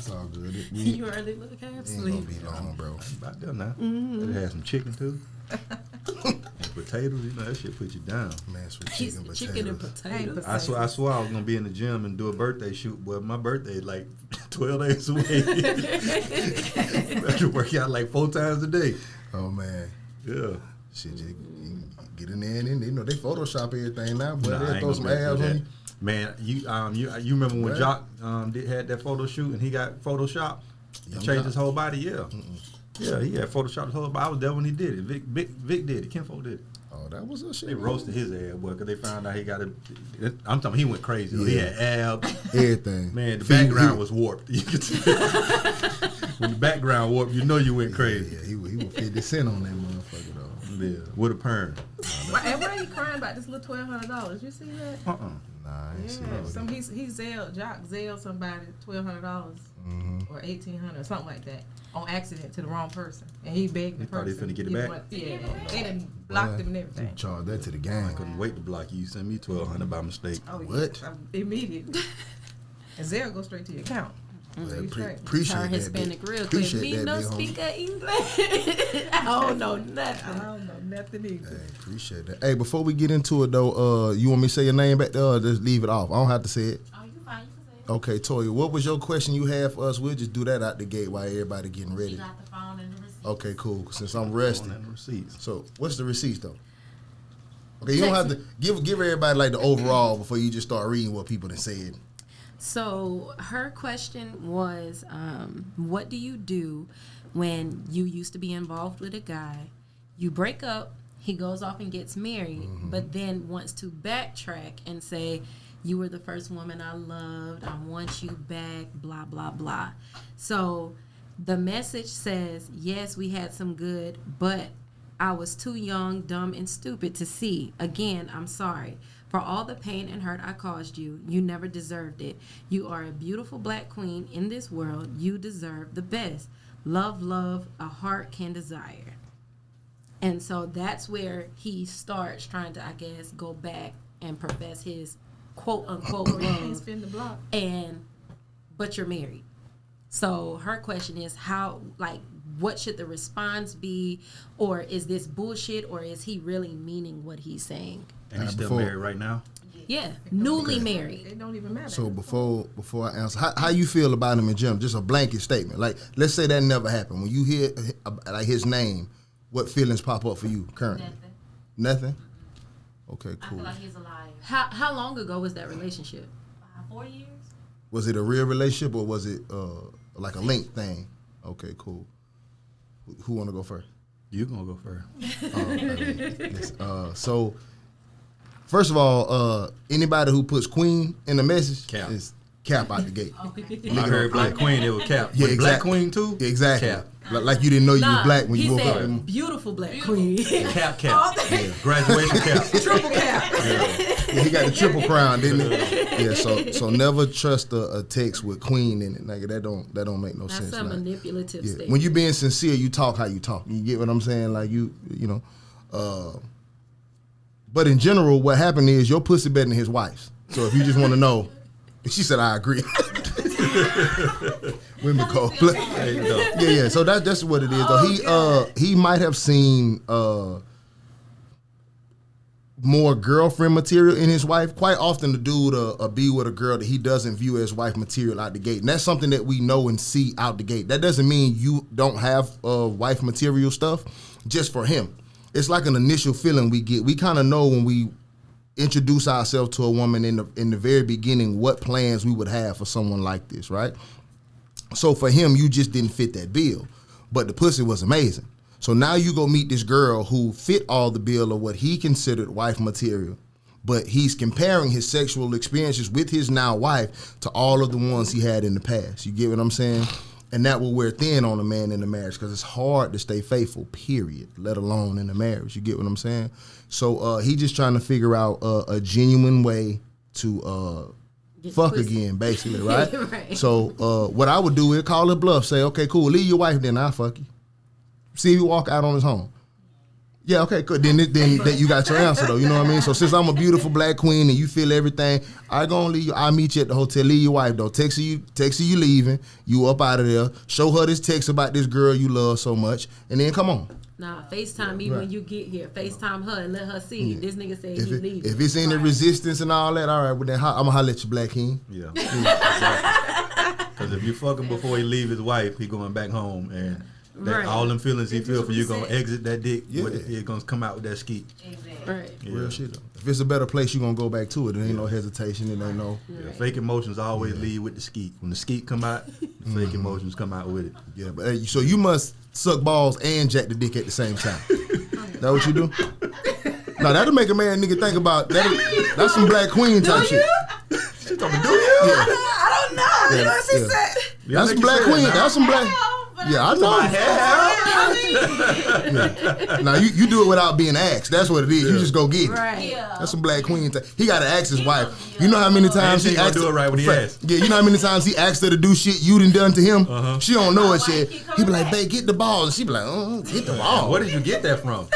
It's all good. You early look half Ain't sleep. gonna be long, bro. About done now. It had some chicken too. And potatoes, you know, that shit put you down. Mashed with He's chicken chicken potatoes. and potatoes. I swear I was gonna be in the gym and do a birthday shoot, but my birthday is like 12 days away. I have to work out like 4 times a day. Oh man, Yeah. shit, you get in there and you know they Photoshop everything now, but Nah, I they ain't throw gonna some be able abs to do on that. you. Man, you remember when Right. Jock had that photo shoot and he got Photoshopped and Young changed Jock. his whole body? Yeah. Yeah, he had Photoshopped his whole body. I was there when he did it. Vic did it. Kinfolk did it. Oh, that was a shit. They roasted his ass, boy, because they found out he got it. I'm talking, he went crazy. Though. He Yeah. had abs. Everything. Man, the He- background he- was warped. You could tell. When the background warped, you know you went crazy. Yeah, he was 50 cent on that motherfucker though. Yeah, with a perm. And why are you crying about this little $1,200? You see that? Nah, I ain't see Yeah, that. he Jock zelled somebody $1,200 or $1,800, something like that, on accident to the wrong person, and he begged the He thought he person. finna get it back? Yeah, they done blocked him and You everything. charge that to the gang. I couldn't wait to block you. You sent me $1,200 by mistake. Oh, What? yes, immediately. And Zelle go straight to your account. So you straight. Appreciate Turn that. Hispanic big- real quick. Appreciate Me that, no big homie. speaker English. I don't know I nothing. don't know nothing either. Hey, appreciate that. Hey, before we get into it though, you want me to say your name back there or just leave it off? I don't have to say it. Oh, you fine. You can say Okay, Toya, what was your question you had for us? We'll just do that out the gate while everybody getting it. ready. You got the phone and the receipt. Okay, cool. Since I'm On resting. that receipts. So, what's the receipts though? Okay, you don't have to give everybody like the overall before you just start reading what people done said. So her question was, what do you do when you used to be involved with a guy, you break up, he goes off and gets married, but then wants to backtrack and say, you were the first woman I loved, I want you back, blah, blah, blah. So the message says, yes, we had some good, but I was too young, dumb, and stupid to see. Again, I'm sorry. For all the pain and hurt I caused you, you never deserved it. You are a beautiful black queen in this world. You deserve the best. Love, a heart can desire. And so that's where he starts trying to, I guess, go back and profess his quote-unquote He's love. spin the block. But you're married. So her question is what should the response be? Or is this bullshit? Or is he really meaning what he's saying? And he's still Before- married right now? Yeah, newly married. It don't even matter. So before I answer, how you feel about him in general? Just a blanket statement. Like, let's say that never happened. When you hear like his name, what feelings pop up for you currently? Nothing. Okay, I cool. feel like he's a liar. How long ago was that relationship? 4 years. Was it a real relationship or was it like a link thing? Okay, cool. Who want to go first? You gonna go first. So, first of all, anybody who puts queen in the message Cap. is cap out the gate. When I heard Black Queen, it was Cap. Yeah, With Black exactly. Queen too? Exactly. Cap. Like you didn't know you was black when he you woke said, up. And, beautiful black queen. Cap. Graduation cap. triple cap. yeah, he got the triple crown, didn't he? Yeah. So never trust a text with queen in it. Like that don't make no That's sense. a Like, manipulative yeah. statement. When you being sincere, you talk how you talk. You get what I'm saying? Like you know. But in general, what happened is your pussy better than his wife's. So if you just want to know, she said, I agree. Women cold. There you go. Yeah. So that's what it is. Though he might have seen more girlfriend material in his wife. Quite often, the dude be with a girl that he doesn't view as wife material out the gate, and that's something that we know and see out the gate. That doesn't mean you don't have wife material stuff. Just for him, it's like an initial feeling we get. We kind of know when we introduce ourselves to a woman in the very beginning what plans we would have for someone like this, right? So for him, you just didn't fit that bill, but the pussy was amazing. So now you go meet this girl who fit all the bill of what he considered wife material, but he's comparing his sexual experiences with his now wife to all of the ones he had in the past. You get what I'm saying? And that will wear thin on a man in the marriage because it's hard to stay faithful, period, let alone in a marriage. You get what I'm saying? So he just trying to figure out a genuine way to fuck pussy. again, basically, right? Right. So what I would do is call it bluff. Say, okay, cool, leave your wife then, I'll fuck you. See if you walk out on his own. Yeah, okay, good. Then that you got your answer though. You know what I mean? So since I'm a beautiful black queen and you feel everything, I gonna leave you. I'll meet you at the hotel. Leave your wife though. Text her you leaving. You up out of there. Show her this text about this girl you love so much, and then come on. Nah, FaceTime me when you get here. FaceTime her and let her see this nigga said he leaving. If it's any resistance and all that, all right, well then I'm gonna holler at you, Black King. Yeah. Because if you fuck him before he leave his wife, he going back home and. All them feelings he feel for you gonna exit that dick. Yeah. It's gonna come out with that skeet. Exactly. Right. Yeah. Real shit though. If it's a better place, you gonna go back to it. There ain't no hesitation. It ain't no. Yeah. Fake emotions always lead with the skeet. When the skeet come out, the fake emotions come out with it. Yeah, but so you must suck balls and jack the dick at the same time. That what you do? No, that'll make a man nigga think about that. That's some Black Queen type shit. She talking, do you? Yeah. I don't know. You know what she said? That's some Black Queen. That's some Black. Yeah, I know. Yeah. Now you do it without being asked. That's what it is. You just go get it. Right. Yeah. That's some Black Queen. He got to ask his wife. You know how many times he asked do it right when he asked. Yeah, you know how many times he asked her to do shit you done to him. She don't know it shit. He be like, "Babe, get the ball," and she be like, "Get the ball." Where did you get that from?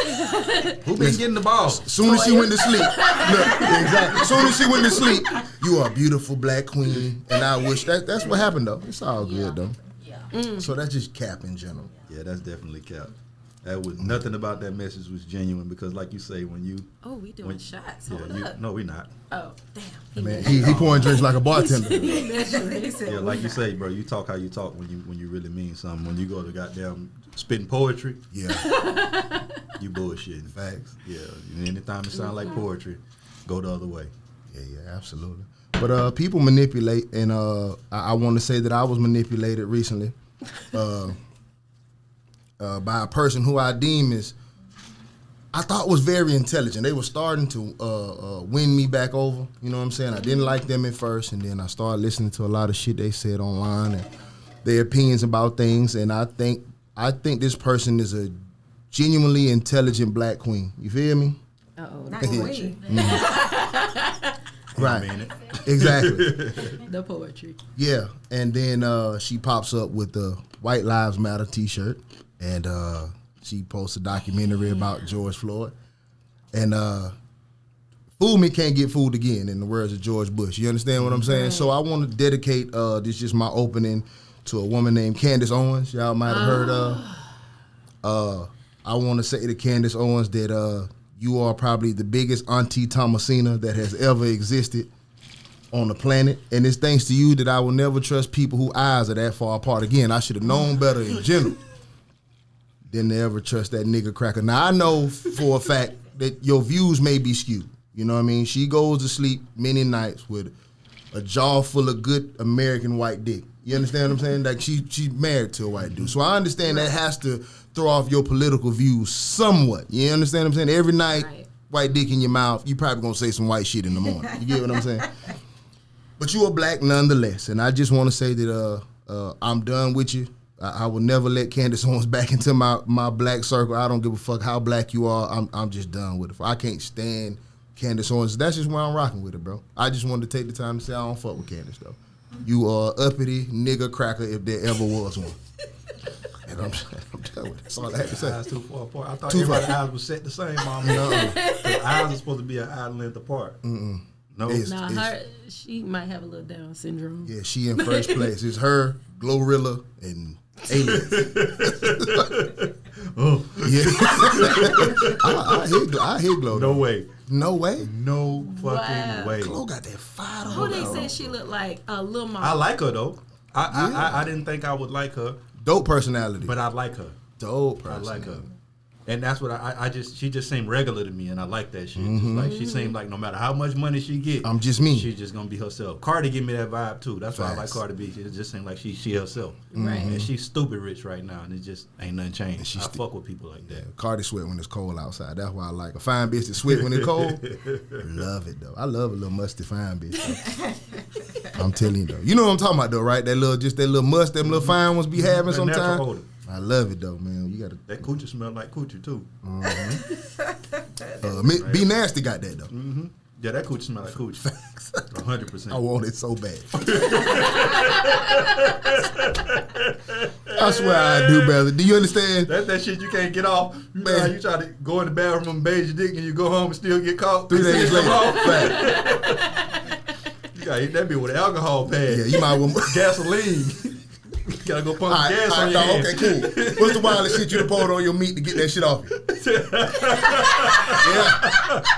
Who been getting the ball? Soon as she went to sleep, look, exactly. Soon as she went to sleep, you are a beautiful Black queen, and I wish that's what happened though. It's all good though. So that's just cap in general. Yeah, that's definitely cap. That was nothing about that message was genuine because, like you say, when you we doing shots. Hold up. No, we not. Oh, damn. Man, he pouring drinks like a bartender. Yeah, like you say, bro. You talk how you talk when you really mean something. When you go to goddamn spitting poetry, Yeah, you bullshitting. facts. Yeah, anytime it sound like poetry, go the other way. Yeah, absolutely. But people manipulate, and I want to say that I was manipulated recently by a person who I deem is, I thought was very intelligent. They were starting to win me back over. You know what I'm saying? I didn't like them at first, and then I started listening to a lot of shit they said online and their opinions about things. And I think this person is a genuinely intelligent Black queen. You feel me? Uh-oh. Not queen. Right. I mean it. Exactly. The poetry. Yeah, and then she pops up with the White Lives Matter T-shirt, and she posts a documentary about George Floyd, and fool me can't get fooled again, in the words of George Bush. You understand what I'm saying? Right. So I want to dedicate this just my opening to a woman named Candace Owens. Y'all might have heard of. I want to say to Candace Owens that you are probably the biggest Auntie Thomasina that has ever existed on the planet, and it's thanks to you that I will never trust people whose eyes are that far apart. Again, I should have known better in general than to ever trust that nigga cracker. Now, I know for a fact that your views may be skewed. You know what I mean? She goes to sleep many nights with a jaw full of good American white dick. You understand what I'm saying? Like she's married to a white dude. So I understand that has to throw off your political views somewhat. You understand what I'm saying? Every night, white dick in your mouth, you probably gonna say some white shit in the morning. You get what I'm saying? But you are Black nonetheless, and I just want to say that I'm done with you. I will never let Candace Owens back into my Black circle. I don't give a fuck how Black you are. I'm just done with it. I can't stand Candace Owens. That's just why I'm rocking with it, bro. I just wanted to take the time to say I don't fuck with Candace, though. You are uppity nigga cracker if there ever was one. And I'm done with it. That's all I had to say. Eyes too far apart. I thought everybody's eyes was set the same, mama. No. The eyes are supposed to be an eye length apart. Mm-mm. No. She might have a little Down syndrome. Yeah, she in first place. It's her, Glorilla, and Aliens. Yeah. I hate Glo. No way. No way? No fucking way. Glo got that fire. Who they said she looked like? A Lil Mama. I like her though. I didn't think I would like her. Dope personality. But I like her. Dope personality. I like her. And that's what she just seemed regular to me, and I like that shit. Just like she seemed like no matter how much money she get, I'm just me. She's just gonna be herself. Cardi give me that vibe too. That's why I like Cardi B. She just seemed like she herself. Right. And she's stupid rich right now, and it just ain't nothing changed. I fuck with people like that. Yeah, Cardi sweat when it's cold outside. That's why I like a fine bitch that sweat when it's cold. Love it though. I love a little musty fine bitch. Though. I'm telling you though. You know what I'm talking about though, right? That little must them little fine ones be having sometimes. I love it though, man. You gotta. That coochie smell like coochie too. Be Nasty got that though. Mm-hmm. Yeah, that coochie smell like coochie. Facts. 100%. I want it so bad. I swear I do, brother. Do you understand? That's that shit you can't get off. You know how you try to go in the bathroom and bathe your dick and you go home and still get caught 3 days later. Fact. You gotta hit that bitch with an alcohol pad. Yeah, you might well. Gasoline. You gotta go pump some gas on your hand. Okay, cool. What's the wildest shit you done poured on your meat to get that shit off you?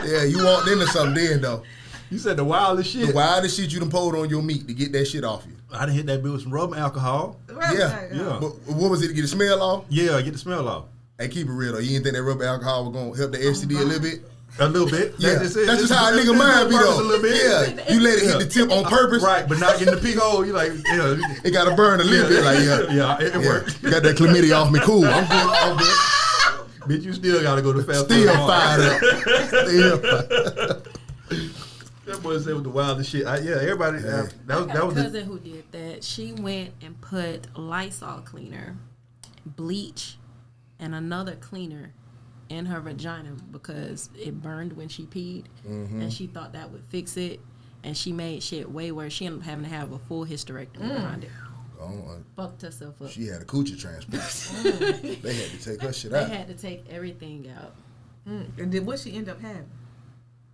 Yeah, you walked into something then, though. You said the wildest shit? The wildest shit you done poured on your meat to get that shit off you. I done hit that bitch with some rubbing alcohol. Yeah. But what was it to get the smell off? Yeah, get the smell off. Hey, keep it real, though. You didn't think that rubber alcohol was going to help the STD a little bit? A little bit. Yeah, that's just how a nigga mind be, though. A little bit. Yeah, you let it hit the tip on purpose. Right, but not in the pee hole. You like, it got to burn a little bit. Like, yeah, it worked. Got that chlamydia off me. Cool. I'm good. Bitch, you still got to go to fast food. Still fired up. That boy said with the wildest shit. Everybody. That was my cousin who did that. She went and put Lysol cleaner, bleach, and another cleaner in her vagina because it burned when she peed, and she thought that would fix it, and she made shit way worse. She ended up having to have a full hysterectomy behind it. Fucked herself up. She had a coochie transplant. They had to take her shit out. They had to take everything out. And then what she end up having?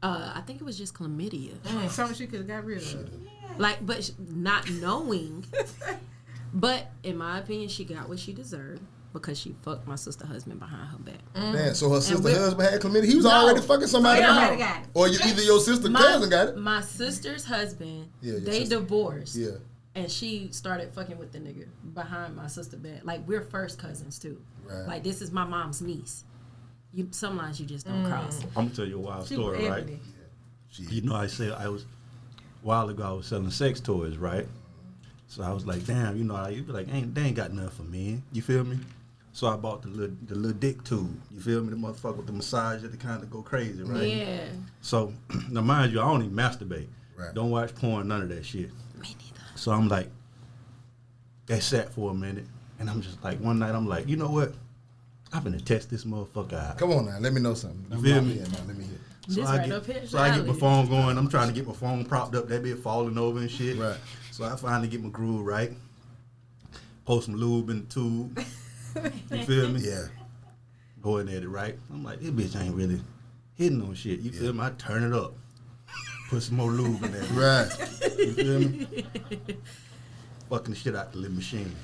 I think it was just chlamydia. Something she could have got rid of. Like, but not knowing. But in my opinion, she got what she deserved because she fucked my sister husband behind her back. Man, so her sister husband had chlamydia. He was already fucking somebody else. Got it. Or either your sister cousin got it. My sister's husband, they sister. divorced. Yeah. And she started fucking with the nigga behind my sister back. Like, we're first cousins too. Right. Like, this is my mom's niece. Some lines you just don't cross. I'm gonna tell you a wild story, right? You know, a while ago I was selling sex toys, right? So I was like, damn, you know, you'd be like, they ain't got nothing for men. You feel me? So I bought the little dick tube. You feel me? The motherfucker with the massager to kind of go crazy, right? Yeah. So now, mind you, I don't even masturbate. Right. Don't watch porn, none of that shit. Me neither. So I'm like, that sat for a minute, and I'm just like, one night I'm like, you know what? I'm gonna test this motherfucker out. Come on now, let me know something. You feel me? Let me hear. So I get my phone going. I'm trying to get my phone propped up. That bit falling over and shit. Right. So I finally get my groove right. Pour some lube in the tube. You feel me? Yeah. Going at it right. I'm like, this bitch ain't really hitting on shit. You feel me? I turn it up. Put some more lube in there. Right. You feel me? Fucking the shit out the little machine.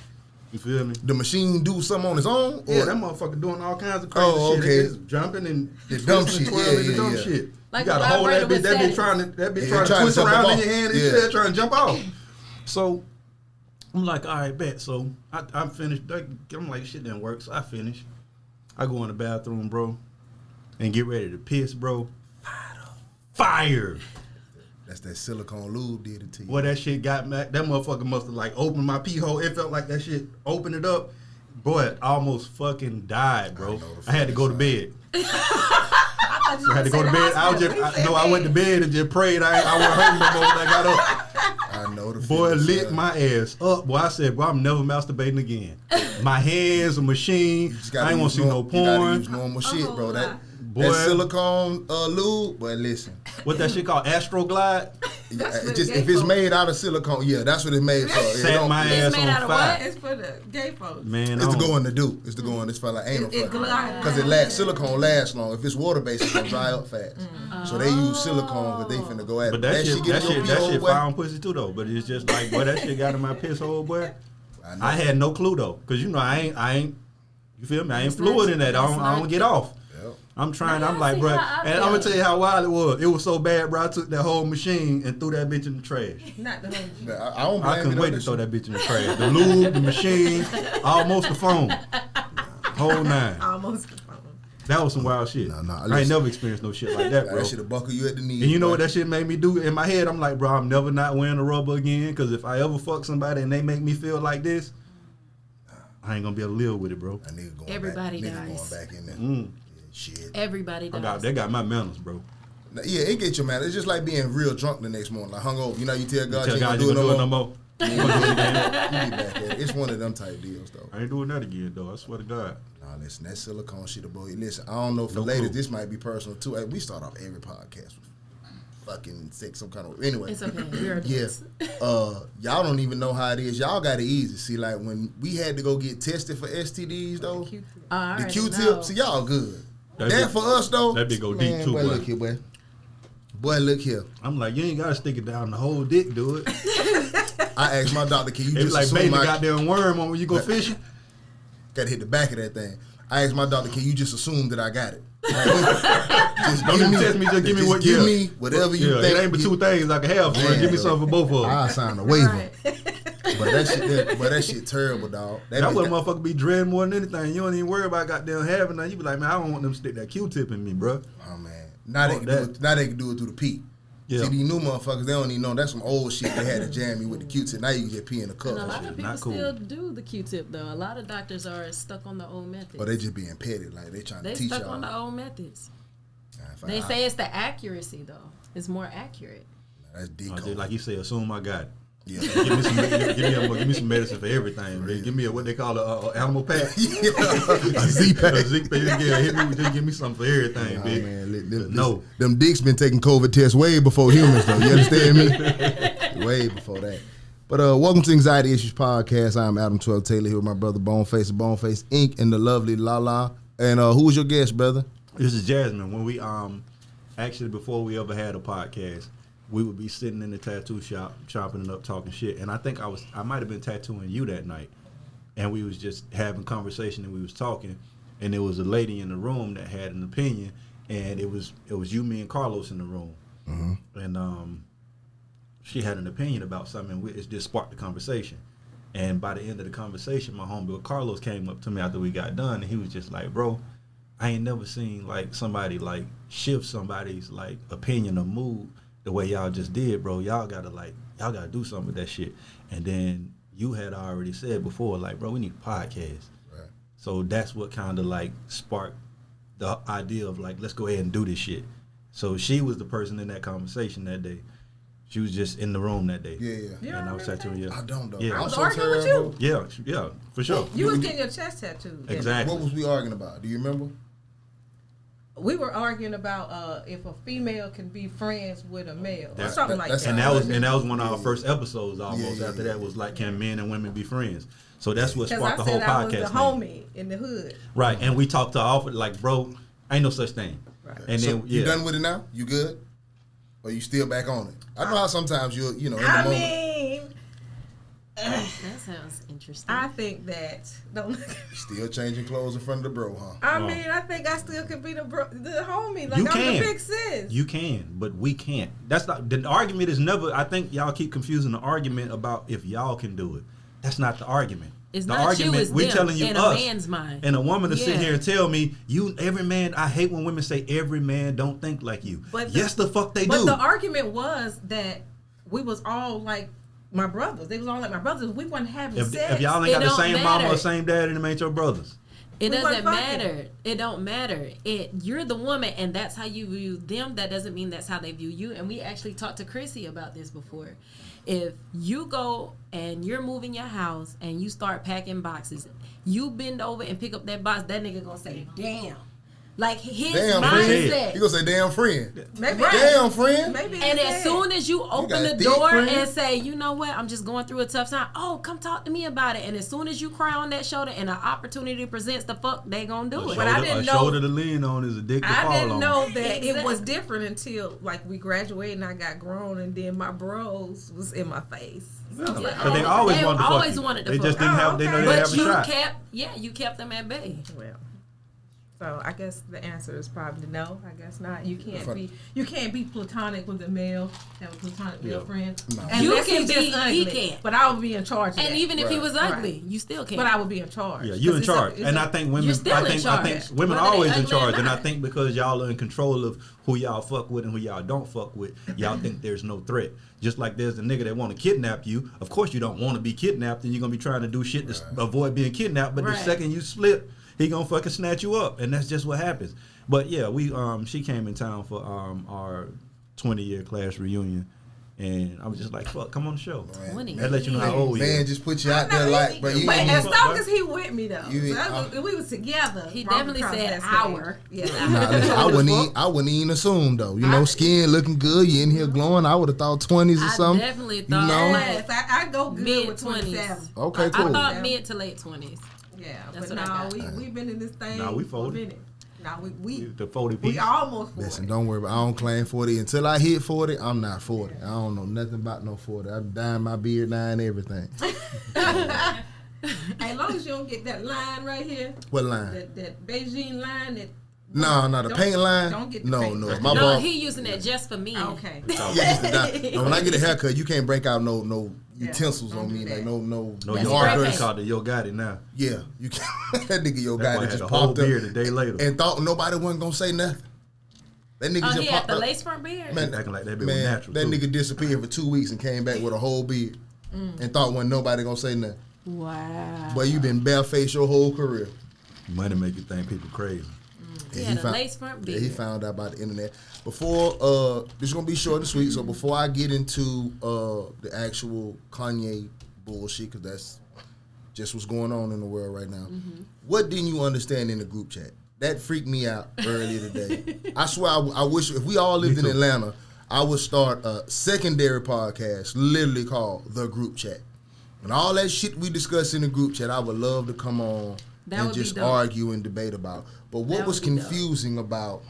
You feel me? The machine do something on its own? Or? Yeah, that motherfucker doing all kinds of crazy shit. Okay. It's just jumping and the dumb twisting shit. and twirling Yeah, the dumb yeah. shit. Like you gotta the hold that vibrator bitch. with Trying to trying to twist jump around off. in your hand and Yeah. still trying to jump off. So I'm like, all right, bet. So I'm finished. I'm like, shit didn't work. So I finished. I go in the bathroom, bro, and get ready to piss, bro. Fire. That's that silicone lube did it to you. Boy, that shit got me. That motherfucker must have like opened my pee hole. It felt like that shit opened it up. Boy, I almost fucking died, bro. I had to go to bed. I had to go to bed. I went to bed and just prayed. I wasn't hurting no more when I got up. I know the Boy, feeling, lit son. my ass up. Boy, I said, bro, I'm never masturbating again. My hands, a machine. I ain't want to see no You gotta porn. use normal shit, bro. That Boy. silicone lube, but listen. What that shit called? Astroglide? If it's made out of silicone, yeah, that's what it's made for. Set my ass made out on of fire. It's for the gay folks. Man, It's to go in the do. It's to go in. It's for like anal It fucking. glides. Because it lasts. Silicone lasts long. If it's water based, it's gonna dry up fast. So they use silicone, but they finna go at But it. that shit get in your pee hole, boy. found pussy too though. But it's just like, boy, that shit got in my piss hole, boy. I had no clue though, cause you know I ain't. You feel me? I ain't fluid in that. I don't get off. Yep. I'm trying. I'm I like, see bro, how I and feel. I'm gonna tell you how wild it was. It was so bad, bro. I took that whole machine and threw that bitch in the trash. Not the whole. I don't blame I couldn't it wait on to this throw shit. that bitch in the trash. The lube, the machine, almost the phone, whole nine. Almost. That was some wild shit. Nah, I ain't listen. never experienced no shit like that, bro. That shit'll buckle you at the knees. And you know boy. what that shit made me do? In my head, I'm like, bro, I'm never not wearing a rubber again. Because if I ever fuck somebody and they make me feel like this, I ain't gonna be able to live with it, bro. That nigga going Everybody back, nigga dies. going back in there. Mm. Yeah, shit. Everybody does. They got my manners, bro. Yeah, it get your man. It's just like being real drunk the next morning, like hungover. You know, you tell God Tell you God ain't you gonna do it no more. more. You ain't gonna do it again. You be back at it. It's one of them type deals, though. I ain't doing that again, though. I swear to God. Nah, listen, that silicone shit, boy. Listen, I don't know for No ladies, clue. this might be personal too. Hey, we start off every podcast with fucking sex some kind of anyway. It's okay. We're adults. Y'all don't even know how it is. Y'all got it easy. See, like when we had to go get tested for STDs though, the Q-tip. See, y'all good. That for us though. That big go deep too, boy. Look here, boy. Boy, look here. I'm like, you ain't gotta stick it down the whole dick, do it. I asked my doctor, can you just like assume baby goddamn worm on when you go fishing? Gotta hit the back of that thing. I asked my doctor, can you just assume that I got it? Just don't even test me, just give me what give me whatever you think. It ain't but two things I can have for it. Give me something for both of them. I'll sign a waiver. Right. But that shit terrible, dog. That little motherfucker be dreading more than anything. You don't even worry about goddamn having that. You be like, man, I don't want them to stick that Q-tip in me, bro. Oh man. Now they can do it through the pee. Yeah. See, these new motherfuckers, they don't even know. That's some old shit they had to jam me with the Q-tip. Now you can just pee in the cup. And a lot of people still do the Q-tip, though. A lot of doctors are stuck on the old methods. But they just being petty. Like, they trying to teach y'all. They stuck on the old methods. They say it's the accuracy, though. It's more accurate. That's decode. Like you say, assume I got it. Yeah. give me some medicine for everything. Man. Give me what they call a animal pack. A Z-pack. A Z-pack. Yeah, just give me something for everything, big. Man, them dicks been taking COVID tests way before humans, though. You understand me? Way before that. But welcome to Anxiety Issues Podcast. I'm Adam 12 Taylor here with my brother Boneface of Boneface Inc. and the lovely Lala. And who was your guest, brother? This is Jasmine. When we actually before we ever had a podcast, we would be sitting in the tattoo shop, chopping it up, talking shit. And I think I might have been tattooing you that night. And we was just having conversation and we was talking. And there was a lady in the room that had an opinion. And it was you, me, and Carlos in the room. Mm-hmm. And she had an opinion about something. And it just sparked the conversation. And by the end of the conversation, my homeboy Carlos came up to me after we got done. And he was just like, bro, I ain't never seen like somebody like shift somebody's like opinion or mood the way y'all just did, bro. Y'all gotta do something with that shit. And then you had already said before, like, bro, we need a podcast. Right. So that's what kind of like sparked the idea of like, let's go ahead and do this shit. So she was the person in that conversation that day. She was just in the room that day. Yeah. And I was tattooing you. I don't know. Yeah. I was arguing with you. Yeah, for sure. You was getting your chest tattooed. Exactly. What was we arguing about? Do you remember? We were arguing about if a female can be friends with a male or something like that. And that was one of our first episodes almost. After that was like, can men and women be friends? So that's what sparked the whole podcast. I was the homie in the hood. Right, and we talked to offer like, bro, ain't no such thing. Right. And so then you done with it now? You good? Or you still back on it? I know how sometimes you know in the moment. That sounds interesting. I think that still changing clothes in front of the bro, huh? I think I still could be the homie. Like I'm the big sis. You can, but we can't. That's not the argument. Is never. I think y'all keep confusing the argument about if y'all can do it. That's not the argument. It's the not argument. You, it's we're them, telling you in us, a man's mind. And a woman to sit here and tell me every man. I hate when women say every man don't think like you. But yes, the fuck they do. But the argument was that we was all like my brothers. They was all like my brothers. We wasn't having sex. If y'all ain't got the same mama or same daddy, then ain't your brothers. It doesn't matter. It don't matter. You're the woman, and that's how you view them. That doesn't mean that's how they view you. And we actually talked to Chrissy about this before. If you go and you're moving your house and you start packing boxes, you bend over and pick up that box, that nigga gonna say, damn. Like his mindset. You gonna say damn friend. Maybe damn friend. Maybe and as soon as you open the door and say, you know what, I'm just going through a tough time. Oh, come talk to me about it. And as soon as you cry on that shoulder and an opportunity presents the fuck, they gonna do it. But I didn't know. A shoulder to lean on is a dick to fall on. I didn't know that it was different until like we graduated and I got grown and then my bros was in my face. Because they always wanted to fuck. They just didn't have. They know they have a shot. You kept them at bay. Well. So I guess the answer is probably no. I guess not. You can't be platonic with a male, have a platonic male friend. No. And you can be. Ugly, he can't. But I would be in charge. Of and that. even if he was ugly, you still can't. But I would be in charge. Yeah, you in charge. And I think women. I think women are always in charge. And I think because y'all are in control of who y'all fuck with and who y'all don't fuck with, y'all think there's no threat. Just like there's a nigga that want to kidnap you. Of course you don't want to be kidnapped, and you're gonna be trying to do shit to avoid being kidnapped. But the second you slip, he gonna fucking snatch you up, and that's just what happens. But yeah, we she came in town for our 20-year class reunion, And I was just like, fuck, come on the show. 20. That let you know how old we Man, are. just put you out there like, but you But ain't as even- long as he with me though, You- we was together. He right definitely across said that stage. hour. Yeah. Nah, listen, I wouldn't even assume though. You know, skin looking good, you in here glowing. I would have thought 20s or I something. definitely thought know? Yes, I go good Mid with 27. Okay, I cool. thought mid to late 20s. Yeah, That's but what I no, got. we've been in this thing Nah, we for a 40. minute. Now we The 40 we piece. almost 40. Listen, don't worry about it. I don't claim 40. Until I hit 40, I'm not 40. I don't know nothing about no 40. I'm dyeing my beard now and everything. As long as you don't get that line right here, What line? that Beijing line that. No, the Don't- paint line. Don't get the no, paint no. line. My No, barber. he using that just for me. Okay. Yeah, just to dye. No, when I get a haircut, you can't break out no utensils don't on do me. that. Like no No, That's your right. guy markers. called the Yo Gotti now. Yeah, you can't. That nigga, your That guy boy that had just a whole popped up beard a day later. and thought nobody wasn't gonna say nothing. That nigga Oh, just he had popped the up. lace front beard? Man, Acting like that bitch was man, natural, that too. nigga disappeared for 2 weeks and came back with a whole beard and thought wasn't nobody gonna say nothing. Wow. But you been barefaced your whole career. Money make you think people crazy. He And had a lace front Yeah, beard. he found out about the internet. Before this is gonna be short and sweet. So before I get into the actual Kanye bullshit, because that's just what's going on in the world right now. What didn't you understand in the group chat? That freaked me out earlier today. I swear, I wish if we all lived in too. Atlanta, I would start a secondary podcast, literally called The Group Chat. And all that shit we discuss in the group chat, I would love to come on That and would be just dope. argue and debate about. But what That was would be dope. confusing about?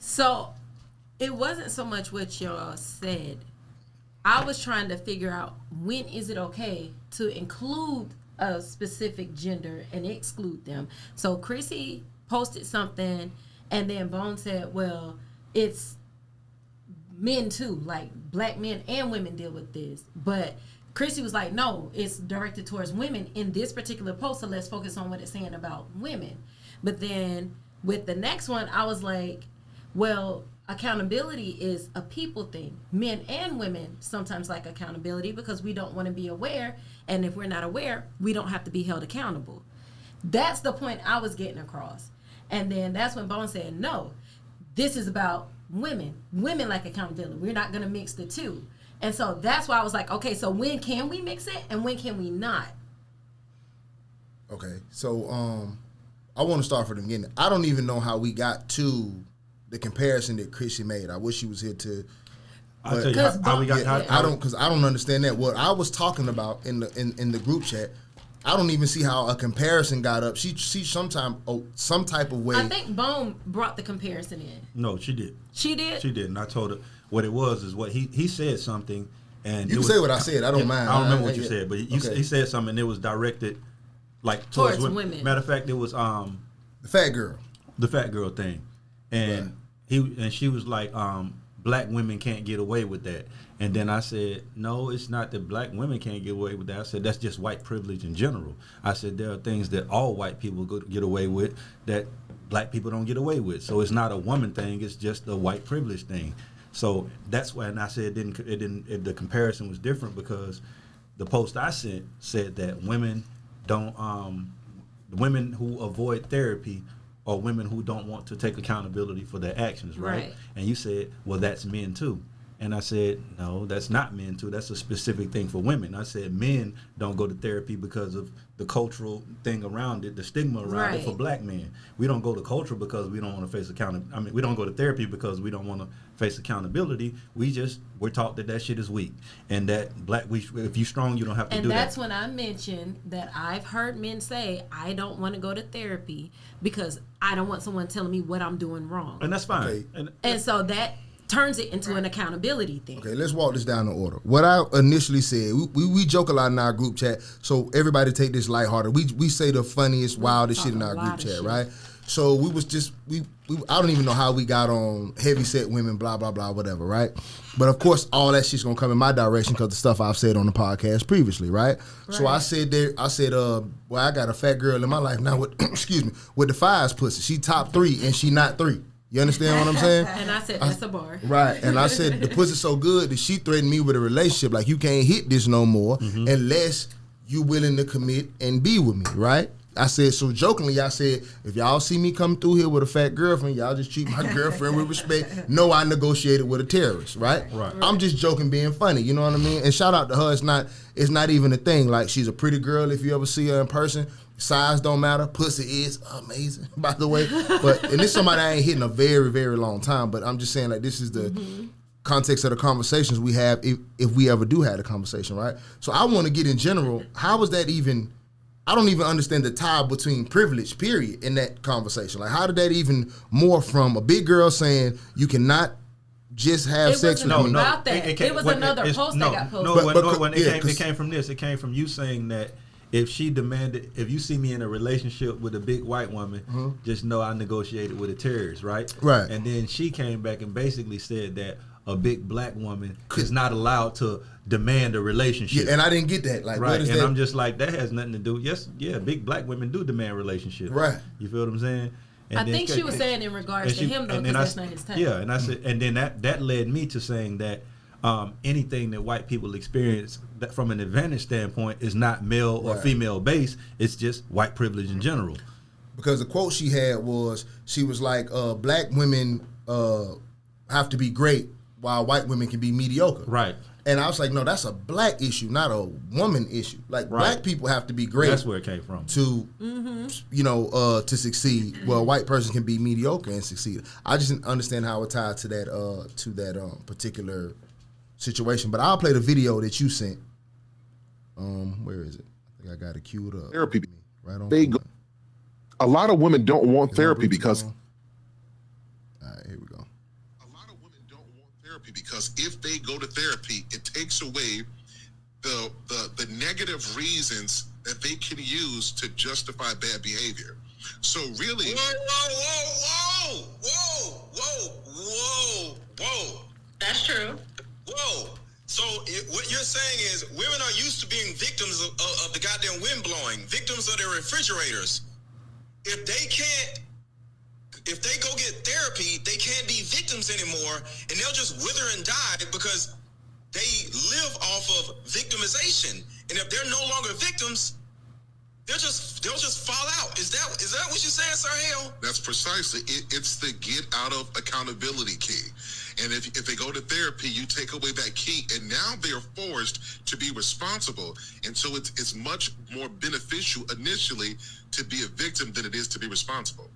So it wasn't so much what y'all said. I was trying to figure out when is it okay to include a specific gender and exclude them. So Chrissy posted something and then Bone said, well, it's men too, like black men and women deal with this. But Chrissy was like, no, it's directed towards women in this particular post, so let's focus on what it's saying about women. But then with the next one, I was like, well, accountability is a people thing. Men and women sometimes like accountability because we don't want to be aware, and if we're not aware, we don't have to be held accountable. That's the point I was getting across. And then that's when Bone said, no, this is about women. Women like accountability. We're not going to mix the two. And so that's why I was like, okay, so when can we mix it and when can we not? Okay, so I want to start from the beginning. I don't even know how we got to the comparison that Chrissy made. I wish she was here to. I'll tell you how we got. Yeah, I don't understand that. What I was talking about in the group chat, I don't even see how a comparison got up. She some type of way. I think Bone brought the comparison in. No, she did. She did? She did. And I told her what it was is what he said something. And You can say what I said. I don't mind. I don't remember what Yeah. you said, but Okay. he said something and it was directed like Towards women. Matter of fact, it was The fat girl. the fat girl thing. And she was like, black women can't get away with that. And then I said, no, it's not that black women can't get away with that. I said, that's just white privilege in general. I said, there are things that all white people get away with that black people don't get away with. So it's not a woman thing. It's just a white privilege thing. So that's why, and I said the comparison was different because the post I sent said that women women who avoid therapy are women who don't want to take accountability for their actions, right? And you said, well, that's men too. And I said, no, that's not men too. That's a specific thing for women. I said men don't go to therapy because of the cultural thing around it, the stigma around it for black men. We don't go to culture because we don't want to face accountability. I mean, we don't go to therapy because we don't want to face accountability. We're taught that shit is weak. And that if you're strong, you don't have to do that. And that's when I mentioned that I've heard men say, I don't want to go to therapy because I don't want someone telling me what I'm doing wrong. And that's fine. Okay. And so that turns it into an accountability thing. Okay, let's walk this down in order. What I initially said, we joke a lot in our group chat, so everybody take this lighthearted. We say the funniest, wildest shit in our group chat, right? So we was just I don't even know how we got on heavy set women, blah blah blah, whatever, right? But of course, all that shit's gonna come in my direction because the stuff I've said on the podcast previously, right? So I said, well, I got a fat girl in my life now with excuse me, with the fives pussy. She top 3 and she not 3. You understand what I'm saying? And I said, that's a bar. Right. And I said, the pussy's so good that she threatened me with a relationship. Like, you can't hit this no more unless you willing to commit and be with me, right? I said, so jokingly, I said, if y'all see me come through here with a fat girlfriend, y'all just treat my girlfriend with respect. No, I negotiated with a terrorist, right? I'm just joking, being funny, you know what I mean? And shout out to her. It's not even a thing. Like, she's a pretty girl if you ever see her in person. Size don't matter. Pussy is amazing, by the way. And this is somebody I ain't hit in a very, very long time. But I'm just saying, like, this is the context of the conversations we have if we ever do have a conversation, right? So I want to get in general, how is that even... I don't even understand the tie between privilege, period, in that conversation. Like, how did that even morph from a big girl saying you cannot just have sex with me? About that. It was another post that got posted. It came from this. It came from you saying that if she demanded, if you see me in a relationship with a big white woman, just know I negotiated with a terrorist, right? Right. And then she came back and basically said that a big black woman is not allowed to demand a relationship. Yeah, and I didn't get that. Like, right. What is and that? I'm just like, that has nothing to do. Yes, yeah, big black women do demand relationships. Right. You feel what I'm saying? And I think she was saying in regards to him though, because that's not his type. Yeah, and I said, and then that led me to saying that anything that white people experience that from an advantage standpoint is not male or female based. It's just white privilege in general. Because the quote she had was, she was like, black women have to be great while white women can be mediocre. Right. And I was like, no, that's a black issue, not a woman issue. Like, black people have to be great. That's where it came from. To, to succeed. Well, a white person can be mediocre and succeed. I just didn't understand how it tied to that particular situation. But I'll play the video that you sent. Where is it? I think I got it queued up. Therapy. Right on. A lot of women don't want therapy because... All right, here we go. Because if they go to therapy, it takes away the negative reasons that they can use to justify bad behavior. So really, whoa. That's true. Whoa. So what you're saying is women are used to being victims of the goddamn wind blowing, victims of their refrigerators. If they go get therapy, they can't be victims anymore, and they'll just wither and die because they live off of victimization. And if they're no longer victims, they'll just fall out. Is that what you're saying, Sir Hale? That's precisely it. It's the get out of accountability key. And if they go to therapy, you take away that key, and now they're forced to be responsible. And so it's much more beneficial initially to be a victim than it is to be responsible.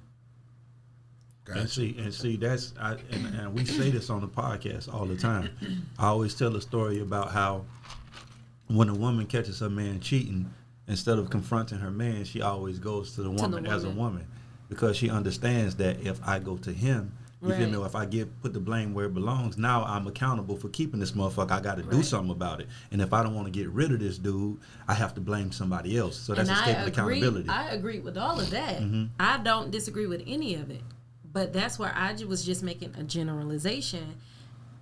Gotcha. And see, that's and we say this on the podcast all the time. I always tell a story about how when a woman catches her man cheating, instead of confronting her man, she always goes to the woman as a woman, because she understands that if I go to him, you feel me? If I put the blame where it belongs, now I'm accountable for keeping this motherfucker. I got to do something about it. And if I don't want to get rid of this dude, I have to blame somebody else. So that's escaping accountability. I agree with all of that. I don't disagree with any of it. But that's where I was just making a generalization.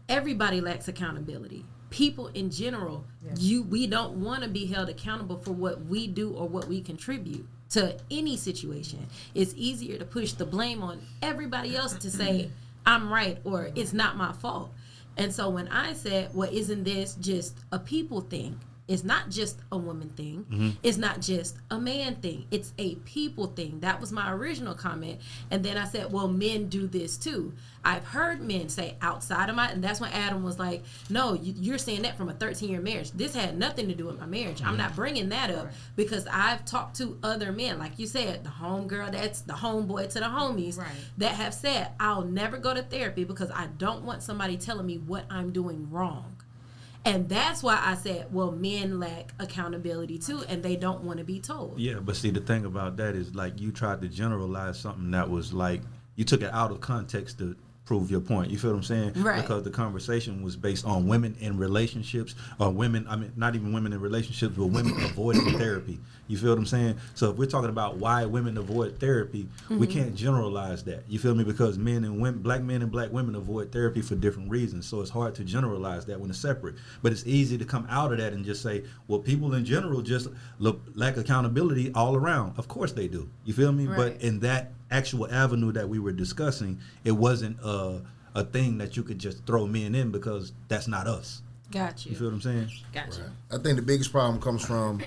Everybody lacks accountability. People in general, we don't want to be held accountable for what we do or what we contribute to any situation. It's easier to push the blame on everybody else to say, I'm right, or it's not my fault. And so when I said, well, isn't this just a people thing? It's not just a woman thing. It's not just a man thing. It's a people thing. That was my original comment. And then I said, well, men do this too. I've heard men say outside of and that's when Adam was like, no, you're saying that from a 13-year marriage. This had nothing to do with my marriage. I'm not bringing that up because I've talked to other men, like you said, the homegirl, that's the homeboy to the homies that have said, I'll never go to therapy because I don't want somebody telling me what I'm doing wrong. And that's why I said, well, men lack accountability too, and they don't want to be told. Yeah, but see, the thing about that is, like, you tried to generalize something that was like, you took it out of context to prove your point. You feel what I'm saying? Right. Because the conversation was based on women in relationships, or women, I mean, not even women in relationships, but women avoiding therapy. You feel what I'm saying? So if we're talking about why women avoid therapy, we can't generalize that. You feel me? Because men and women, black men and black women avoid therapy for different reasons. So it's hard to generalize that when it's separate. But it's easy to come out of that and just say, well, people in general just lack accountability all around. Of course they do. You feel me? Right. But in that actual avenue that we were discussing, it wasn't a thing that you could just throw men in because that's not us. Got you. You feel what I'm saying? Got you. I think the biggest problem comes from,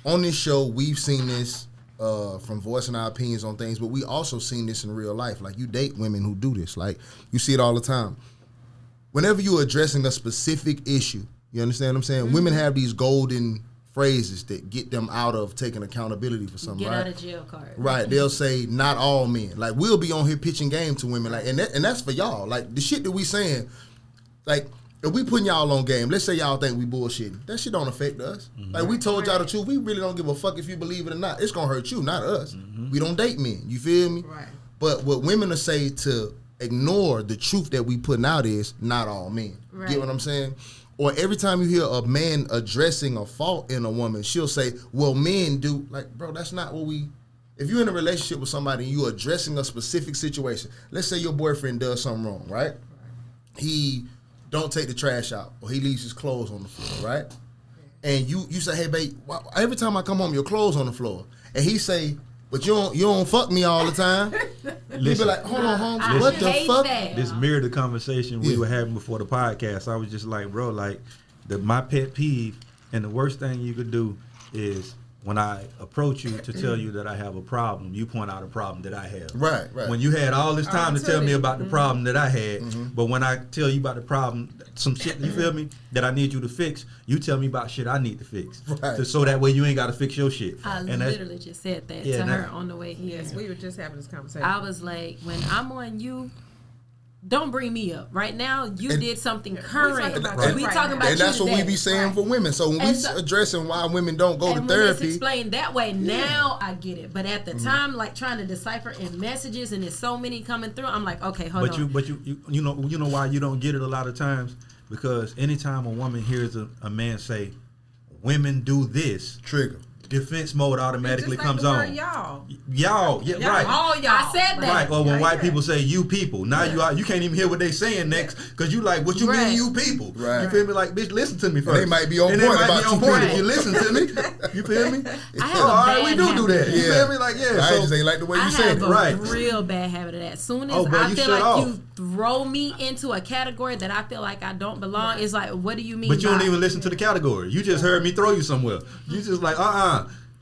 on this show, we've seen this from voicing our opinions on things, but we also seen this in real life. Like, you date women who do this. Like, you see it all the time. Whenever you're addressing a specific issue, you understand what I'm saying? Women have these golden phrases that get them out of taking accountability for something, Get right? out of jail card. Right. They'll say, not all men. Like, we'll be on here pitching game to women. Like, and that's for y'all. Like, the shit that we saying, like, if we putting y'all on game, let's say y'all think we bullshitting. That shit don't affect us. Like, we told y'all the truth. We really don't give a fuck if you believe it or not. It's gonna hurt you, not us. We don't date men. You feel me? Right. But what women will say to ignore the truth that we putting out is not all men. Right. Get what I'm saying? Or every time you hear a man addressing a fault in a woman, she'll say, well, men do. Like, bro, that's not what we... If you're in a relationship with somebody and you're addressing a specific situation, let's say your boyfriend does something wrong, right? He don't take the trash out, or he leaves his clothes on the floor, right? And you say, hey, babe, every time I come home, your clothes on the floor. And he say, but you don't fuck me all the time. You be like, hold on, Holmes, what the fuck? That. This mirrored the conversation we were having before the podcast. I was just like, bro, like, my pet peeve, and the worst thing you could do is when I approach you to tell you that I have a problem, you point out a problem that I have. Right. When you had all this time to tell me about the problem that I had, but when I tell you about the problem, some shit, you feel me, that I need you to fix, you tell me about shit I need to fix. Right. So that way you ain't got to fix your shit. I literally just said that to her on the way here. Yes, we were just having this conversation. I was like, when I'm on you, don't bring me up. Right now, you did something current. We talking about and that's you what we today. be saying for women. So when we addressing why women don't go to And when it's therapy, explained that way, now I get it. But at the time, like trying to decipher in messages, and there's so many coming through, I'm like, okay, hold on. But you know why you don't get it a lot of times? Because anytime a woman hears a man say, women do this, trigger. Defense mode automatically just like comes the word on. y'all, yeah, right. All y'all. I said that. Right, or when white people say you people, now you can't even hear what they saying next because you like, what you mean you people? Right. You feel me? Like, bitch, listen to me first. They might be on and point they might about be on you point people. if you listen to me. You feel me? I have all a right, bad we do that. You Yeah. feel me? Like, yeah. I So, just ain't like the way you I said have it. a Right. real bad habit of that. As soon as Oh, bro, I you feel shut like off. you throw me into a category that I feel like I don't belong, it's like, what do you mean? but you by don't even listen to the category. You just heard me throw you somewhere. You just like,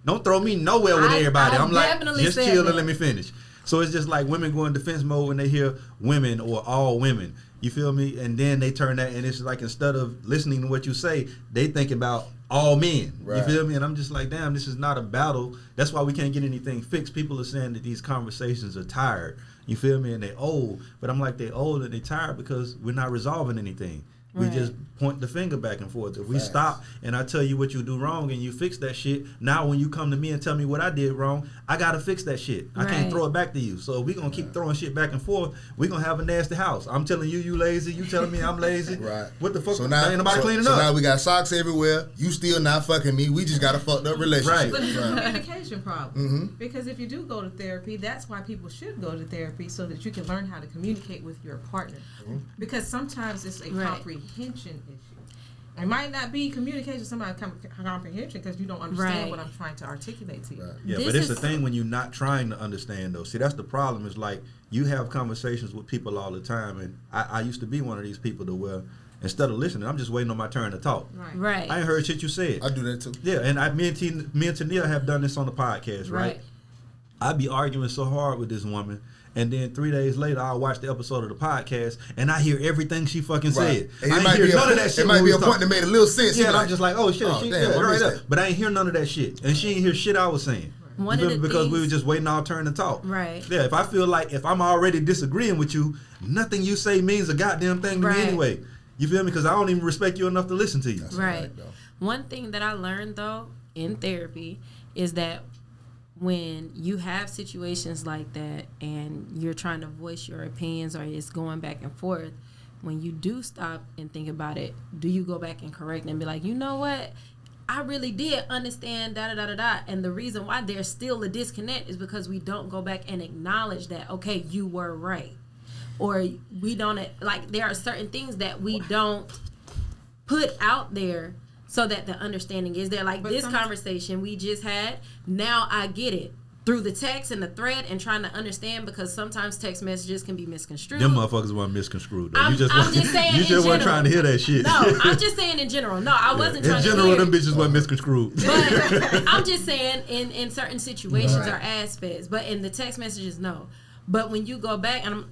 don't throw me nowhere with everybody. I'm like, definitely just said chill that. and let me finish. So it's just like women go in defense mode when they hear women or all women. You feel me? And then they turn that, and it's like instead of listening to what you say, they think about all men. Right. You feel me? And I'm just like, damn, this is not a battle. That's why we can't get anything fixed. People are saying that these conversations are tired. You feel me? And they old. But I'm like, they old and they tired because we're not resolving anything. We Right. just point the finger back and forth. If we stop and I tell you what you do wrong and you fix that shit, now when you come to me and tell me what I did wrong, I gotta fix that shit. I can't Right. throw it back to you. So if we gonna keep throwing shit back and forth, we gonna have a nasty house. I'm telling you lazy. You telling me I'm lazy. Right. What the fuck? So now, ain't nobody cleaning so up. now we got socks everywhere. You still not fucking me. We just got a fucked up relationship. But it's a Right. communication problem. Because if you do go to therapy, that's why people should go to therapy, so that you can learn how to communicate with your partner. Because sometimes it's a Right. comprehension issue. It might not be communication, somebody comprehension, because you don't understand Right. what I'm trying to articulate to you. Yeah, This but it's the is- thing when you're not trying to understand, though. See, that's the problem. Is like you have conversations with people all the time, and I used to be one of these people to where instead of listening, I'm just waiting on my turn to talk. Right. I ain't heard shit you said. I do that too. Yeah, and me and Tania have done this on the podcast, right? I be arguing so hard with this woman, and then 3 days later, I'll watch the episode of the podcast, and I hear everything she fucking said. And I it ain't might hear be none of that shit. It might when be we a was point that talking. made a little sense. Yeah, and I'm just like, oh shit, oh, she, damn, yeah, I right missed up. that. But I ain't hear none of that shit, and she ain't hear shit I was saying. One You of feel the me? Because we things- were just waiting our turn to talk. Right. Yeah, if I feel like if I'm already disagreeing with you, nothing you say means a goddamn thing to me Right. anyway. You feel me? Because I don't even respect you enough to listen to you. Right. One thing that I learned though in therapy is that when you have situations like that and you're trying to voice your opinions or it's going back and forth, when you do stop and think about it, do you go back and correct and be like, you know what? I really did understand da-da-da-da-da. And the reason why there's still a disconnect is because we don't go back and acknowledge that, okay, you were right. Or we don't, like, there are certain things that we don't put out there so that the understanding is there. Like But this conversation we just had, now I get it. through the text and the thread and trying to understand, because sometimes text messages can be misconstrued. Them motherfuckers weren't misconstrued though. I'm just saying you just weren't trying to hear that shit. No, I'm just saying in general. No, I wasn't trying to hear. In general, them bitches weren't misconstrued. But I'm just saying in certain situations or aspects. But in the text messages, no. But when you go back and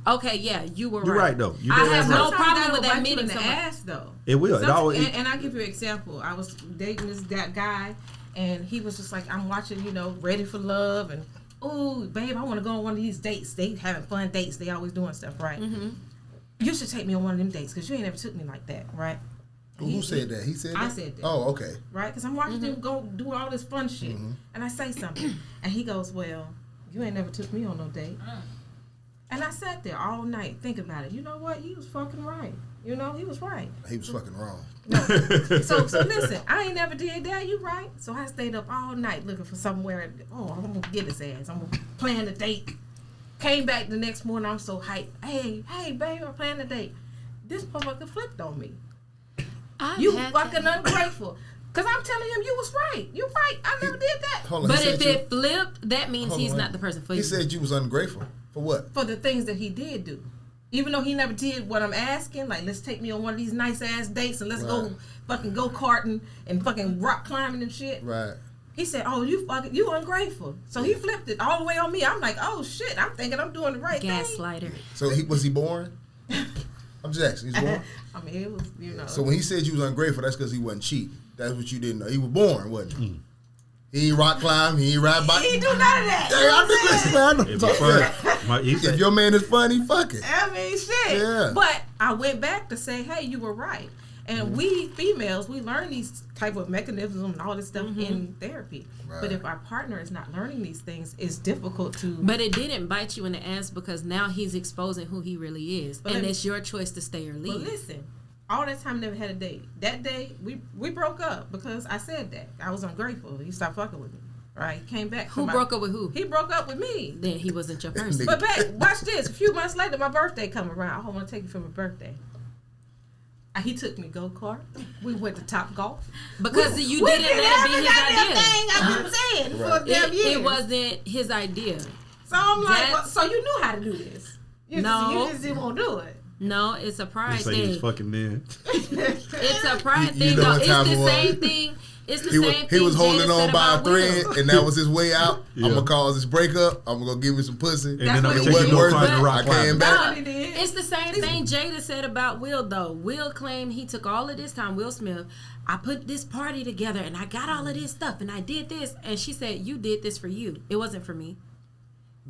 okay, yeah, you were right. You're right though. I have no Sometimes problem with that bite you meaning in the somebody. ass though. It will. It always. And I'll give you an example. I was dating this guy, and he was just like, I'm watching, Ready for Love, and ooh, babe, I want to go on one of these dates. They having fun dates. They always doing stuff, right? Mm-hmm. You should take me on one of them dates because you ain't never took me like that, right? Who said that? He said that? I said that. Oh, okay. Right? Because I'm watching them go do all this fun shit. And I say something. And he goes, well, you ain't never took me on no date. And I sat there all night thinking about it. You know what? He was fucking right. He was right. He was fucking wrong. No. So listen, I ain't never did that. You right? So I stayed up all night looking for somewhere. Oh, I'm going to get his ass. I'm going to plan the date. Came back the next morning. I'm so hyped. Hey, babe, I'm planning the date. This motherfucker flipped on me. You fucking ungrateful. Because I'm telling him you was right. You right. I never did that. But if it flipped, that means he's not the person for you. He said you was ungrateful. For what? For the things that he did do. Even though he never did what I'm asking, like let's take me on one of these nice ass dates and let's go fucking go karting and fucking rock climbing and shit. Right. He said, "Oh, you ungrateful." So he flipped it all the way on me. I'm like, "Oh shit!" I'm thinking I'm doing the right thing. Gaslighter. So was he born? I'm just asking. He's born. I mean, it was So when he said you was ungrateful, that's because he wasn't cheap. That's what you didn't know. He was born, wasn't he? He ain't rock climb. He ain't ride bike. He ain't do none of that. Hey, I'm just listening, man. If your man is funny, fuck it. I mean, shit. Yeah. But I went back to say, hey, you were right. And we females, we learn these type of mechanisms and all this stuff in therapy. Right. But if our partner is not learning these things, it's difficult to. But it didn't bite you in the ass because now he's exposing who he really is, and it's your choice to stay or leave. But listen, all that time never had a date. That day we broke up because I said that I was ungrateful. He stopped fucking with me. Right? He came back. Who broke up with who? He broke up with me. Then he wasn't your person. But watch this. A few months later, my birthday come around. I want to take you for my birthday. He took me go-kart. We went to Top Golf. Because you didn't let it be his idea. I've been saying for a damn year. It wasn't his idea. So I'm like, so you knew how to do this. You just didn't want to do it. No, it's a pride thing. He was fucking men. It's a pride thing. No, it's the same thing. It's the same thing. He was holding on by a thread, and that was his way out. I'm gonna cause this breakup. I'm gonna give him some pussy. And then it wasn't worth it. I came back. It's the same thing Jada said about Will, though. Will claimed he took all of this time. Will Smith, I put this party together, and I got all of this stuff, and I did this. And she said, "You did this for you. It wasn't for me."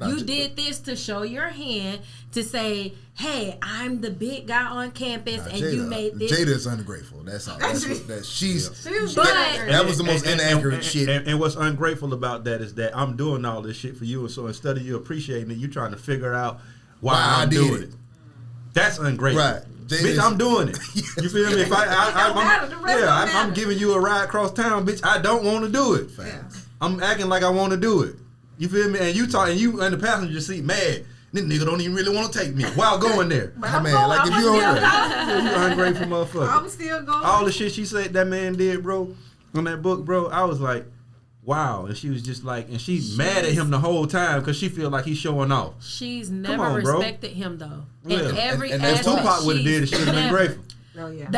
You did this to show your hand, to say, hey, I'm the big guy on campus, and Jada, you made this. Jada's ungrateful. That's all. That was the most inaccurate shit. And what's ungrateful about that is that I'm doing all this shit for you, and so instead of you appreciating it, you're trying to figure out why I'm doing it. That's ungrateful. Right. Bitch, I'm doing it. You feel me? If I'm giving you a ride across town, bitch, I don't want to do it. I'm acting like I want to do it. You feel me? And you in the passenger seat mad. This nigga don't even really want to take me while going there. But I'm like if you ungrateful motherfucker. I'm still going. All the shit she said that man did, bro, on that book, bro, I was like, wow. And she was just like, and she's mad at him the whole time because she feel like he's showing off. She's never respected him though. Yeah. In every and that's Tupac would have did. She would have been grateful. Oh yeah,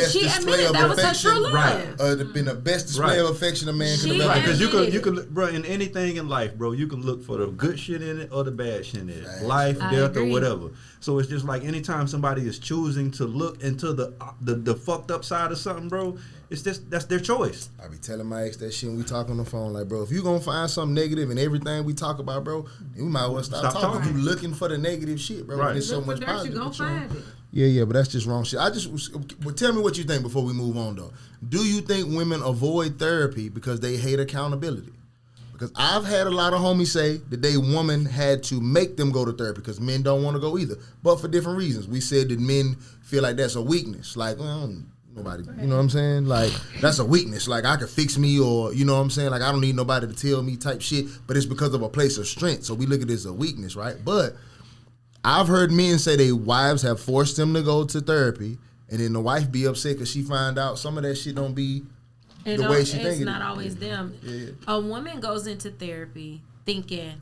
she admitted that was her true love. Right, it'd been the best display of affection a man could have ever. Because you could, bro, in anything in life, bro, you can look for the good shit in it or the bad shit in it, life, death, or whatever. So it's just like anytime somebody is choosing to look into the fucked up side of something, bro, it's just that's their choice. I be telling my ex that shit when we talk on the phone, like, bro, if you gonna find something negative in everything we talk about, bro, we might as well stop talking. You looking for the negative shit, bro. Right. There's so much positive. You gonna find it. Yeah, but that's just wrong shit. Tell me what you think before we move on, though. Do you think women avoid therapy because they hate accountability? Because I've had a lot of homies say that they woman had to make them go to therapy because men don't want to go either, but for different reasons. We said that men feel like that's a weakness. Like, nobody, you know what I'm saying? Like, that's a weakness. Like, I could fix me, or, you know what I'm saying? Like, I don't need nobody to tell me type shit, but it's because of a place of strength. So we look at it as a weakness, right? But I've heard men say their wives have forced them to go to therapy, and then the wife be upset because she find out some of that shit don't be And the way she it's thinking. not always them. Yeah. A woman goes into therapy thinking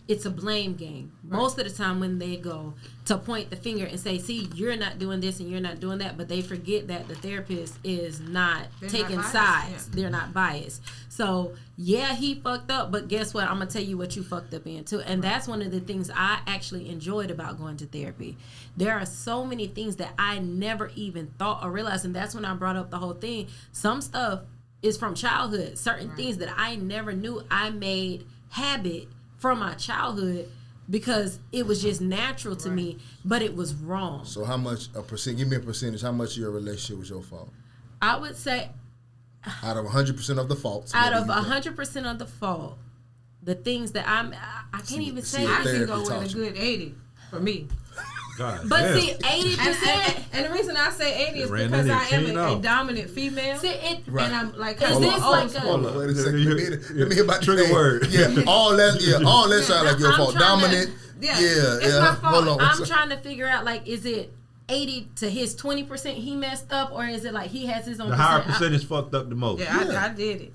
it's a blame game. Right. Most of the time when they go to point the finger and say, see, you're not doing this and you're not doing that, but they forget that the therapist is not taking sides. Yeah. They're not biased. So, yeah, he fucked up, but guess what? I'm going to tell you what you fucked up in too. And that's one of the things I actually enjoyed about going to therapy. There are so many things that I never even thought or realized, and that's when I brought up the whole thing. Some stuff is from childhood. Certain things that I never knew I made habit from my childhood because it was just natural to me, but it was wrong. So how much give me a percentage, how much of your relationship was your fault? I would say out of 100% of the faults. Out of 100% of the fault, the things that I can't even say. I can go with a good 80 for me. God, but see, 80%, and the reason I say 80 is because I am a dominant female. See, and I'm like, hold on, wait a second. Let me hear about trigger word. Yeah, all that sound like your fault. Dominant. It's my fault. Hold on, I'm trying to figure out, like, is it 80 to his 20% he messed up, or is it like he has his own? The higher percentage fucked up the most. Yeah, I did it.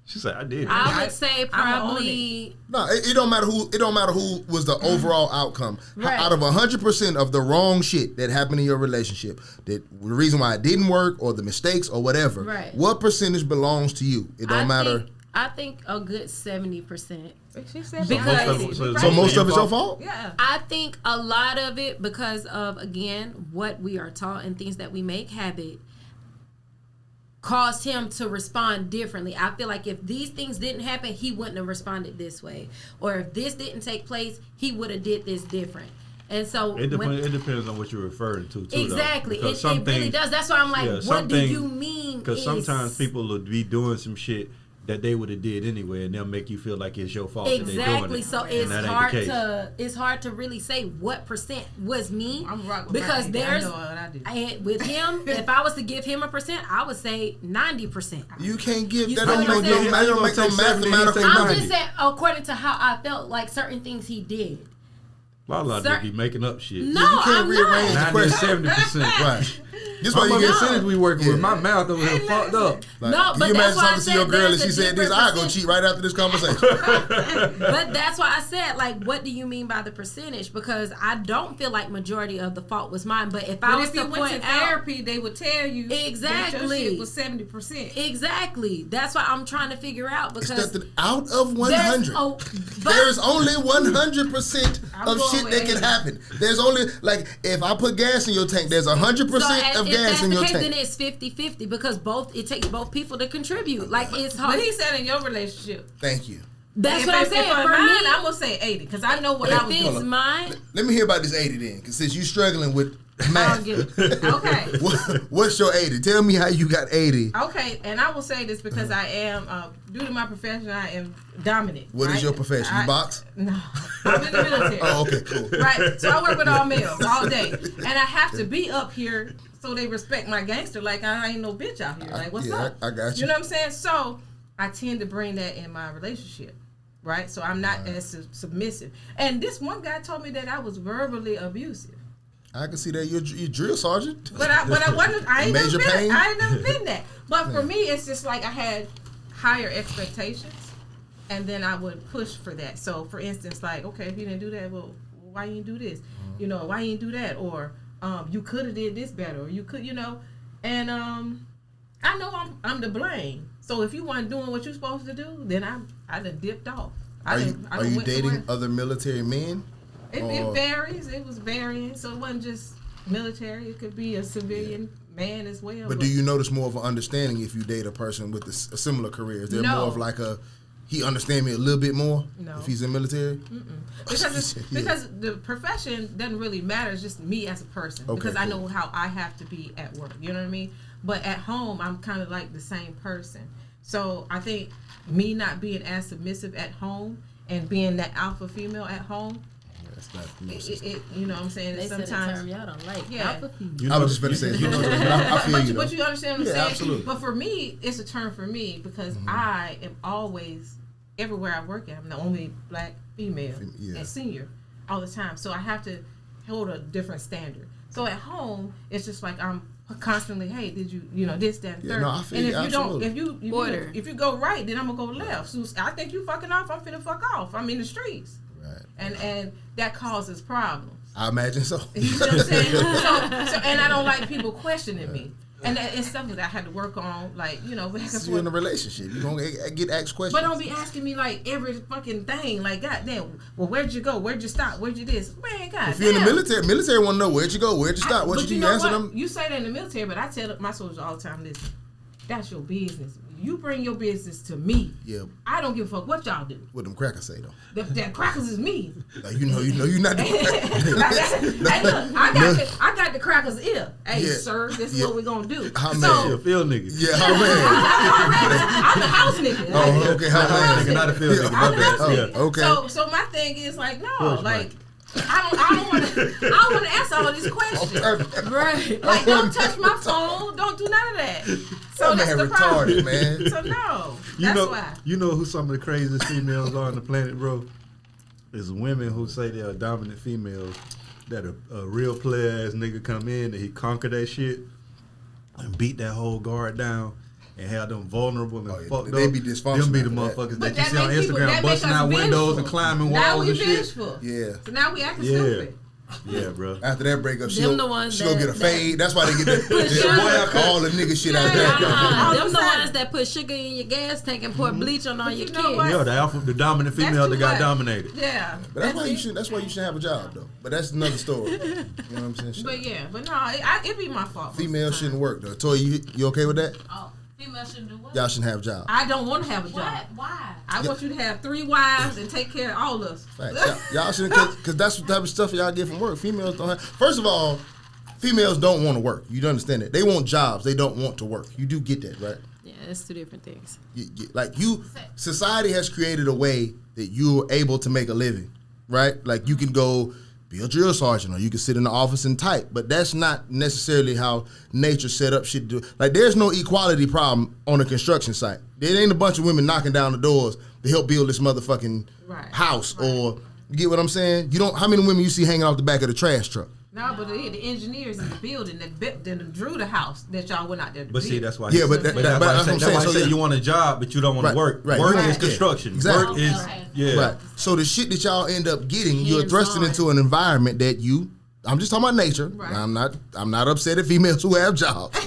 She said, "I did." I would say probably. No, it don't matter who. It don't matter who was the overall outcome. Right. Out of 100% of the wrong shit that happened in your relationship, that the reason why it didn't work or the mistakes or whatever. Right. What percentage belongs to you? It don't matter. I think a good 70%. She said so most of it's your fault? Yeah. I think a lot of it because of, again, what we are taught and things that we make habit caused him to respond differently. I feel like if these things didn't happen, he wouldn't have responded this way. Or if this didn't take place, he would have did this different. And so it depends on what you're referring to too. Exactly. It really does. That's why I'm like, what do you mean? Because sometimes people will be doing some shit that they would have did anyway, and they'll make you feel like it's your fault. Exactly. So it's hard to really say what percent was me. I'm right because there's I know what I do. With him, if I was to give him a percent, I would say 90%. You can't give that. Don't make no mathematical. I'm just saying, according to how I felt, like certain things he did. Lala just be making up shit. No, you can't rearrange the question. 70%. Right. This why you get percentage we working with. My mouth over here fucked up. Like, no, but you that's imagine why I talking said to your girl and she said this, I go cheat right after this conversation. But that's why I said, like, what do you mean by the percentage? Because I don't feel like majority of the fault was mine. But if I was to went to therapy, they would tell you exactly that your shit was 70%. Exactly. That's why I'm trying to figure out because out of 100, there's only 100% of shit that can happen. There's only if I put gas in your tank, there's 100% of gas in your tank. Then it's 50-50 because it takes both people to contribute. Like, it's hard. But he said in your relationship. Thank you. That's what I'm saying. For mine, I'm gonna say 80 because I know what I was doing. Mine. Let me hear about this 80 then, because since you're struggling with math. Okay. What's your 80? Tell me how you got 80. Okay, and I will say this because I am, due to my profession, I am dominant. What is your profession? You box? No, I'm in the military. Oh, okay, cool. Right, so I work with all males all day, and I have to be up here so they respect my gangster. Like, I ain't no bitch out here. Like, what's up? I got you. You know what I'm saying? So I tend to bring that in my relationship. Right, so I'm not as submissive. And this one guy told me that I was verbally abusive. I can see that you're drill sergeant. But I wasn't. I ain't never been that. But for me, it's just like I had higher expectations, and then I would push for that. So, for instance, like, okay, if you didn't do that, well, why you didn't do this? You know, why you didn't do that? Or you could have did this better. Or you could, you know. And I know I'm to blame. So if you weren't doing what you're supposed to do, then I done dipped off. Are you dating other military men? It varies. It was varying. So it wasn't just military. It could be a civilian man as well. But do you notice more of an understanding if you date a person with a similar career? Is there more of like he understand me a little bit more if he's in military? Because the profession doesn't really matter. It's just me as a person. Okay, because I know how I have to be at work. You know what I mean? But at home, I'm kind of like the same person. So I think me not being as submissive at home and being that alpha female at home, you know what I'm saying? They sometimes said a term y'all don't like. Alpha female. I was just going to say, I feel you. But you understand what I'm saying? Absolutely. But for me, it's a term for me because I am always, everywhere I work at, I'm the only black female and senior all the time. So I have to hold a different standard. So at home, it's just like I'm constantly, hey, did you, this, that, and Yeah, third. no, I feel and you, if you don't, absolutely. if you go right, then I'm gonna go left. So I think you fucking off. I'm finna fuck off. I'm in the streets. Right. And that causes problems. I imagine so. You know what I'm saying? so and I don't like people questioning me. And it's something that I had to work on, like, back and forth. You're in a relationship. You're going to get asked questions. But don't be asking me, like, every fucking thing. Like, goddamn, well, where'd you go? Where'd you stop? Where'd you this? Man, goddamn. If you're in the military want to know where'd you go? Where'd you stop? What you answer them? You say that in the military, but I tell my soldiers all the time, listen, that's your business. You bring your business to me. Yeah. I don't give a fuck what y'all do. What them crackers say, though? That crackers is me. Like, you know you're not doing Hey, look, I got the crackers ear. Hey, sir, this is what we're going to do. How so, man? A field nigga. Yeah, how man? I'm the house nigga. Oh, okay, how man? Nigga, not a field nigga. I'm the My house bad. nigga. Yeah. Okay. So my thing is like, no, like, I don't want to answer all these questions. Right. Like, don't touch my phone. Don't do none of that. So That that's man the problem. retarded, man. So no, You that's know, why. you know who some of the craziest females are on the planet, bro? Is women who say they are dominant females. That a real player ass nigga come in and he conquer that shit and beat that whole guard down and have them vulnerable and fucked they up. be dysfunctional Them be the after that. motherfuckers But that you see on make people- Instagram that make busting us out windows vengeful. and climbing Now walls we and shit. vengeful. Yeah. So now we acting Yeah. stupid. Yeah, bro. After that breakup, Them the ones she'll get a that- fade. That's why they get sugar. all the nigga shit out of that. Them the time. ones that put sugar in your gas tank and pour bleach on all your you know kids. what? Yeah, the alpha, the dominant That's female too that got much. dominated. Yeah. But that's why you it. should. That's why you should have a job, though. But that's another story. You know what I'm saying? But yeah, but no, it be my fault. Female shouldn't work though. Toy, you okay with that? Oh, female shouldn't do what? Y'all shouldn't have jobs. I don't want to have a job. What? Why? I want you to have 3 wives and take care of all of us. Facts. Y'all shouldn't, because that's the type of stuff y'all get from work. Females don't have. First of all, females don't want to work. You understand that? They want jobs. They don't want to work. You do get that, right? Yeah, it's two different things. Society has created a way that you're able to make a living, right? Like you can go be a drill sergeant or you can sit in the office and type, but that's not necessarily how nature set up shit to do. Like there's no equality problem on a construction site. There ain't a bunch of women knocking down the doors to help build this motherfucking house or, you get what I'm saying? You don't, how many women you see hanging off the back of the trash truck? No, but the engineers in the building that drew the house that y'all went out there to But build. see, that's why. Yeah, but that's that's why what I'm saying. I So, say yeah. you want a job, but you don't want Right, to work. right. Work Right. is construction. Exactly. Work is Right. So the shit that y'all end up getting, you're Hands thrusting on. into an environment that I'm just talking about nature. Right. I'm not upset at females who have jobs.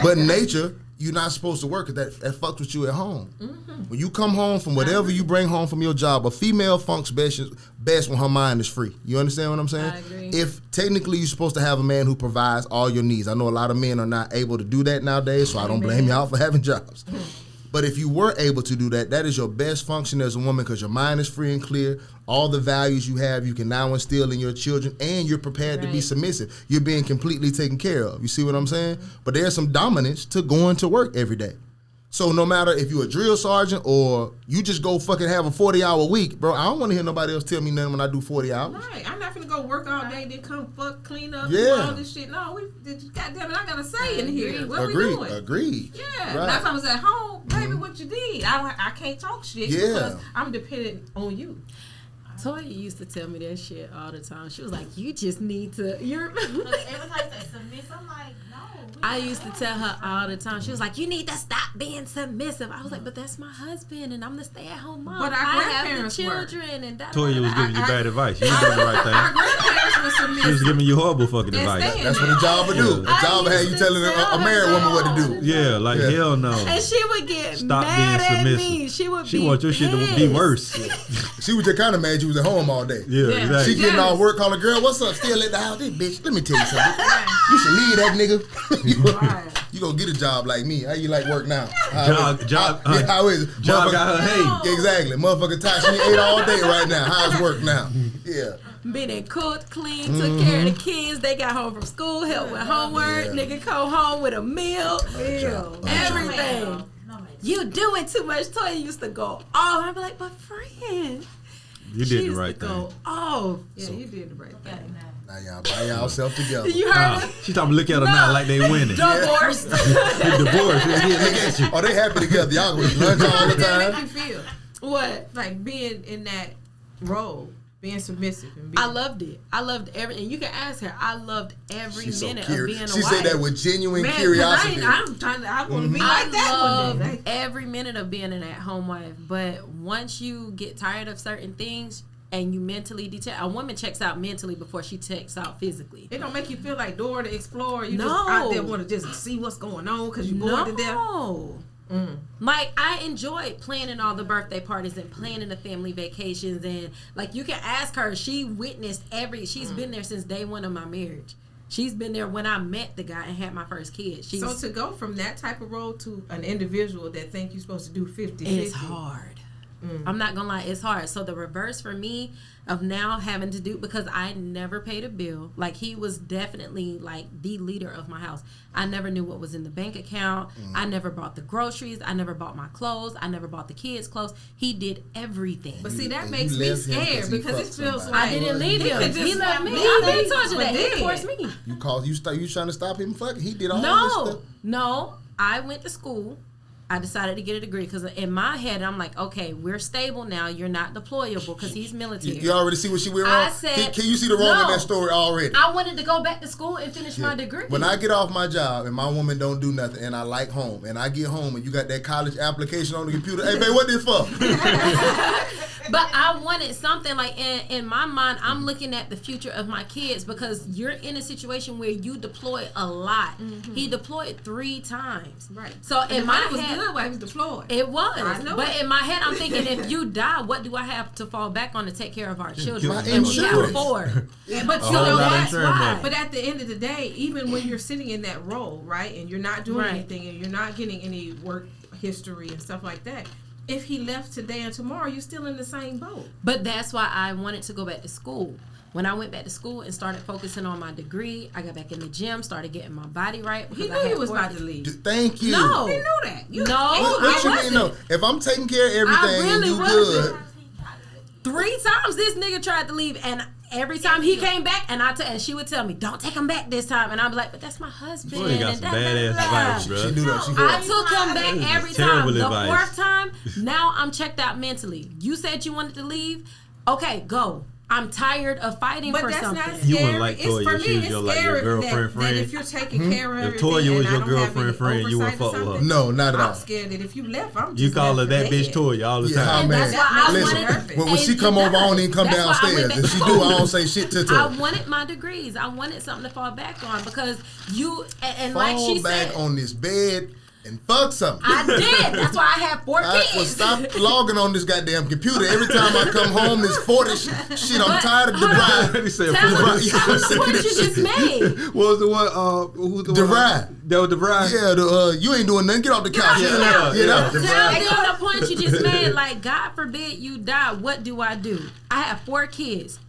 But in nature, you're not supposed to work because that fucks with you at home. Mm-hmm. When you come home from whatever you bring home from your job, a female functions best when her mind is free. You understand what I'm saying? I agree. If technically you're supposed to have a man who provides all your needs. I know a lot of men are not able to do that nowadays, so I don't blame y'all for having jobs. But if you were able to do that, that is your best function as a woman because your mind is free and clear. All the values you have, you can now instill in your children, and you're prepared to be submissive. You're being completely taken care of. You see what I'm saying? But there's some dominance to going to work every day. So no matter if you're a drill sergeant or you just go fucking have a 40-hour week, bro, I don't want to hear nobody else tell me nothing when I do 40 hours. Right, I'm not gonna go work all day, then come fuck, clean up, Yeah. do all this shit. No, goddamn it, I got to say in here. What we doing? Agreed. Yeah, Right. last time I was at home, baby, what you did? I can't talk shit Yeah. because I'm dependent on you. Toya used to tell me that shit all the time. She was like, "You just need to." Look, everybody says submissive. I'm like, no. I used to tell her all the time. She was like, "You need to stop being submissive." I was like, "But that's my husband, and I'm the stay-at-home mom. But our I have the grandparents were. children." And Toya was giving you bad advice. You was doing the right Our thing. grandparents were She was submissive. giving you horrible fucking And advice. staying That's what a job would do. A job would have you telling a married woman what to do. Yeah, like Yeah. hell no. And she would get Stop mad being at me. submissive. She would She be wants your shit to be pissed. worse. She was just kind of mad you was at home all day. Yeah, Yeah. exactly. She getting off work, calling girl, what's up? Still at the house? This bitch, let me tell you something. You should leave that nigga. You gonna get a job like me. How you like work now? How is it? Job Motherfucker- got her hate. Exactly. Motherfucker Ty, she ate all day right now. How's work now? Yeah. Been and cooked, clean, took care of the kids. They got home from school, helped with homework. Yeah. Nigga come home with a meal. Everything. You doing too much. Toya used to go, oh, I'd be like, but friend. You She did the used right to go, thing. oh. Yeah, you did the right thing. Now y'all buy yourself together. You heard her? She talking look at her now like they winning. Divorced. They divorced. Yeah, look at you. Oh, they happy together. Y'all go eat lunch all the How did that time. make you feel? What? Like being in that role. being submissive. And being, I loved it. I loved every, and you can ask her. I loved every She's so minute of curious. being a She wife. said that with genuine Man, 'cause curiosity. I'm trying to. I want to be like that one love day. every minute of being an at-home wife. But once you get tired of certain things and you mentally detach, a woman checks out mentally before she checks out physically. It don't make you feel like Dora the Explorer. You No. just out there want to just see what's going on because you're bored to death. No. Like, I enjoyed planning all the birthday parties and planning the family vacations, and like, you can ask her, she witnessed she's been there since day one of my marriage. She's been there when I met the guy and had my first kid. So to go from that type of role to an individual that think you're supposed to do 50-50. It's hard. I'm not gonna lie, it's hard. So the reverse for me of now having to do, because I never paid a bill. Like, he was definitely like the leader of my house. I never knew what was in the bank account. I never bought the groceries. I never bought my clothes. I never bought the kids' clothes. He did everything. But see, that And makes you me left him 'cause scared he because it fucked feels somebody. like I didn't leave he him. could He just left me. leave I already me told you for that. He dead. forced me. You trying to stop him fucking? He did all this stuff. No. I went to school. I decided to get a degree because in my head, I'm like, okay, we're stable now. You're not deployable because he's military. You already see what she went wrong? I said, can you see the wrong in no. that story already? I wanted to go back to school and finish my degree. When I get off my job and my woman don't do nothing and I like home and I get home and you got that college application on the computer, hey, babe, what this for? But I wanted something like, in my mind, I'm looking at the future of my kids because you're in a situation where you deploy a lot. He deployed 3 times. Right. So in my Mine was head, good while he was deployed. it was. I know But it. in my head, I'm thinking, if you die, what do I have to fall back on to take care of our children? My And we have insurance. 4. But A you whole know, lot of that's insurance why. money. But at the end of the day, even when you're sitting in that role, right, and you're not doing Right. anything and you're not getting any work history and stuff like that, if he left today and tomorrow, you're still in the same boat. But that's why I wanted to go back to school. When I went back to school and started focusing on my degree, I got back in the gym, started getting my body right. He because knew I he had was 4 about to leave. Thank you. No. He knew that. No, What I you mean? wasn't. No. If I'm taking care of everything and really you wasn't. good, 3 times this nigga tried to leave, and every time he came back, and she would tell me, "Don't take him back this time," and I'd be like, "But that's my husband." Boy, you got and some da, da, badass da. advice, bro. she do that. She I good. took him back every terrible time. The advice. 4th time, now I'm checked out mentally. You said you wanted to leave. Okay, go. I'm tired of fighting But for that's something. not You scary. wouldn't like It's Toya for if she me, was it's your, like, your scary girlfriend, that friend. if you're taking care of If everything Toya was and I your don't have girlfriend, any friend, you wouldn't oversight or fuck with her. something, No, not at all. I'm scared that if you left, I'm just You call her left that for bitch dead. Toya all the Yeah, time. oh, man. that's why I Listen, wanted- when she and come it over, I don't does. even come That's why I downstairs. went back If to she do, school. I don't say shit to I her. wanted my degrees. I wanted something to fall back on because you and like Fall she back said, on this bed and fuck something. I did. That's why I have 4 I kids. will stop logging on this goddamn computer. Every time I come home, there's 40 shit. I'm tired of the He said, Tell "Fool." us the point you just made. What was the one? Who's the The one? ride. That was the ride. Yeah, you ain't doing nothing. Get off the couch. Yeah, that yeah. was the Tell ride. them the point you just made. Like, God forbid you die. What do? I have 4 kids.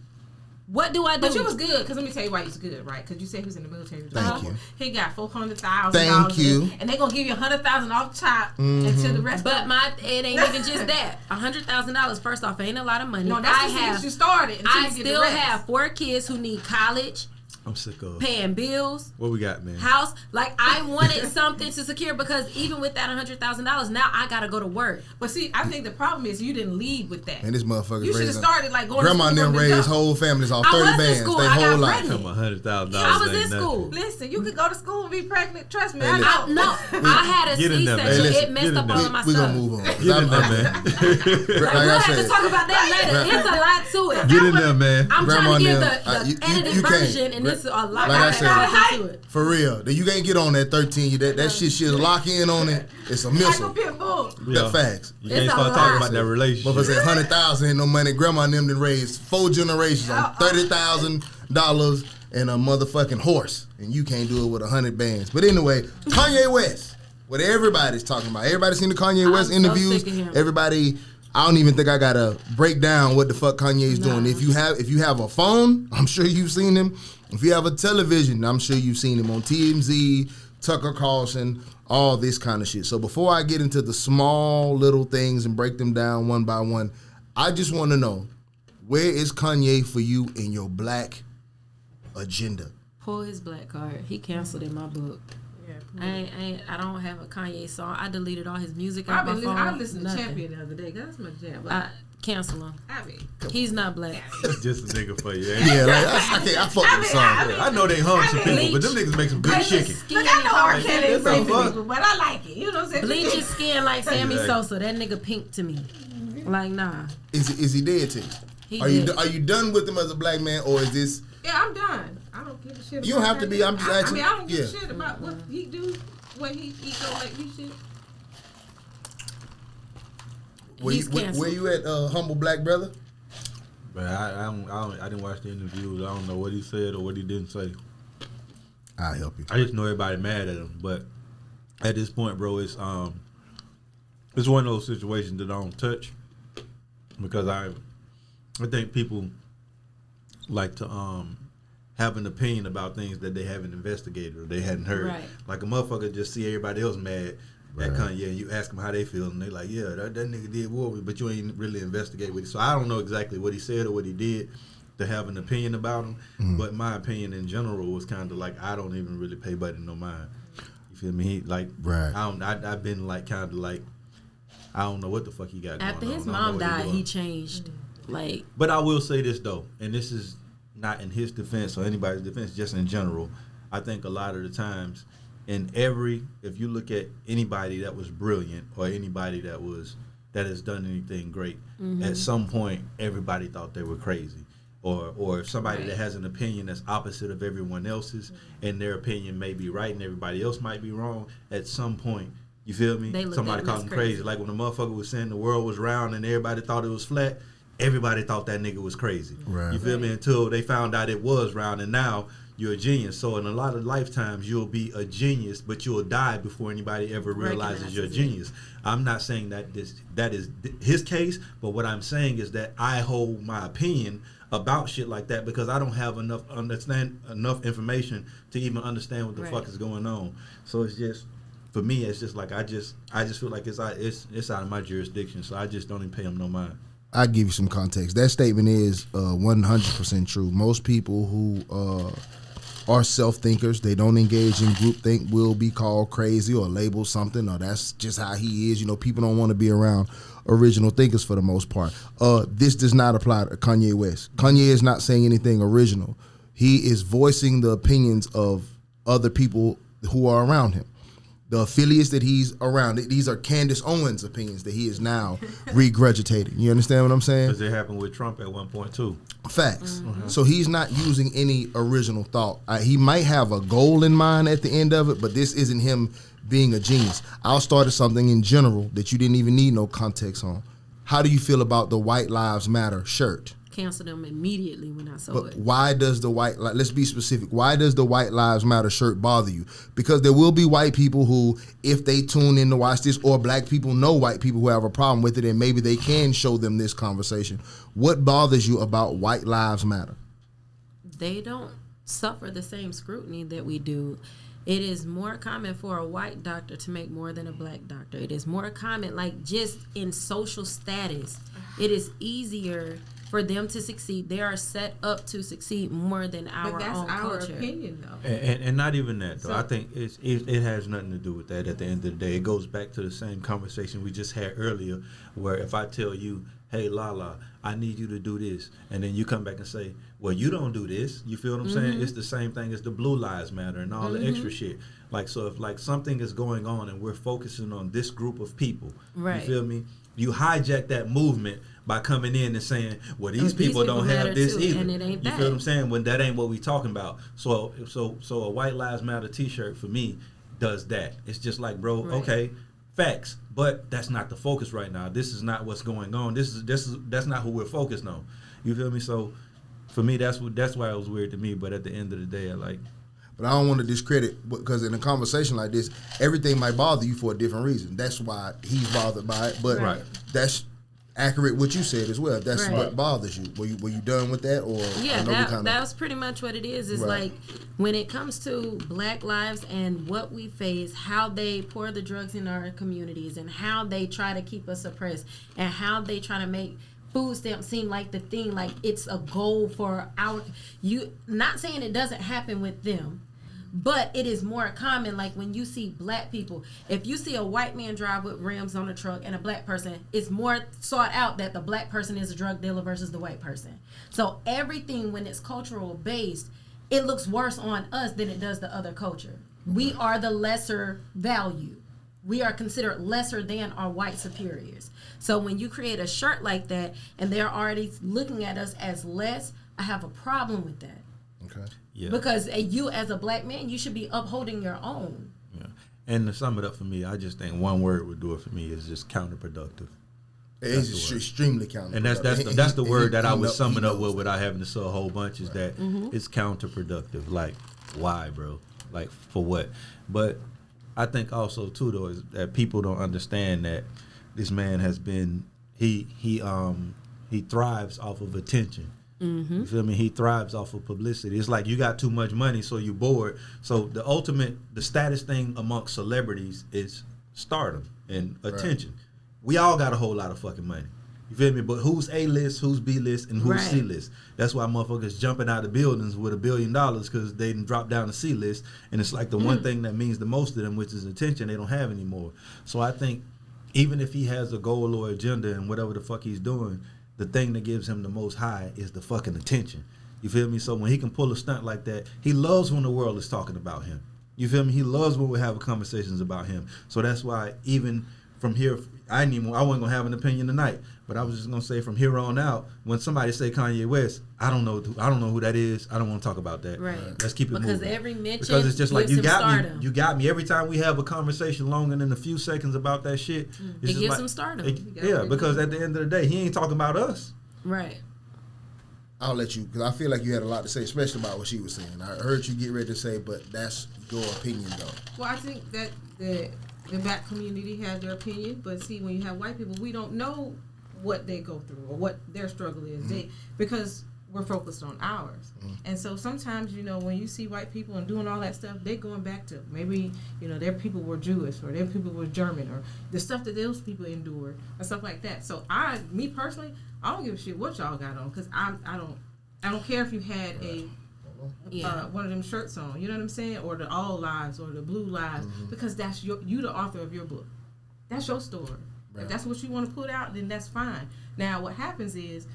What do I do? But you was good, because let me tell you why you was good, right? Because you said he was in the military. Thank you. He got $400,000. Thank you. And they gonna give you $100,000 off top until the rest. But it ain't even just that. $100,000. First off, ain't a lot of money. No, that's just to get you started. Until I you get the still rest. have 4 kids who need college, I'm sick of. paying bills, What we got, man? house. Like, I wanted something to secure because even with that $100,000, now I gotta go to work. But see, I think the problem is you didn't lead with that. And this motherfucker You should have raising. started like going Grandma to and school them from the raised jump. whole families off I 30 was in bands. school. They I got whole life. pregnant. Come on, $100,000. I was in ain't nothing. school. Listen, you could go to school and be pregnant. Trust me, Hey, I listen. know. No, I had a Get in there, man. C-section. Hey, listen, It messed get up in all there. of my We stuff. gonna move on. Get in there, man. Like We'll I have to said, talk about that later. It's a lot to it. Get in there, man. I'm Grandma trying to give and the them, you edited can't. version, and it's a lot Like I that said, goes into it. for real, you can't get on that 13. That shit lock in on it. It's a Like a missile. pit bull. The facts. You can't It's start a talking lot. about that relationship. Motherfucker said 100,000 ain't no money. Grandma and them done raised 4 generations on $30,000 and a motherfucking horse, and you can't do it with 100 bands. But anyway, Kanye West, what everybody's talking about. Everybody seen the Kanye West so interviews. sick of him. Everybody, I don't even think I gotta break down what the fuck Kanye's doing. If you have a phone, I'm sure you've seen him. If you have a television, I'm sure you've seen him on TMZ, Tucker Carlson, all this kind of shit. So before I get into the small little things and break them down one by one, I just want to know, where is Kanye for you in your black agenda? Pull his black card. He canceled in my book. Yeah, I don't have a Kanye song. I deleted all his music out my phone. I listened to Nothing. Champion the other day. That's my jam. But Cancel him. I mean, He's not black. That's just a nigga for you. Yeah, like I fuck with the song. I know they hung some people, but them niggas make some good chicken. look, I know R. Kelly What is the raping fuck? people, but I like it. You know what I'm saying? Bleach his skin like Sammy Exactly. Sosa. That nigga pink to me. Like, nah. Is he dead to you? He Are you dead. are you done with him as a black man, or is this? Yeah, I'm done. I don't give a shit. You don't have to be. I'm just asking. I don't give Yeah. a shit about what he do. What he don't like me shit. He's canceled. Where you at, humble black brother? But I didn't watch the interview. I don't know what he said or what he didn't say. I'll help you. I just know everybody mad at him. But at this point, bro, it's one of those situations that I don't touch because I think people like to have an opinion about things that they haven't investigated or they hadn't heard. Right. Like a motherfucker just see everybody else mad at Right. Kanye, and you ask them how they feel, and they like, yeah, that nigga did war with me, but you ain't really investigate with it. So I don't know exactly what he said or what he did to have an opinion about him, but my opinion in general was kind of like I don't even really pay Buddy no mind. You feel me? He, like, Right. I've been like kind of like I don't know what the fuck he got After going his on. I don't know mom what died, doing. he changed. Like, But I will say this though, and this is not in his defense or anybody's defense, just in general. I think a lot of the times, if you look at anybody that was brilliant or anybody that has done anything great, at some point everybody thought they were crazy. Or if somebody that has an opinion that's opposite of everyone else's, and their opinion may be right and everybody else might be wrong, at some point, you feel me? They looked Somebody at him called as him crazy. crazy. Like when the motherfucker was saying the world was round and everybody thought it was flat, everybody thought that nigga was crazy. Right. You feel me? Until they found out it was round, and now you're a genius. So in a lot of lifetimes, you'll be a genius, but you'll die before anybody ever realizes you're a Recognizes it. genius. I'm not saying that that is his case, but what I'm saying is that I hold my opinion about shit like that because I don't have enough information to even understand what the Right. fuck is going on. So it's just, for me, it's just like I just feel like it's out of my jurisdiction. So I just don't even pay him no mind. I'll give you some context. That statement is 100% true. Most people who are self-thinkers, they don't engage in groupthink, will be called crazy or labeled something, or that's just how he is. You know, people don't want to be around original thinkers for the most part. This does not apply to Kanye West. Kanye is not saying anything original. He is voicing the opinions of other people who are around him. The affiliates that he's around, these are Candace Owens' opinions that he is now regurgitating. You understand what I'm saying? Because it happened with Trump at one point too. Facts. So he's not using any original thought. He might have a goal in mind at the end of it, but this isn't him being a genius. I'll start at something in general that you didn't even need no context on. How do you feel about the White Lives Matter shirt? cancel them immediately when I saw But it. why does the white, like, let's be specific, why does the White Lives Matter shirt bother you? Because there will be white people who, if they tune in to watch this, or black people know white people who have a problem with it, and maybe they can show them this conversation. What bothers you about White Lives Matter? They don't suffer the same scrutiny that we do. It is more common for a white doctor to make more than a black doctor. It is more common, like just in social status. It is easier for them to succeed. They are set up to succeed more than our But that's own our culture. opinion, though. And not even that, though. So- I think it has nothing to do with that at the end of the day. It goes back to the same conversation we just had earlier, where if I tell you, hey, Lala, I need you to do this, and then you come back and say, well, you don't do this. You feel what I'm saying? It's the same thing as the Blue Lives Matter and all the extra shit. Like, so if like something is going on and we're focusing on this group of people, Right. you feel me? You hijack that movement by coming in and saying, well, these These people don't people have matter this too, either. and it ain't you that. feel what I'm saying? When that ain't what we talking about. So a White Lives Matter T-shirt for me does that. It's just like, bro, Right. okay, facts, but that's not the focus right now. This is not what's going on. That's not who we're focused on. You feel me? So for me, that's why it was weird to me. But at the end of the day, But I don't want to discredit, because in a conversation like this, everything might bother you for a different reason. That's why he's bothered by it. But Right. that's accurate what you said as well. That's Right. what bothers you. Were you done with that, or Yeah, I know we that kinda- was pretty much what it is. It's Right. like when it comes to Black lives and what we face, how they pour the drugs in our communities and how they try to keep us oppressed and how they try to make food stamps seem like the thing, like it's a goal for our, you not saying it doesn't happen with them, But it is more common, like when you see black people, if you see a white man drive with rims on a truck and a black person, it's more sought out that the black person is a drug dealer versus the white person. So everything, when it's cultural based, it looks worse on us than it does the other culture. We are the lesser value. We are considered lesser than our white superiors. So when you create a shirt like that and they're already looking at us as less, I have a problem with that. Okay. Yeah. Because you as a black man, you should be upholding your own. Yeah. And to sum it up for me, I just think one word would do it for me is just counterproductive. It's extremely counterproductive. And that's the word that I would sum it up with without having to say a whole bunch is that it's counterproductive. Like, why, bro? Like, for what? But I think also too though is that people don't understand that this man has been he thrives off of attention. You feel me? He thrives off of publicity. It's like you got too much money, so you're bored. So the status thing amongst celebrities is stardom and attention. Right. We all got a whole lot of fucking money. You feel me? But who's A-list, who's B-list, and who's C-list? That's why motherfuckers jumping out of buildings with $1 billion because they didn't drop down to C-list. And it's like the one thing that means the most to them, which is attention, they don't have anymore. So I think even if he has a goal or agenda and whatever the fuck he's doing, the thing that gives him the most high is the fucking attention. You feel me? So when he can pull a stunt like that, he loves when the world is talking about him. You feel me? He loves when we're having conversations about him. So that's why even from here, I wasn't gonna have an opinion tonight, but I was just gonna say from here on out, when somebody say Kanye West, I don't know who that is. I don't want to talk about that. Right. Let's keep it moving. Because every mention, because it's just like you got stardom. me. You got me every time we have a conversation longer than a few seconds about that shit. It gives him stardom. Because at the end of the day, he ain't talking about us. Right. I'll let you, because I feel like you had a lot to say, especially about what she was saying. I heard you get ready to say, but that's your opinion, though. Well, I think that the black community has their opinion, but see, when you have white people, we don't know what they go through or what their struggle is. Because we're focused on ours. And so sometimes, when you see white people and doing all that stuff, they're going back to maybe, their people were Jewish or their people were German or the stuff that those people endured and stuff like that. So me personally, I don't give a shit what y'all got on, because I don't care if you had one of them shirts on, you know what I'm saying, or the All Lives or the Blue Lives, because that's you the author of your book. That's your story. Right. If that's what you want to put out, then that's fine. Now what happens is,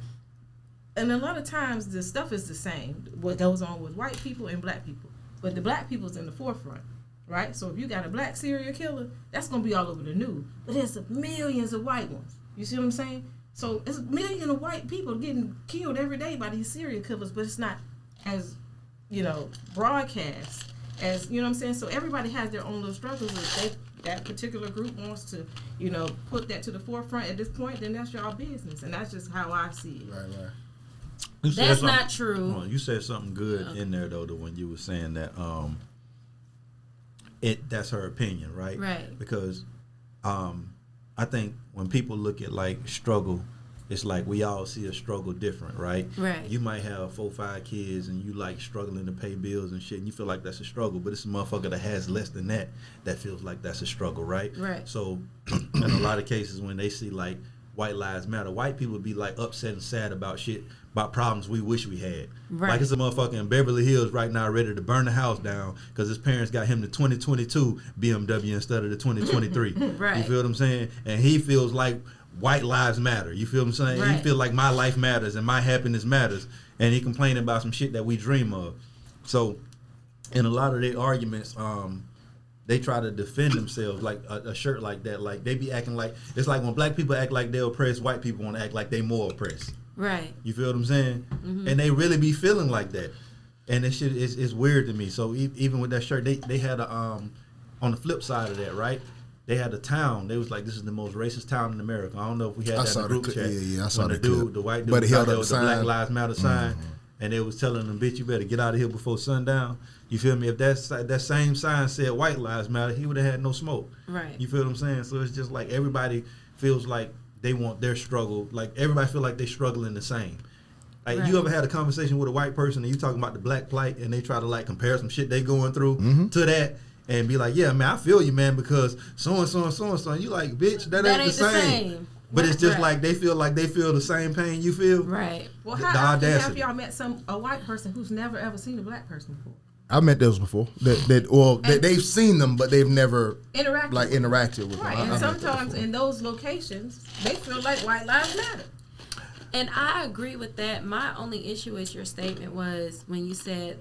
and a lot of times the stuff is the same, what goes on with white people and black people, but the black people's in the forefront, right? So if you got a black serial killer, that's going to be all over the news, but there's millions of white ones. You see what I'm saying? So it's millions of white people getting killed every day by these serial killers, but it's not as, broadcast as, you know what I'm saying? So everybody has their own little struggles. If that particular group wants to, put that to the forefront at this point, then that's y'all business. And that's just how I see it. Right. That's not true. You said something good in there, though, when you were saying that that's her opinion, right? Right. Because I think when people look at, like, struggle, it's like we all see a struggle different, right? Right. You might have 4 or 5 kids and you like struggling to pay bills and shit, and you feel like that's a struggle, but it's a motherfucker that has less than that feels like that's a struggle, right? Right. So in a lot of cases when they see like white lives matter, white people be like upset and sad about shit, about problems we wish we had. Right. Like it's a motherfucker in Beverly Hills right now ready to burn the house down because his parents got him the 2022 BMW instead of the 2023. Right. You feel what I'm saying? And he feels like white lives matter. You feel what I'm saying? Right. He feel like my life matters and my happiness matters. And he complaining about some shit that we dream of. So in a lot of their arguments, they try to defend themselves like a shirt like that. Like they be acting like, it's like when black people act like they're oppressed, white people want to act like they more oppressed. Right. You feel what I'm saying? Mm-hmm. And they really be feeling like that. And this shit is weird to me. So even with that shirt, they had a, on the flip side of that, right? They had a town. They was like, this is the most racist town in America. I don't know if we had that in the group chat. Yeah, I saw when that the white dude, but he held up the Black Lives Matter sign, and they was telling them, bitch, you better get out of here before sundown. You feel me? If that same sign said white lives matter, he would have had no smoke. Right. You feel what I'm saying? So it's just like everybody feels like they want their struggle. Like everybody feel like they struggling the same. Like right. You ever had a conversation with a white person and you talking about the black plight and they try to like compare some shit they going through to that and be like, yeah, man, I feel you, man, because so and so and so and so. And you like, bitch, that ain't the same. But it's just like they feel the same pain you feel. Right. Well, how often have y'all met a white person who's never ever seen a black person before? I've met those before. They've seen them, but they've never interacted with right. them. And sometimes in those locations, they feel like white lives matter. And I agree with that. My only issue with your statement was when you said,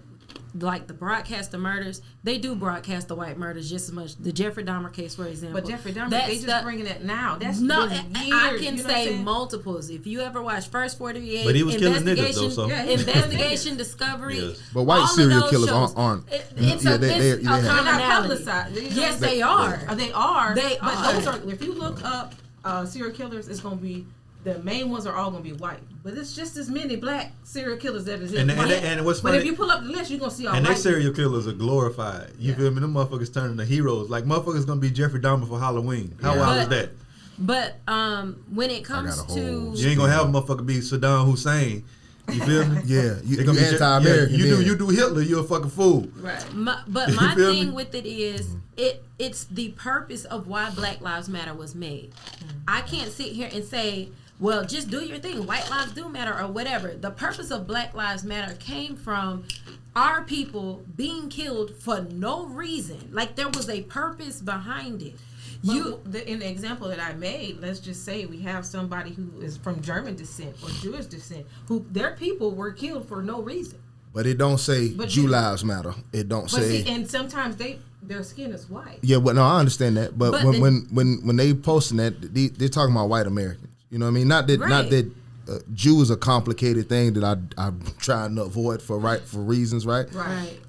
like, the broadcast of murders, they do broadcast the white murders just as much. The Jeffrey Dahmer case, for example. But Jeffrey Dahmer, they just bringing it now. That's no, been years, I can you know say multiples. If you ever watch First 48, but he was killing niggas though, so. Investigation, Discovery. Yes. But white serial killers aren't. It's a commonality. Yes, they are. They are. They but are. those are. If you look up serial killers, it's gonna be. The main ones are all gonna be white, but it's just as many black serial killers that is in white. And what's funny, but if you pull up the list, you're gonna see all and white. they serial killers are glorified. You feel me? Them motherfuckers turning to heroes. Like motherfuckers gonna be Jeffrey Dahmer for Halloween. How wild is that? But when it comes to you ain't gonna have a motherfucker be Saddam Hussein. You feel me? Yeah, you anti-American. You do Hitler, you're a fucking fool. Right. But my thing with it is it's the purpose of why Black Lives Matter was made. I can't sit here and say, well, just do your thing. White lives do matter or whatever. The purpose of Black Lives Matter came from our people being killed for no reason. Like, there was a purpose behind it. In the example that I made, let's just say we have somebody who is from German descent or Jewish descent, who their people were killed for no reason. But it don't say Jew lives matter. It don't say. See, and sometimes their skin is white. Yeah, well, no, I understand that. But when they posting that, they're talking about white Americans. You know what I mean? Not that Jew is a complicated thing that I'm trying to avoid for reasons, right? Right.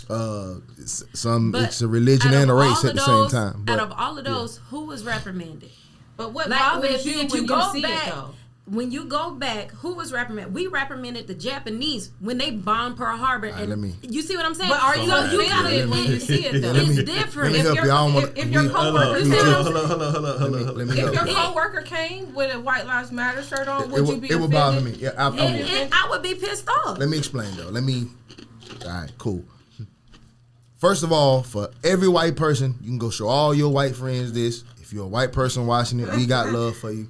It's a religion and a race at the same time. But, out of all of those, who was reprimanded? But what bothers you if you go see back? it though? When you go back, who was reprimanded? We reprimanded the Japanese when they bombed Pearl Harbor. And you see what I'm saying? But are you offended when you see it though? It's different. Let me help you. If your coworker, If your coworker came with a White Lives Matter shirt on, would you be offended? It would bother me. Yeah, I would be pissed off. Let me explain though. All right, cool. First of all, for every white person, you can go show all your white friends this. If you're a white person watching it, we got love for you.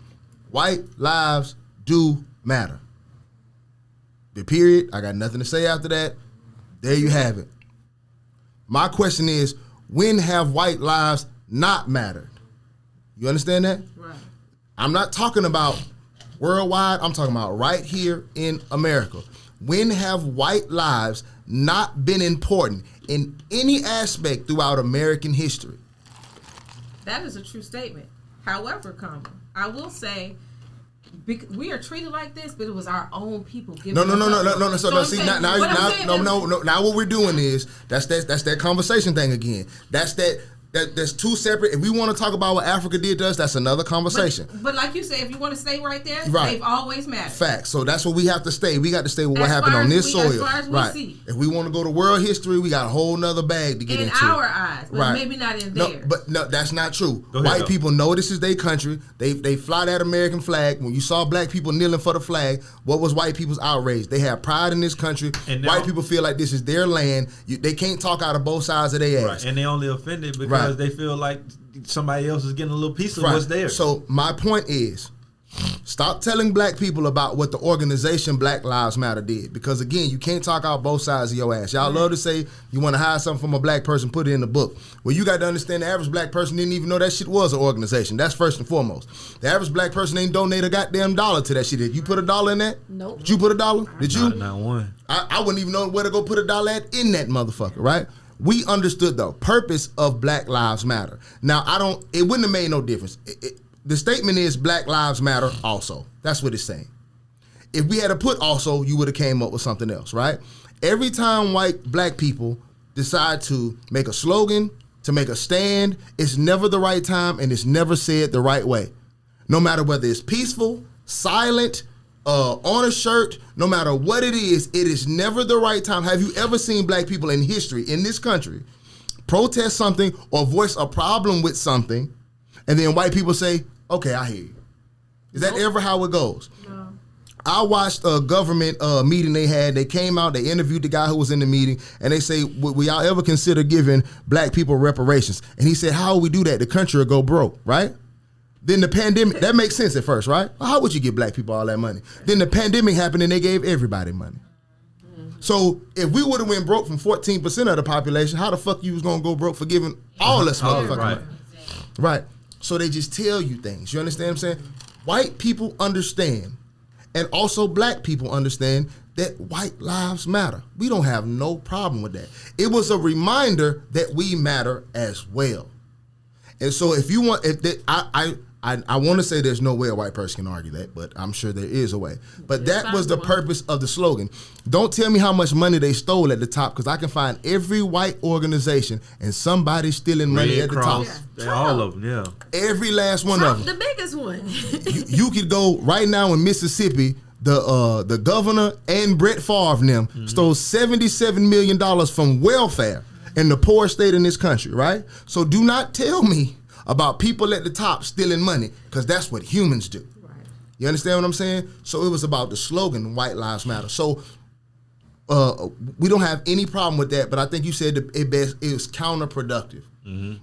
White lives do matter. The period. I got nothing to say after that. There you have it. My question is, when have white lives not mattered? You understand that? Right. I'm not talking about worldwide. I'm talking about right here in America. When have white lives not been important in any aspect throughout American history? That is a true statement. However, I will say, we are treated like this, but it was our own people giving. No. So see, now what we're doing is that's that conversation thing again. That's two separate. If we want to talk about what Africa did to us, that's another conversation. But like you said, if you want to stay right there, right. They've always mattered. Facts. So that's what we have to stay. We got to stay with what happened on this soil. As far as we see. If we want to go to world history, we got a whole nother bag to get into. In our eyes, but maybe not in theirs. No, that's not true. White people know this is their country. They fly that American flag. When you saw black people kneeling for the flag, what was white people's outrage? They have pride in this country. And white people feel like this is their land. They can't talk out of both sides of their ass. Right. And they only offended because they feel like somebody else is getting a little piece of what's there. So my point is, stop telling black people about what the organization Black Lives Matter did. Because again, you can't talk out both sides of your ass. Y'all love to say you want to hide something from a black person, put it in the book. Well, you got to understand the average black person didn't even know that shit was an organization. That's first and foremost. The average black person ain't donate a goddamn dollar to that shit. Did you put a dollar in that? Nope. Did you put a dollar? Did you? Not one. I wouldn't even know where to go put a dollar at in that motherfucker, right? We understood the purpose of Black Lives Matter. Now, it wouldn't have made no difference. The statement is Black Lives Matter also. That's what it's saying. If we had to put also, you would have came up with something else, right? Every time black people decide to make a slogan, to make a stand, it's never the right time and it's never said the right way. No matter whether it's peaceful, silent, on a shirt, no matter what it is never the right time. Have you ever seen black people in history, in this country, protest something or voice a problem with something, and then white people say, okay, I hear you? Is that ever how it goes? No. I watched a government meeting they had. They came out, they interviewed the guy who was in the meeting, and they say, will y'all ever consider giving black people reparations? And he said, how will we do that? The country will go broke, right? Then the pandemic, that makes sense at first, right? How would you give black people all that money? Then the pandemic happened and they gave everybody money. So if we would have went broke from 14% of the population, how the fuck you was gonna go broke for giving all us motherfucking money? Right. So they just tell you things. You understand what I'm saying? White people understand, and also black people understand that white lives matter. We don't have no problem with that. It was a reminder that we matter as well. And so if you want, I want to say there's no way a white person can argue that, but I'm sure there is a way. But that was the purpose of the slogan. Don't tell me how much money they stole at the top, because I can find every white organization and somebody stealing money at the top. Yeah. All of them, yeah. Every last one of them. The biggest one. you could go right now in Mississippi. The governor and Brett Favre and them stole $77 million from welfare in the poorest state in this country, right? So do not tell me about people at the top stealing money, because that's what humans do. Right. You understand what I'm saying? So it was about the slogan, White Lives Matter. So we don't have any problem with that, but I think you said it best, it was counterproductive.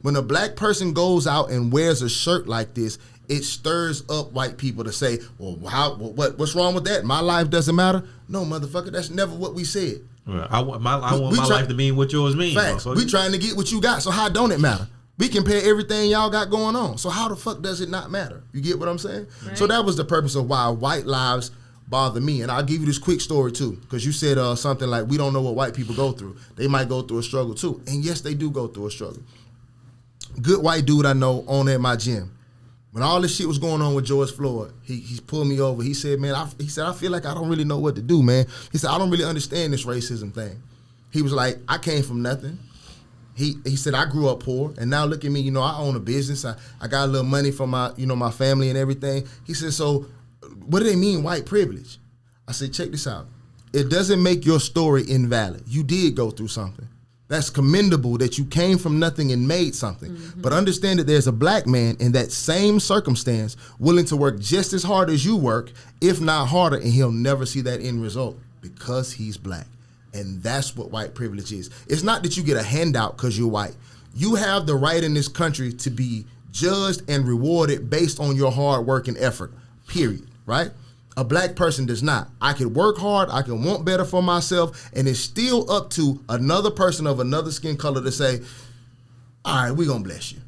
When a black person goes out and wears a shirt like this, it stirs up white people to say, well, what's wrong with that? My life doesn't matter? No, motherfucker, that's never what we said. Right. I want my life to mean what yours means. Facts. We trying to get what you got, so how don't it matter? We compare everything y'all got going on, so how the fuck does it not matter? You get what I'm saying? Right. So that was the purpose of why white lives bother me. And I'll give you this quick story too, because you said something like, we don't know what white people go through. They might go through a struggle too. And yes, they do go through a struggle. Good white dude I know owned at my gym. When all this shit was going on with George Floyd, he pulled me over. He said, man, I feel like I don't really know what to do, man. He said, I don't really understand this racism thing. He was like, I came from nothing. He said, I grew up poor, and now look at me, I own a business. I got a little money from my, my family and everything. He said, so what do they mean white privilege? I said, check this out. It doesn't make your story invalid. You did go through something. That's commendable that you came from nothing and made something. Mm-hmm. But understand that there's a black man in that same circumstance willing to work just as hard as you work, if not harder, and he'll never see that end result because he's black. And that's what white privilege is. It's not that you get a handout because you're white. You have the right in this country to be judged and rewarded based on your hard work and effort, period, right? A black person does not. I can work hard, I can want better for myself, and it's still up to another person of another skin color to say, all right, we're going to bless you.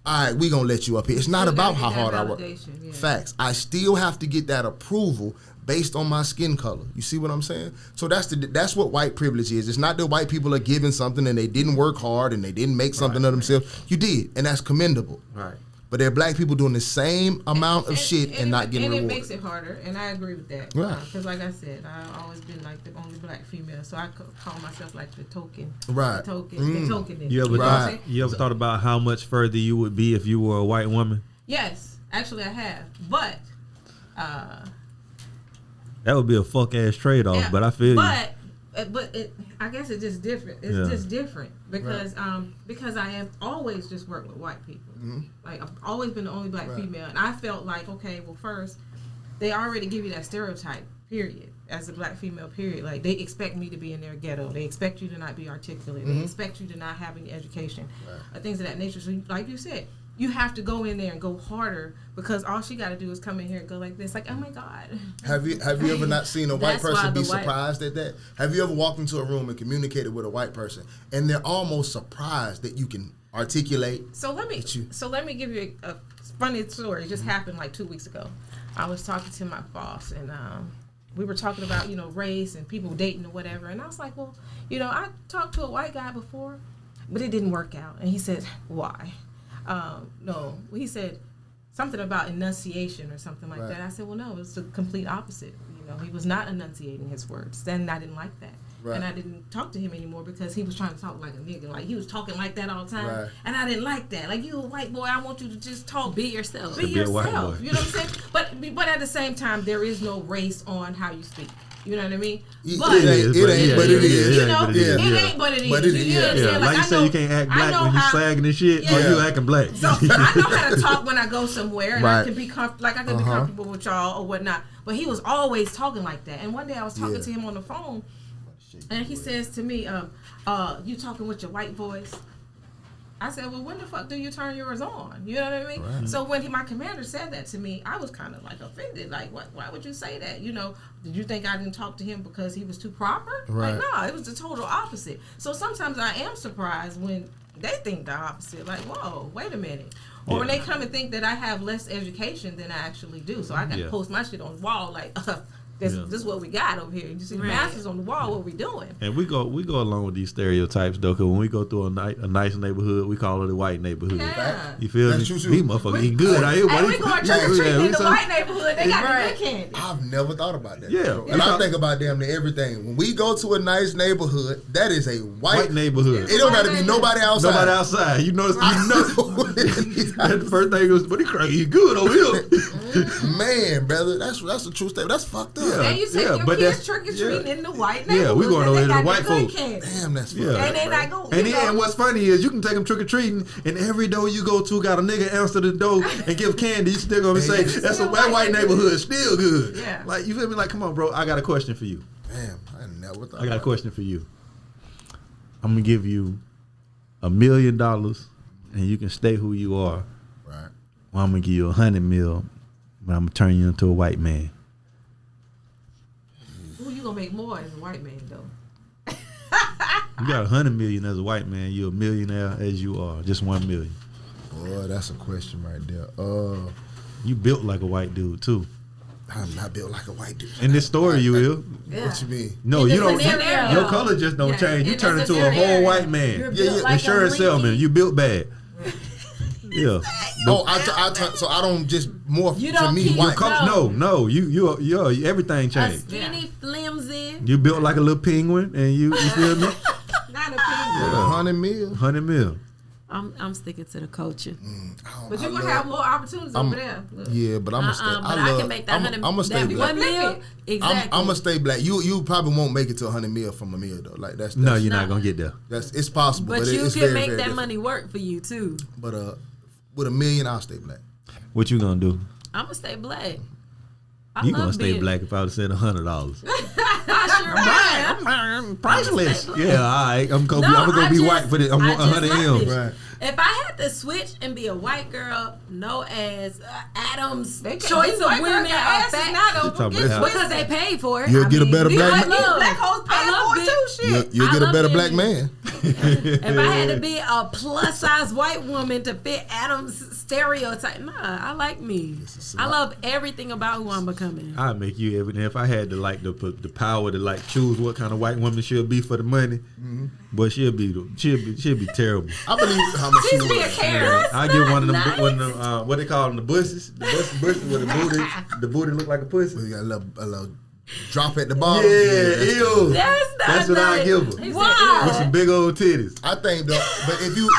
All right, we're going to let you up here. It's not about how hard I work. Yeah. Facts. I still have to get that approval based on my skin color. You see what I'm saying? So that's what white privilege is. It's not that white people are given something and they didn't work hard and they didn't make something of themselves. You did, and that's commendable. Right. But there are black people doing the same amount of shit and not getting rewarded. And it makes it harder, and I agree with that. Right. Because like I said, I've always been like the only black female, so I call myself like the token. Right. The token. You ever thought about how much further you would be if you were a white woman? Yes. Actually, I have. But... that would be a fuck-ass trade-off, yeah, but I feel you. But I guess it's just different. It's just different because I have always just worked with white people. Mm-hmm. Like I've always been the only black female, and I felt like, okay, well, first they already give you that stereotype. Period. As a black female, period. Like they expect me to be in their ghetto. They expect you to not be articulate. Mm-hmm. They expect you to not have any education, things of that nature. So, like you said, you have to go in there and go harder because all she got to do is come in here and go like this, like, oh my God. Have you ever not seen a white person be surprised at that? Have you ever walked into a room and communicated with a white person and they're almost surprised that you can articulate? So let me give you a funny story. It just happened like 2 weeks ago. I was talking to my boss and we were talking about race and people dating or whatever, and I was like, well, I talked to a white guy before, but it didn't work out. And he said, why? No, he said something about enunciation or something like that. I said, well, no, it's the complete opposite. He was not enunciating his words. Then I didn't like that. Right. And I didn't talk to him anymore because he was trying to talk like a nigga. Like, he was talking like that all the time. Right. And I didn't like that. Like, you a white boy, I want you to just talk. Be yourself. Be yourself. You know what I'm saying? But at the same time, there is no race on how you speak. You know what I mean? But it ain't, but it is. It ain't, but it is. But it is. You know what I'm saying? Like you say, you can't act black when you slagging and shit, or you acting black. So I know how to talk when I go somewhere, and I can be be comfortable with y'all or whatnot. But he was always talking like that. And one day I was talking to him on the phone, and he says to me, you talking with your white voice? I said, well, when the fuck do you turn yours on? You know what I mean? Right. So when my commander said that to me, I was kind of like offended. Like, why would you say that? You know, did you think I didn't talk to him because he was too proper? Right. Like, no, it was the total opposite. So sometimes I am surprised when they think the opposite. Like, whoa, wait a minute. Or when they come and think that I have less education than I actually do. So I got to post my shit on the wall like, this is what we got over here. You see the masters on the wall, what we doing. And we go along with these stereotypes, though, because when we go through a nice neighborhood, we call it a white neighborhood. Yeah. You feel me? These motherfuckers eat good. Hey, we going trick-or-treating in the white neighborhood. They got the good candy. I've never thought about that. Yeah. And I think about damn near everything. When we go to a nice neighborhood, that is a white neighborhood. It don't got to be nobody outside. Nobody outside. You know. The first thing was, but he good over here. Man, brother, that's a true statement. That's fucked up. And you take your kids trick-or-treating in the white neighborhood. Yeah, we going over here to the white folks. Damn, that's fucked up. And they not going. And what's funny is you can take them trick-or-treating, and every door you go to got a nigga answer the door and give candy. You still gonna say that's a white neighborhood, still good. Yeah. Like, you feel me? Like, come on, bro. I got a question for you. Damn, I never thought. I got a question for you. I'm gonna give you $1 million, and you can stay who you are. Right. Well, I'm gonna give you $100 million, but I'm gonna turn you into a white man. Ooh, you gonna make more as a white man though. You got $100 million as a white man. You're a millionaire as you are. Just $1 million. Boy, that's a question right there. You built like a white dude too. I'm not built like a white dude. In this story, you will. Yeah. What you mean? No, you don't. Your color just don't change. You turn into a whole white man. Like insurance salesman. You built bad. Yeah. So I don't just morph you to don't me white. No. You everything changed. Skinny, flimsy. You built like a little penguin, and you feel me? Not a penguin. 100 mil. 100 mil. I'm sticking to the culture. But you're gonna have more opportunities over there. Look. Yeah, but I'm gonna stay. I can make that $100 I'm gonna stay black. $1 million. Exactly. I'm gonna stay black. You probably won't make it to 100 mil from a meal though. Like that's no, you're not gonna get there. It's possible, but you can make that money work for you too. But with $1 million, I'll stay black. What you gonna do? I'm gonna stay black. You gonna stay black if I would have said $100? I'm priceless. Yeah, all right. I'm gonna be white for this. I'm 100 M's. Right. If I had to switch and be a white girl, no as Adam's choice of women because they paid for it. You'll get a better black man. Black hoes pay for it too. Shit. You'll get a better black man. If I had to be a plus size white woman to fit Adam's stereotype, I like me. I love everything about who I'm becoming. I'd make you everything. If I had the power to choose what kind of white woman she'll be for the money, but she'll be terrible. I believe how much she's being careless. I get one of them, what they call them, the busses where the booty look like a pussy. We got a little drop at the bottom. Yeah, ew. That's what I give her. Wow. With some big old titties. I think though, but if you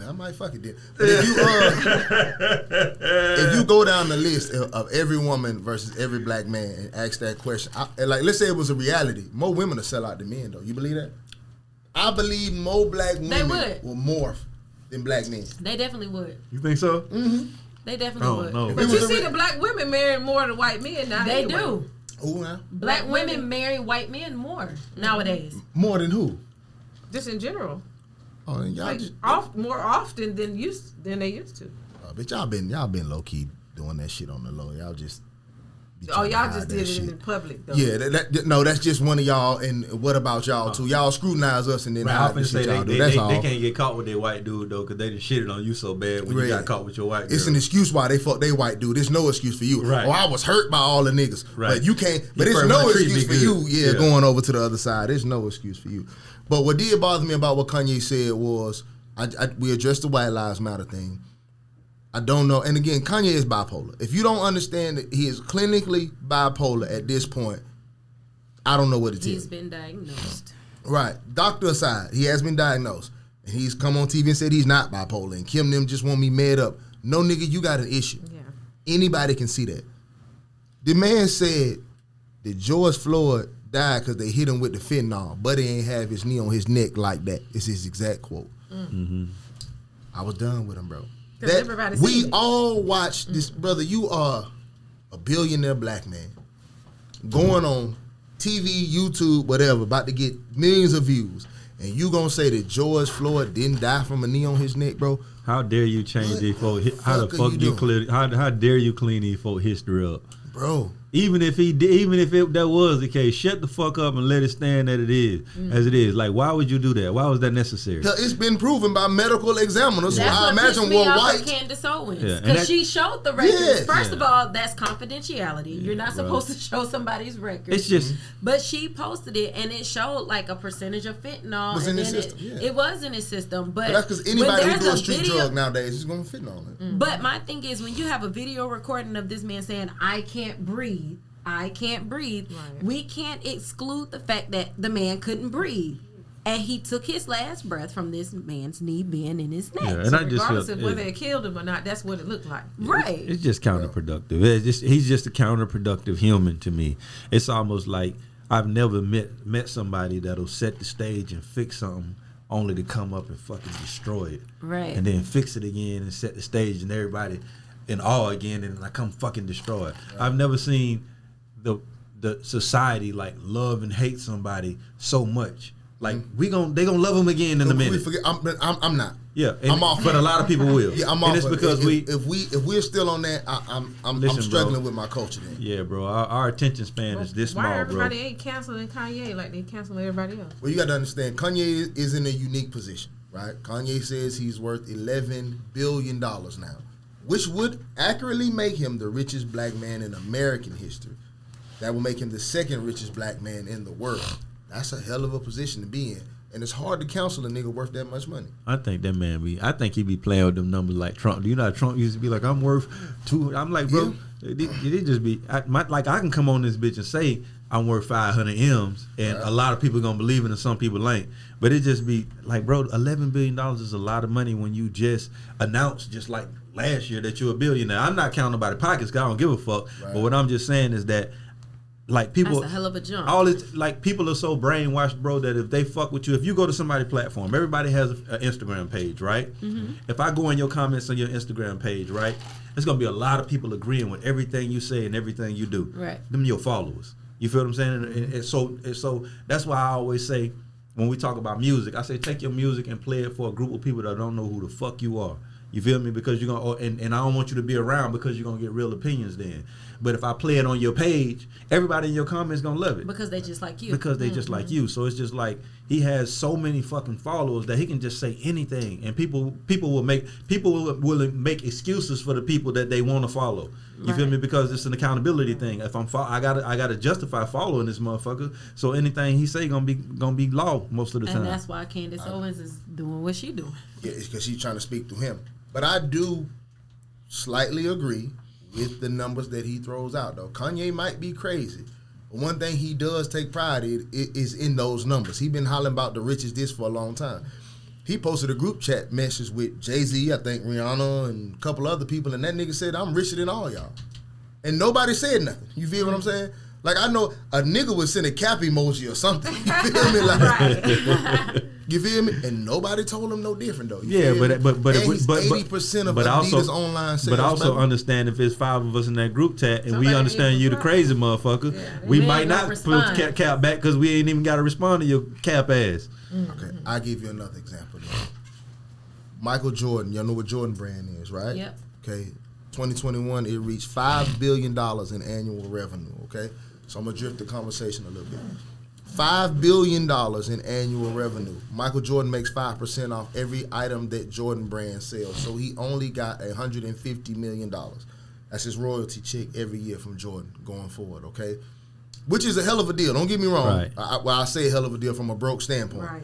I might fuck it then. But if you go down the list of every woman versus every black man and ask that question, like let's say it was a reality, more women will sell out than men though. You believe that? I believe more black women will morph than black men. They definitely would. You think so? Mm-hmm. They definitely would. No. But you see the black women marrying more than white men now. They anyway. do. Who now? Black women marry white men more nowadays. More than who? Just in general. Oh, y'all like just more often than they used to. But y'all been low key doing that shit on the low. Y'all just. Y'all just did it in public though. Yeah, that's just one of y'all. And what about y'all too? Y'all scrutinize us and then hide the shit y'all do. That's all. They can't get caught with their white dude though, because they done shitted on you so bad when you got caught with your white girl. It's an excuse why they fuck they white dude. There's no excuse for you. Right. Oh, I was hurt by all the niggas. Right. But you can't. But there's no excuse for you. Yeah, going over to the other side. There's no excuse for you. But what did bother me about what Kanye said was, we addressed the White Lives Matter thing. I don't know. And again, Kanye is bipolar. If you don't understand that he is clinically bipolar at this point, I don't know what it is. He's been diagnosed. Right. Doctor aside, he has been diagnosed. And he's come on TV and said he's not bipolar. And Kim them just want me mad up. No, nigga, you got an issue. Yeah. Anybody can see that. The man said that George Floyd died because they hit him with the fentanyl, but he ain't have his knee on his neck like that. It's his exact quote. Mm-hmm. I was done with him, bro. We all watched this, brother. You are a billionaire black man going on TV, YouTube, whatever, about to get millions of views, and you gonna say that George Floyd didn't die from a knee on his neck, bro? How dare you change these folk? How the fuck fuck you you clear? How dare you clean these folk history up, bro? Even if that was the case, shut the fuck up and let it stand as it is. Like, why would you do that? Why was that necessary? It's been proven by medical examiners. That's I what imagine pissed me were off white. with Candace Owens, Yeah, because she showed the records. Yeah. First of all, that's confidentiality. You're not supposed to show somebody's records. It's just, but she posted it, and it showed like a percentage of fentanyl. Was and in his then system, yeah. It was in his system, but That's because anybody who do a street drug nowadays is gonna fit on it. But my thing is, when you have a video recording of this man saying, "I can't breathe," right. We can't exclude the fact that the man couldn't breathe. And he took his last breath from this man's knee being in his neck. yeah, and So I just regardless feel of whether it killed him or not, that's what it looked like. Right. it's just counterproductive. He's just a counterproductive human to me. It's almost like I've never met somebody that'll set the stage and fix something only to come up and fucking destroy it. Right. And then fix it again and set the stage and everybody in awe again and like come fucking destroy it. Right. I've never seen the society like love and hate somebody so much. Like they gonna love him again in a minute. I'm not. Yeah, I'm off. But a lot of people will. Yeah, I'm and off. it's because if we're still on that, I'm struggling bro, with my culture. Then. Yeah, bro. Our attention span is this small, bro. Why everybody ain't canceling Kanye like they cancel everybody else? Well, you got to understand, Kanye is in a unique position, right? Kanye says he's worth $11 billion now, which would accurately make him the richest black man in American history. That will make him the second richest black man in the world. That's a hell of a position to be in. And it's hard to counsel a nigga worth that much money. I think that man I think he be playing with them numbers like Trump. Do you know how Trump used to be like, I'm worth $200? I'm like, bro, it just be, I can come on this bitch and say I'm worth 500 M's and a lot of people gonna believe it and some people ain't. But it just be like, bro, $11 billion is a lot of money when you just announced just like last year that you're a billionaire. I'm not counting about the pockets, cause I don't give a fuck. Right. But what I'm just saying is that like people, that's a hell of a jump. All this, like people are so brainwashed, bro, that if they fuck with you, if you go to somebody's platform, everybody has an Instagram page, right? Mm-hmm. If I go in your comments on your Instagram page, right, there's gonna be a lot of people agreeing with everything you say and everything you do. Right. Them your followers. You feel what I'm saying? And so that's why I always say when we talk about music, I say take your music and play it for a group of people that don't know who the fuck you are. You feel me? Because you're gonna, and I don't want you to be around because you're gonna get real opinions then. But if I play it on your page, everybody in your comments gonna love it because they just like you. Because they just like you. So it's just like he has so many fucking followers that he can just say anything, and people will make excuses for the people that they want to follow. You feel me? Because it's an accountability thing. If I gotta justify following this motherfucker. So anything he say gonna be law most of the time. And that's why Candace Owens is doing what she doing. Yeah, it's because she's trying to speak through him. But I do slightly agree with the numbers that he throws out, though. Kanye might be crazy, but one thing he does take pride in is in those numbers. He been hollering about the richest this for a long time. He posted a group chat message with Jay-Z, I think Rihanna, and a couple other people, and that nigga said, I'm richer than all y'all. And nobody said nothing. You feel what I'm saying? Like, I know a nigga would send a cap emoji or something. You feel me? Like, you feel me? And nobody told him no different, though. Yeah, but 80% of Adidas online sales. But also understand if it's 5 of us in that group chat and we understand you the crazy motherfucker, we might not put cap back because we ain't even got to respond to your cap ass. Okay, I'll give you another example. Michael Jordan, y'all know what Jordan brand is, right? Yep. Okay, 2021, it reached $5 billion in annual revenue, okay? So I'm going to drift the conversation a little bit. $5 billion in annual revenue. Michael Jordan makes 5% off every item that Jordan brand sells. So he only got $150 million. That's his royalty check every year from Jordan going forward, okay? Which is a hell of a deal. Don't get me wrong. Right. I say a hell of a deal from a broke standpoint. Right.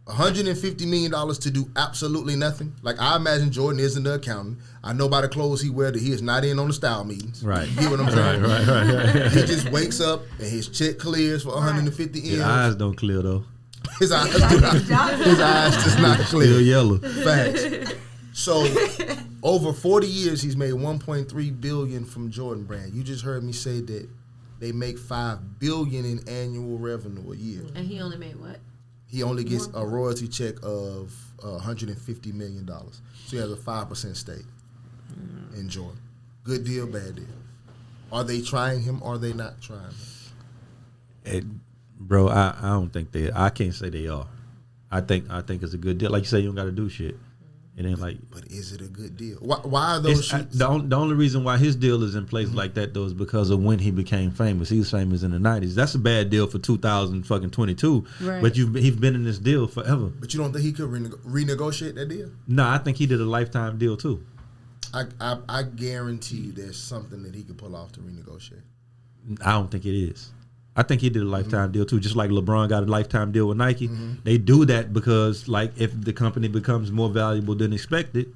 $150 million to do absolutely nothing. Like, I imagine Jordan isn't the accountant. I know by the clothes he wears that he is not in on the style meetings. Right. You get what I'm saying? Right. He just wakes up and his check clears for 150 M's. Your eyes don't clear, though. His eyes does not clear. Still yellow. Facts. So, over 40 years, he's made $1.3 billion from Jordan brand. You just heard me say that they make $5 billion in annual revenue a year. And he only made what? He only gets a royalty check of $150 million. So he has a 5% stake in Jordan. Good deal, bad deal. Are they trying him or are they not trying him? Bro, I don't think I can't say they are. I think it's a good deal. Like you say, you don't got to do shit. It ain't like. But is it a good deal? Why are those shoots? The only reason why his deal is in place like that though is because of when he became famous. He was famous in the 90s. That's a bad deal for 2022. Right. But he's been in this deal forever. But you don't think he could renegotiate that deal? No, I think he did a lifetime deal too. I guarantee you there's something that he could pull off to renegotiate. I don't think it is. I think he did a lifetime deal too, just like LeBron got a lifetime deal with Nike. They do that because, like, if the company becomes more valuable than expected,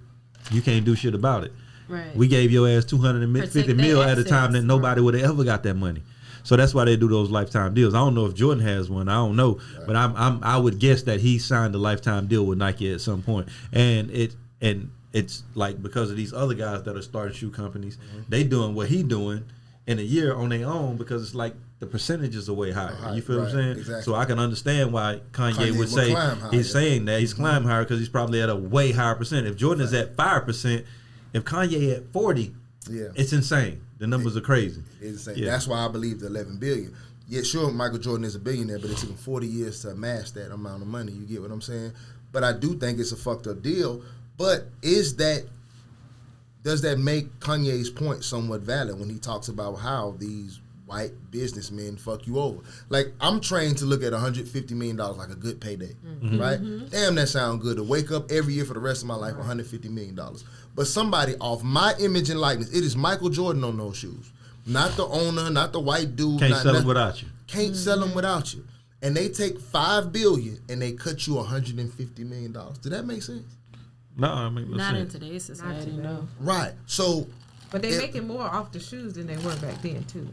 you can't do shit about it. Right. We gave your ass $250 million at a time that nobody would have ever got that money. So that's why they do those lifetime deals. I don't know if Jordan has one. I don't know, but I would guess that he signed a lifetime deal with Nike at some point, and it's like because of these other guys that are starting shoe companies, they doing what he doing in a year on their own because it's like the percentages are way higher. You feel what I'm saying? Exactly. So I can understand why Kanye would say he's saying that he's climbing higher because he's probably at a way higher percent. If Jordan is at 5%, if Kanye at 40, it's insane. The numbers are crazy. It's insane. That's why I believe the $11 billion. Yeah, sure, Michael Jordan is a billionaire, but it took him 40 years to amass that amount of money. You get what I'm saying? But I do think it's a fucked up deal. But does that make Kanye's point somewhat valid when he talks about how these white businessmen fuck you over? Like, I'm trained to look at $150 million like a good payday, right? Damn, that sound good to wake up every year for the rest of my life, $150 million. But somebody off my image and likeness, it is Michael Jordan on those shoes. Not the owner, not the white dude. Can't sell them without you. Can't sell them without you. And they take $5 billion and they cut you $150 million. Did that make sense? No, I mean not in today's society. No. Right. So, but they making more off the shoes than they were back then too.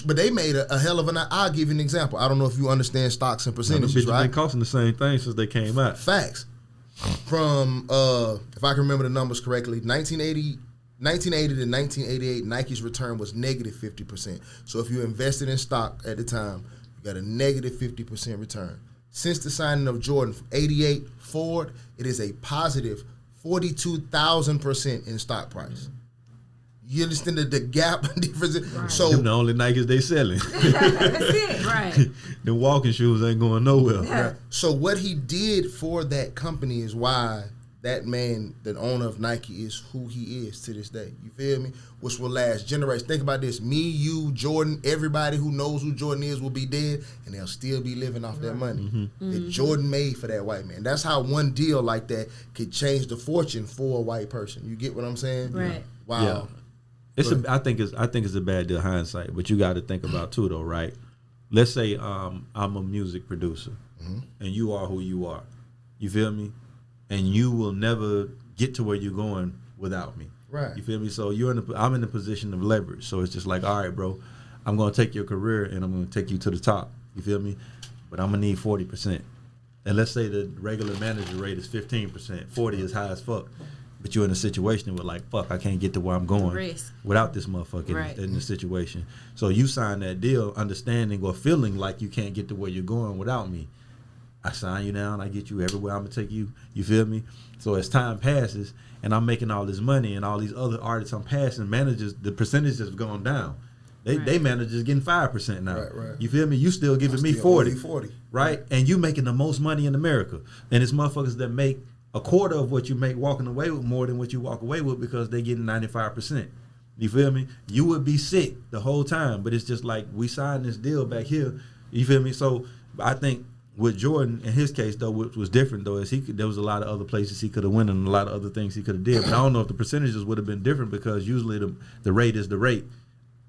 But they made a hell of an. I'll give you an example. I don't know if you understand stocks and percentages, right? Been costing the same thing since they came out. Facts. From if I can remember the numbers correctly, 1980 to 1988, Nike's return was negative 50%. So if you invested in stock at the time, you got a negative 50% return. Since the signing of Jordan from 88 forward, it is a positive 42,000% in stock price. You understand the gap difference? Right. So them the only Nikes they selling. That's it. Right. The walking shoes ain't going nowhere. Yeah. Right. So what he did for that company is why that man, the owner of Nike, is who he is to this day. You feel me? Which will last generations. Think about this. Me, you, Jordan, everybody who knows who Jordan is will be dead, and they'll still be living off that money that Jordan made for that white man. That's how one deal like that could change the fortune for a white person. You get what I'm saying? Right. Wow. Yeah. I think it's a bad deal hindsight, but you got to think about too though, right? Let's say I'm a music producer, and you are who you are. You feel me? And you will never get to where you're going without me. Right. You feel me? So I'm in the position of leverage. So it's just like, all right, bro, I'm gonna take your career and I'm gonna take you to the top. You feel me? But I'm gonna need 40%. And let's say the regular manager rate is 15%. 40 is high as fuck. But you're in a situation where like, fuck, I can't get to where I'm going without this motherfucker in the situation. So you sign that deal understanding or feeling like you can't get to where you're going without me. I sign you down, I get you everywhere I'm gonna take you. You feel me? So as time passes and I'm making all this money and all these other artists I'm passing, managers, the percentages have gone down. They managers getting 5% now. Right. You feel me? You still giving me 40. Right? And you making the most money in America. And it's motherfuckers that make a quarter of what you make walking away with more than what you walk away with because they getting 95%. You feel me? You would be sick the whole time, but it's just like we signed this deal back here. You feel me? So I think with Jordan, in his case, though, what was different, though, is there was a lot of other places he could have went and a lot of other things he could have did. But I don't know if the percentages would have been different because usually the rate is the rate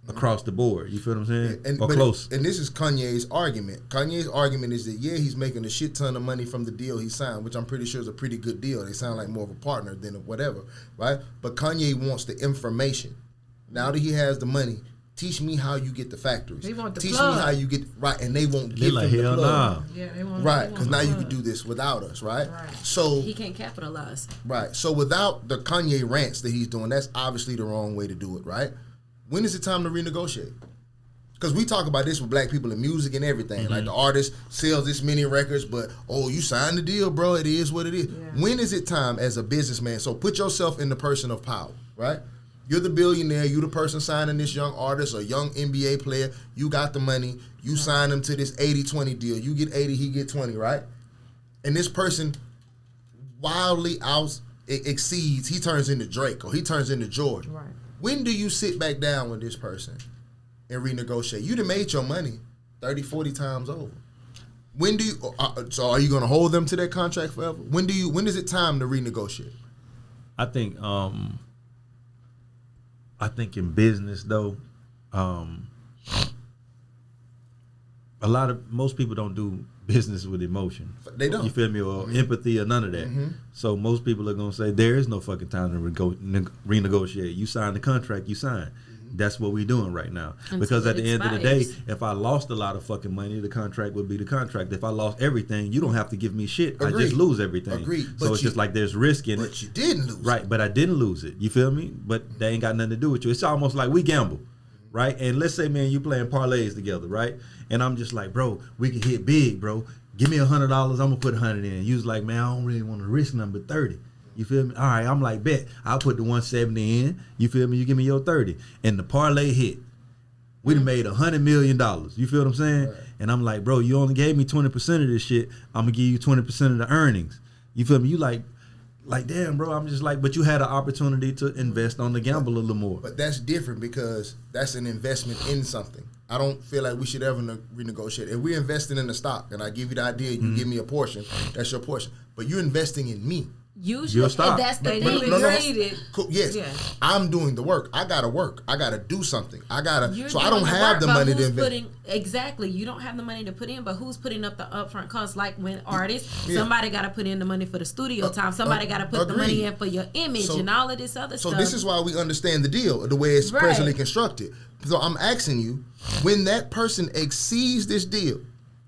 across the board. You feel what I'm saying? Close. And this is Kanye's argument. Kanye's argument is that, yeah, he's making a shit ton of money from the deal he signed, which I'm pretty sure is a pretty good deal. They sound like more of a partner than whatever, right? But Kanye wants the information. Now that he has the money, teach me how you get the factories. They want the teach plug. Me how you get right, and they won't give like, him the hell plug. nah. Yeah, they want Right, because now the you plug. can do this without us, right? So He can't capitalize. right. So without the Kanye rants that he's doing, that's obviously the wrong way to do it, right? When is it time to renegotiate? Because we talk about this with black people in music and everything. Like the artist sells this many records, but you signed the deal, bro. It is what it is. Yeah. When is it time as a businessman? So put yourself in the person of power, right? You're the billionaire. You the person signing this young artist or young NBA player. You got the money. You sign him to this 80-20 deal. You get 80, he get 20, right? and this person wildly exceeds, he turns into Drake or he turns into Jordan. Right. When do you sit back down with this person and renegotiate? You done made your money 30, 40 times over. When do you? So are you going to hold them to that contract forever? When is it time to renegotiate? I think in business though, most people don't do business with emotion. They don't. You feel me? Or empathy or none of that. So most people are gonna say there is no fucking time to renegotiate. You sign the contract, you sign. That's what we're doing right now. Because at the end of the day, if I lost a lot of fucking money, the contract would be the contract. If I lost everything, you don't have to give me shit. Agreed. I just lose everything. Agreed. So it's just like there's risk in it. But you didn't lose. Right, but I didn't lose it. You feel me? But they ain't got nothing to do with you. It's almost like we gamble, right? And let's say, man, you playing parlays together, right? And I'm just like, bro, we can hit big, bro. Give me $100. I'm gonna put 100 in. You was like, man, I don't really want to risk number 30. You feel me? All right, I'm like, bet. I'll put the 170 in. You feel me? You give me your 30. And the parlay hit. We done made $100 million. You feel what I'm saying? Right. And I'm like, bro, you only gave me 20% of this shit. I'm gonna give you 20% of the earnings. You feel me? You like damn, bro. I'm just like, but you had an opportunity to invest on the gamble a little more. But that's different because that's an investment in something. I don't feel like we should ever renegotiate. If we're investing in the stock and I give you the idea, you give me a portion, that's your portion. But you're investing in me. Usually, that's the thing. Cool. Yes, yeah. I'm doing the work. I gotta work. I gotta do something. I don't have the money to invest. Exactly. You don't have the money to put in, but who's putting up the upfront costs? Like when artists, somebody got to put in the money for the studio time. Somebody got to put the money in for your image and all of this other stuff. So this is why we understand the deal, the way it's presently constructed. So I'm asking you, when that person exceeds this deal,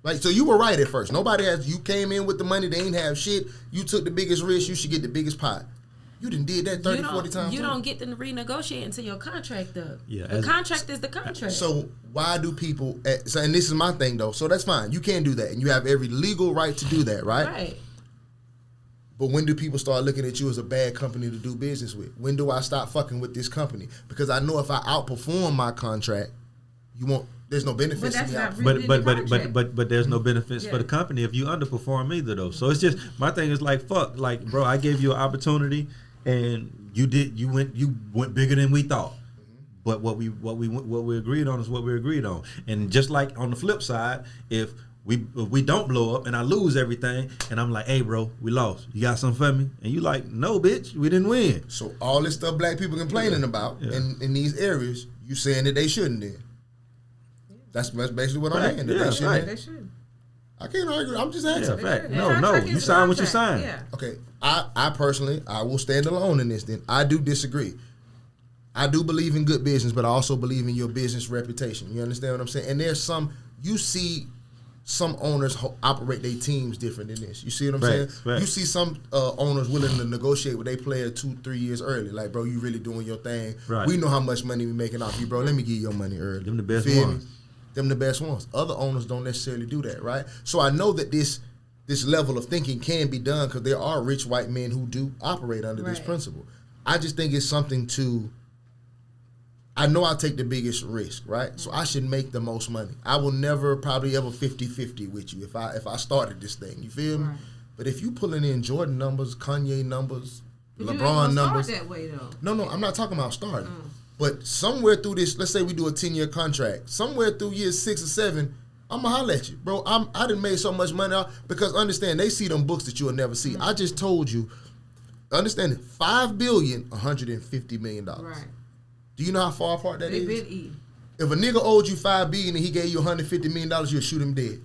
like, so you were right at first. You came in with the money, they ain't have shit. You took the biggest risk, you should get the biggest pot. You done did that 30, 40 times. You don't get to renegotiate until your contract up. Yeah, the contract is the contract. So why do people, and this is my thing though, so that's fine. You can do that, and you have every legal right to do that, right? Right. But when do people start looking at you as a bad company to do business with? When do I stop fucking with this company? Because I know if I outperform my contract, there's no benefits to me. But there's no benefits for the company if you underperform either though. So it's just, my thing is like, fuck, like, bro, I gave you an opportunity and you went bigger than we thought. But what we agreed on is what we agreed on. And just like on the flip side, if we don't blow up and I lose everything and I'm like, hey bro, we lost. You got something for me? And you like, no bitch, we didn't win. So all this stuff black people complaining about in these areas, you saying that they shouldn't then. That's basically what I'm saying. They should. I can't argue. I'm just asking. Fact. No. You sign what you sign. Yeah. Okay. I personally, I will stand alone in this then. I do disagree. I do believe in good business, but I also believe in your business reputation. You understand what I'm saying? And there's you see some owners operate their teams different than this. You see what I'm saying? Right. You see some owners willing to negotiate with their player 2-3 years early. Like, bro, you really doing your thing. Right. We know how much money we making off you, bro. Let me give you your money early. Them the best ones. Them the best ones. Other owners don't necessarily do that, right? So I know that this level of thinking can be done because there are rich white men who do operate under this principle. I just think it's something I know I take the biggest risk, right? So I should make the most money. I will never probably ever 50-50 with you if I started this thing. You feel me? But if you pulling in Jordan numbers, Kanye numbers, LeBron numbers. That way, though. No, I'm not talking about starting. But somewhere through this, let's say we do a 10-year contract. Somewhere through years 6 or 7, I'm going to holler at you. Bro, I done made so much money out because understand, they see them books that you'll never see. I just told you, understand it, $5 billion, $150 million. Right. Do you know how far apart that is? If a nigga owed you $5 billion and he gave you $150 million, you'll shoot him dead.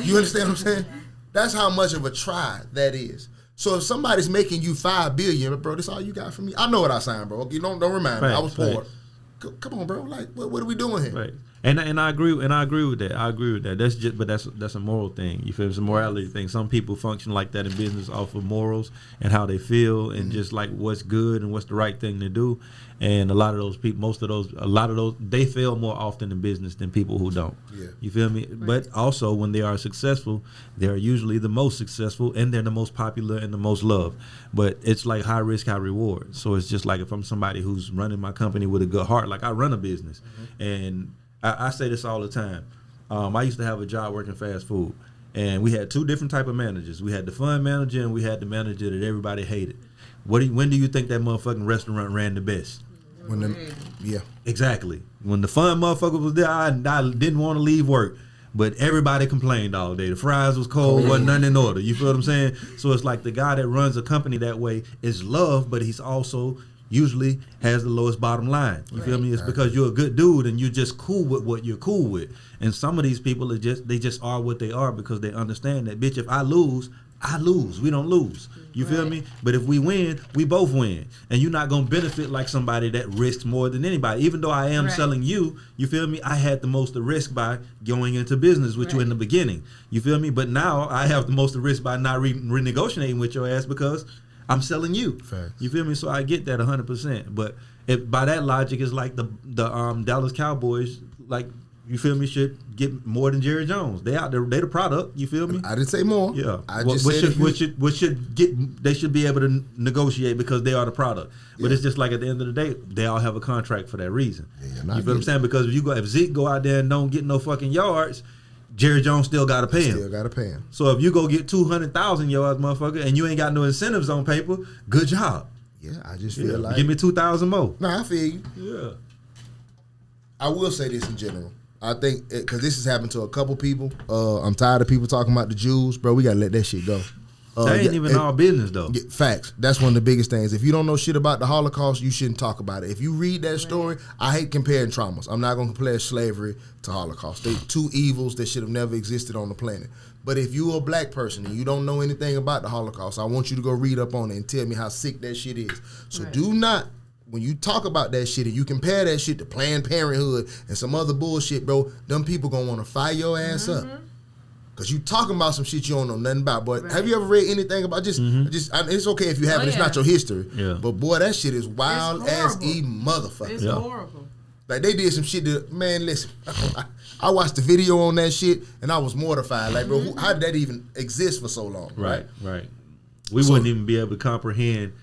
You understand what I'm saying? That's how much of a try that is. So if somebody's making you $5 billion, bro, this all you got from me? I know what I signed, bro. Okay, don't remind me. I was poor. Come on, bro. Like, what are we doing here? Right. And I agree with that. That's just, but that's a moral thing. You feel me? It's a morality thing. Some people function like that in business off of morals and how they feel and just like what's good and what's the right thing to do. And a lot of those people, they fail more often in business than people who don't. Yeah. You feel me? Right. But also when they are successful, they're usually the most successful and they're the most popular and the most loved. But it's like high risk, high reward. So it's just like if I'm somebody who's running my company with a good heart, like I run a business and I say this all the time. I used to have a job working fast food, And we had two different type of managers. We had the fun manager and we had the manager that everybody hated. When do you think that motherfucking restaurant ran the best? Yeah. Exactly. When the fun motherfucker was there, I didn't want to leave work. But everybody complained all day. The fries was cold, wasn't nothing in order. You feel what I'm saying? So it's like the guy that runs a company that way is loved, but he's also usually has the lowest bottom line. You feel me? It's because you're a good dude and you're just cool with what you're cool with. And some of these people they just are what they are because they understand that, bitch, if I lose, I lose. We don't lose. You feel me? But if we win, we both win. And you're not going to benefit like somebody that risks more than anybody. Even though I am selling you feel me? I had the most to risk by going into business with you in the beginning. You feel me? But now I have the most to risk by not renegotiating with your ass because I'm selling you. Facts. You feel me? So I get that 100%. But by that logic, it's like the Dallas Cowboys, like, you feel me, should get more than Jerry Jones. They out there, they the product. You feel me? I didn't say more. Yeah. I just said they should be able to negotiate because they are the product. But it's just like at the end of the day, they all have a contract for that reason. You feel what I'm saying? Because if Zeke go out there and don't get no fucking yards, Jerry Jones still got to pay him. Still got to pay him. So if you go get 200,000 yards, motherfucker, and you ain't got no incentives on paper, good job. Yeah, I just feel like give me 2,000 more. Nah, I feel you. Yeah. I will say this in general. I think because this has happened to a couple people. I'm tired of people talking about the Jews, bro. We gotta let that shit go. That ain't even our business though. Facts. That's one of the biggest things. If you don't know shit about the Holocaust, you shouldn't talk about it. If you read that story, I hate comparing traumas. I'm not gonna compare slavery to Holocaust. They're two evils that should have never existed on the planet. But if you're a black person and you don't know anything about the Holocaust, I want you to go read up on it and tell me how sick that shit is. So do not. When you talk about that shit and you compare that shit to Planned Parenthood and some other bullshit, bro, them people gonna want to fire your ass up. Because you talking about some shit you don't know nothing about. But have you ever read anything about it's okay if you have it's not your history. Yeah. But boy, that shit is wild as a motherfucker. It's horrible. Like they did some shit that, man, listen, I watched the video on that shit and I was mortified. Like, bro, how did that even exist for so long? Right. We wouldn't even be able to comprehend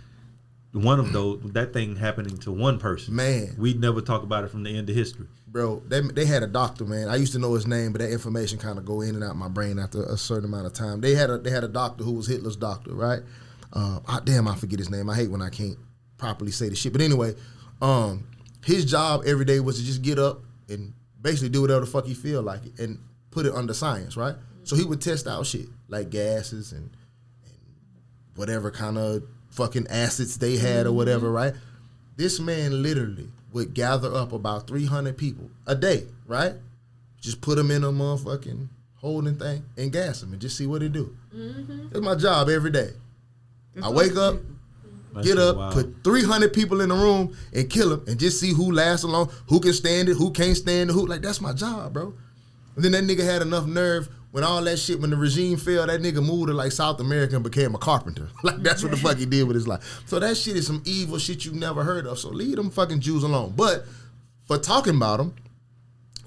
one of those, that thing happening to one person. Man. We'd never talk about it from the end of history. Bro, they had a doctor, man. I used to know his name, but that information kind of go in and out my brain after a certain amount of time. They had a doctor who was Hitler's doctor, right? I forget his name. I hate when I can't properly say the shit. But anyway, his job every day was to just get up and basically do whatever the fuck he feel like and put it under science, right? So he would test out shit like gases and whatever kind of fucking acids they had or whatever, right? This man literally would gather up about 300 people a day, right? Just put them in a motherfucking holding thing and gas them and just see what it do. That's my job every day. I wake up, get up, put 300 people in the room and kill them and just see who lasts along, who can stand it, who can't stand it, who, like, that's my job, bro. And then that nigga had enough nerve when all that shit, when the regime fell, that nigga moved to like South America and became a carpenter. Like that's what the fuck he did with his life. So that shit is some evil shit you never heard of. So leave them fucking Jews alone. But for talking about them,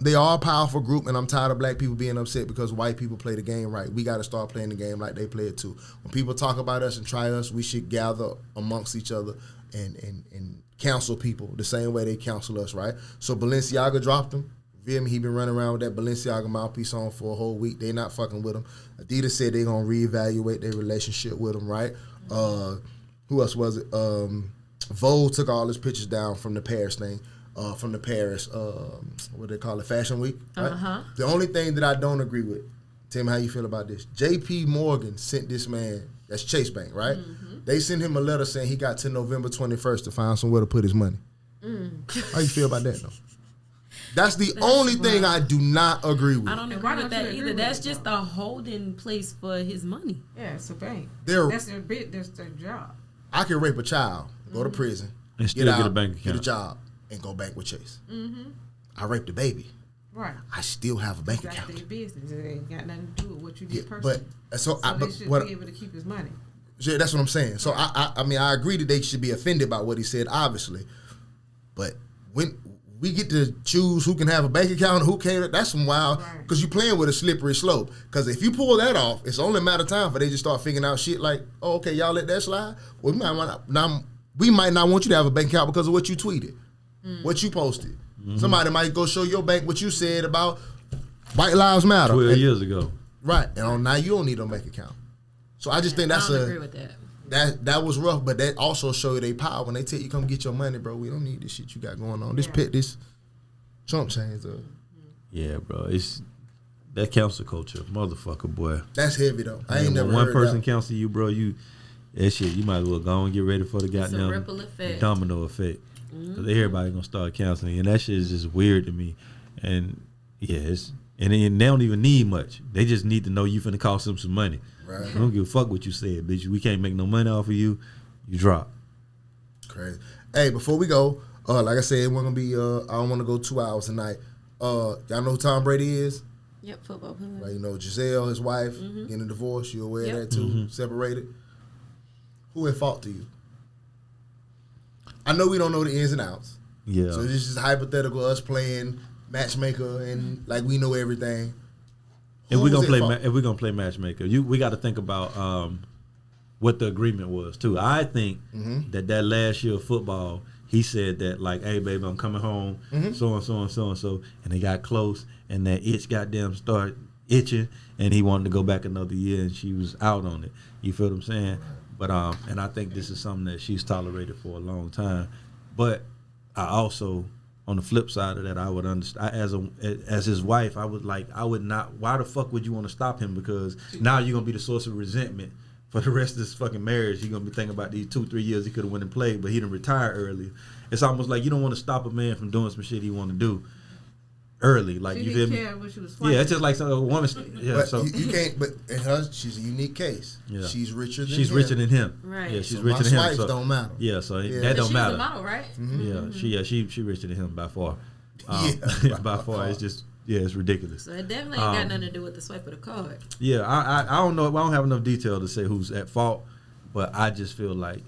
they are a powerful group, and I'm tired of black people being upset because white people play the game right. We got to start playing the game like they play it too. When people talk about us and try us, we should gather amongst each other and counsel people the same way they counsel us, right? So Balenciaga dropped him. Feel me? He been running around with that Balenciaga mouthpiece on for a whole week. They not fucking with him. Adidas said they gonna reevaluate their relationship with him, right? Who else was it? Vogue took all his pictures down from the Paris thing, from the Paris, what they call it, Fashion Week, right? The only thing that I don't agree with, tell me how you feel about this. J.P. Morgan sent this man, that's Chase Bank, right? They sent him a letter saying he got to November 21st to find somewhere to put his money. How you feel about that, though? That's the only thing I do not agree with. I don't agree with that either. That's just a holding place for his money. Yeah, it's a bank. That's their job. I can rape a child, go to prison, and still get a bank account, get a job, and go bank with Chase. I raped a baby. Right. I still have a bank account. That's their business. It ain't got nothing to do with what you did personally. They should be able to keep his money. Yeah, that's what I'm saying. So I mean, I agree that they should be offended by what he said, obviously. But when we get to choose who can have a bank account and who can't, that's some wild, because you're playing with a slippery slope. Because if you pull that off, it's only a matter of time for they just start figuring out shit like, oh, okay, y'all let that slide? Well, we might not want you to have a bank account because of what you tweeted, what you posted. Somebody might go show your bank what you said about White Lives Matter. 12 years ago. Right. And now you don't need no bank account. So I just think that's I don't agree with that. That was rough, but that also show you their power when they tell you come get your money, bro. We don't need this shit you got going on. This Trump chains up. Yeah, bro. It's that council culture, motherfucker, boy. That's heavy though. I ain't never when one heard person that. counsel you, bro, that shit, you might as well go and get ready for the goddamn ripple effect. domino effect. Because everybody gonna start counseling, and that shit is just weird to me. And yeah, and they don't even need much. They just need to know you finna cost them some money. Right. I don't give a fuck what you said, bitch. We can't make no money off of you. You drop. Crazy. Hey, before we go, like I said, we're gonna be. I don't want to go 2 hours tonight. Y'all know who Tom Brady is? Yep, football player. Right, you know Giselle, his wife, getting a divorce. You aware of that too? Separated. Who at fault to you? I know we don't know the ins and outs. Yeah. So this is hypothetical. Us playing matchmaker and like we know everything. If we're gonna play matchmaker, we got to think about what the agreement was too. I think that last year of football, he said that like, "Hey, baby, I'm coming home, so and so and so and so," and they got close, and that itch goddamn started itching, and he wanted to go back another year, and she was out on it. You feel what I'm saying? But and I think this is something that she's tolerated for a long time. But I also, on the flip side of that, I would understand as his wife, I would not. Why the fuck would you want to stop him? Because now you're gonna be the source of resentment for the rest of this fucking marriage. You're gonna be thinking about these 2-3 years he could have went and played, but he didn't retire early. It's almost like you don't want to stop a man from doing some shit he want to do early. Like, you feel me? Yeah, it's just like a woman. Yeah, but so you can't. But in her, she's a unique case. Yeah. She's richer than she's him. richer than him. Right. Yeah, she's So richer than him. my So don't matter. yeah, so that But don't she's matter. a model, right? Yeah, she richer than him by far. By far, it's just it's ridiculous. So it definitely ain't got nothing to do with the swipe of the card. Yeah, I don't know. I don't have enough detail to say who's at fault, but I just feel like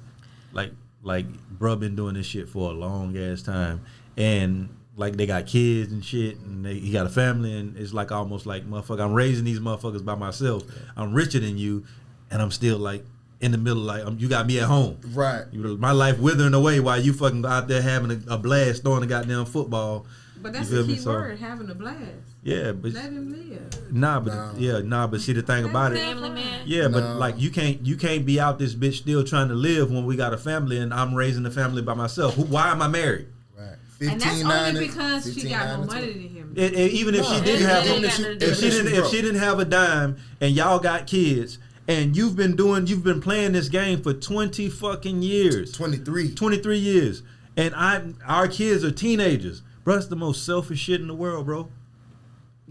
bruh been doing this shit for a long ass time, and like they got kids and shit, and he got a family, and it's like almost like, motherfucker, I'm raising these motherfuckers by myself. I'm richer than you, and I'm still like in the middle, like you got me at home. Right. My life withering away while you fucking out there having a blast throwing a goddamn football. But that's the key word, having a blast. Yeah, but let him live. But see the thing about it. Family man. Yeah, but like you can't be out this bitch still trying to live when we got a family and I'm raising a family by myself. Why am I married? Right. And that's only because she got more money than him. Even if she didn't have if she didn't have a dime and y'all got kids and you've been playing this game for 20 fucking years. 23 years. And our kids are teenagers. Bro, that's the most selfish shit in the world, bro.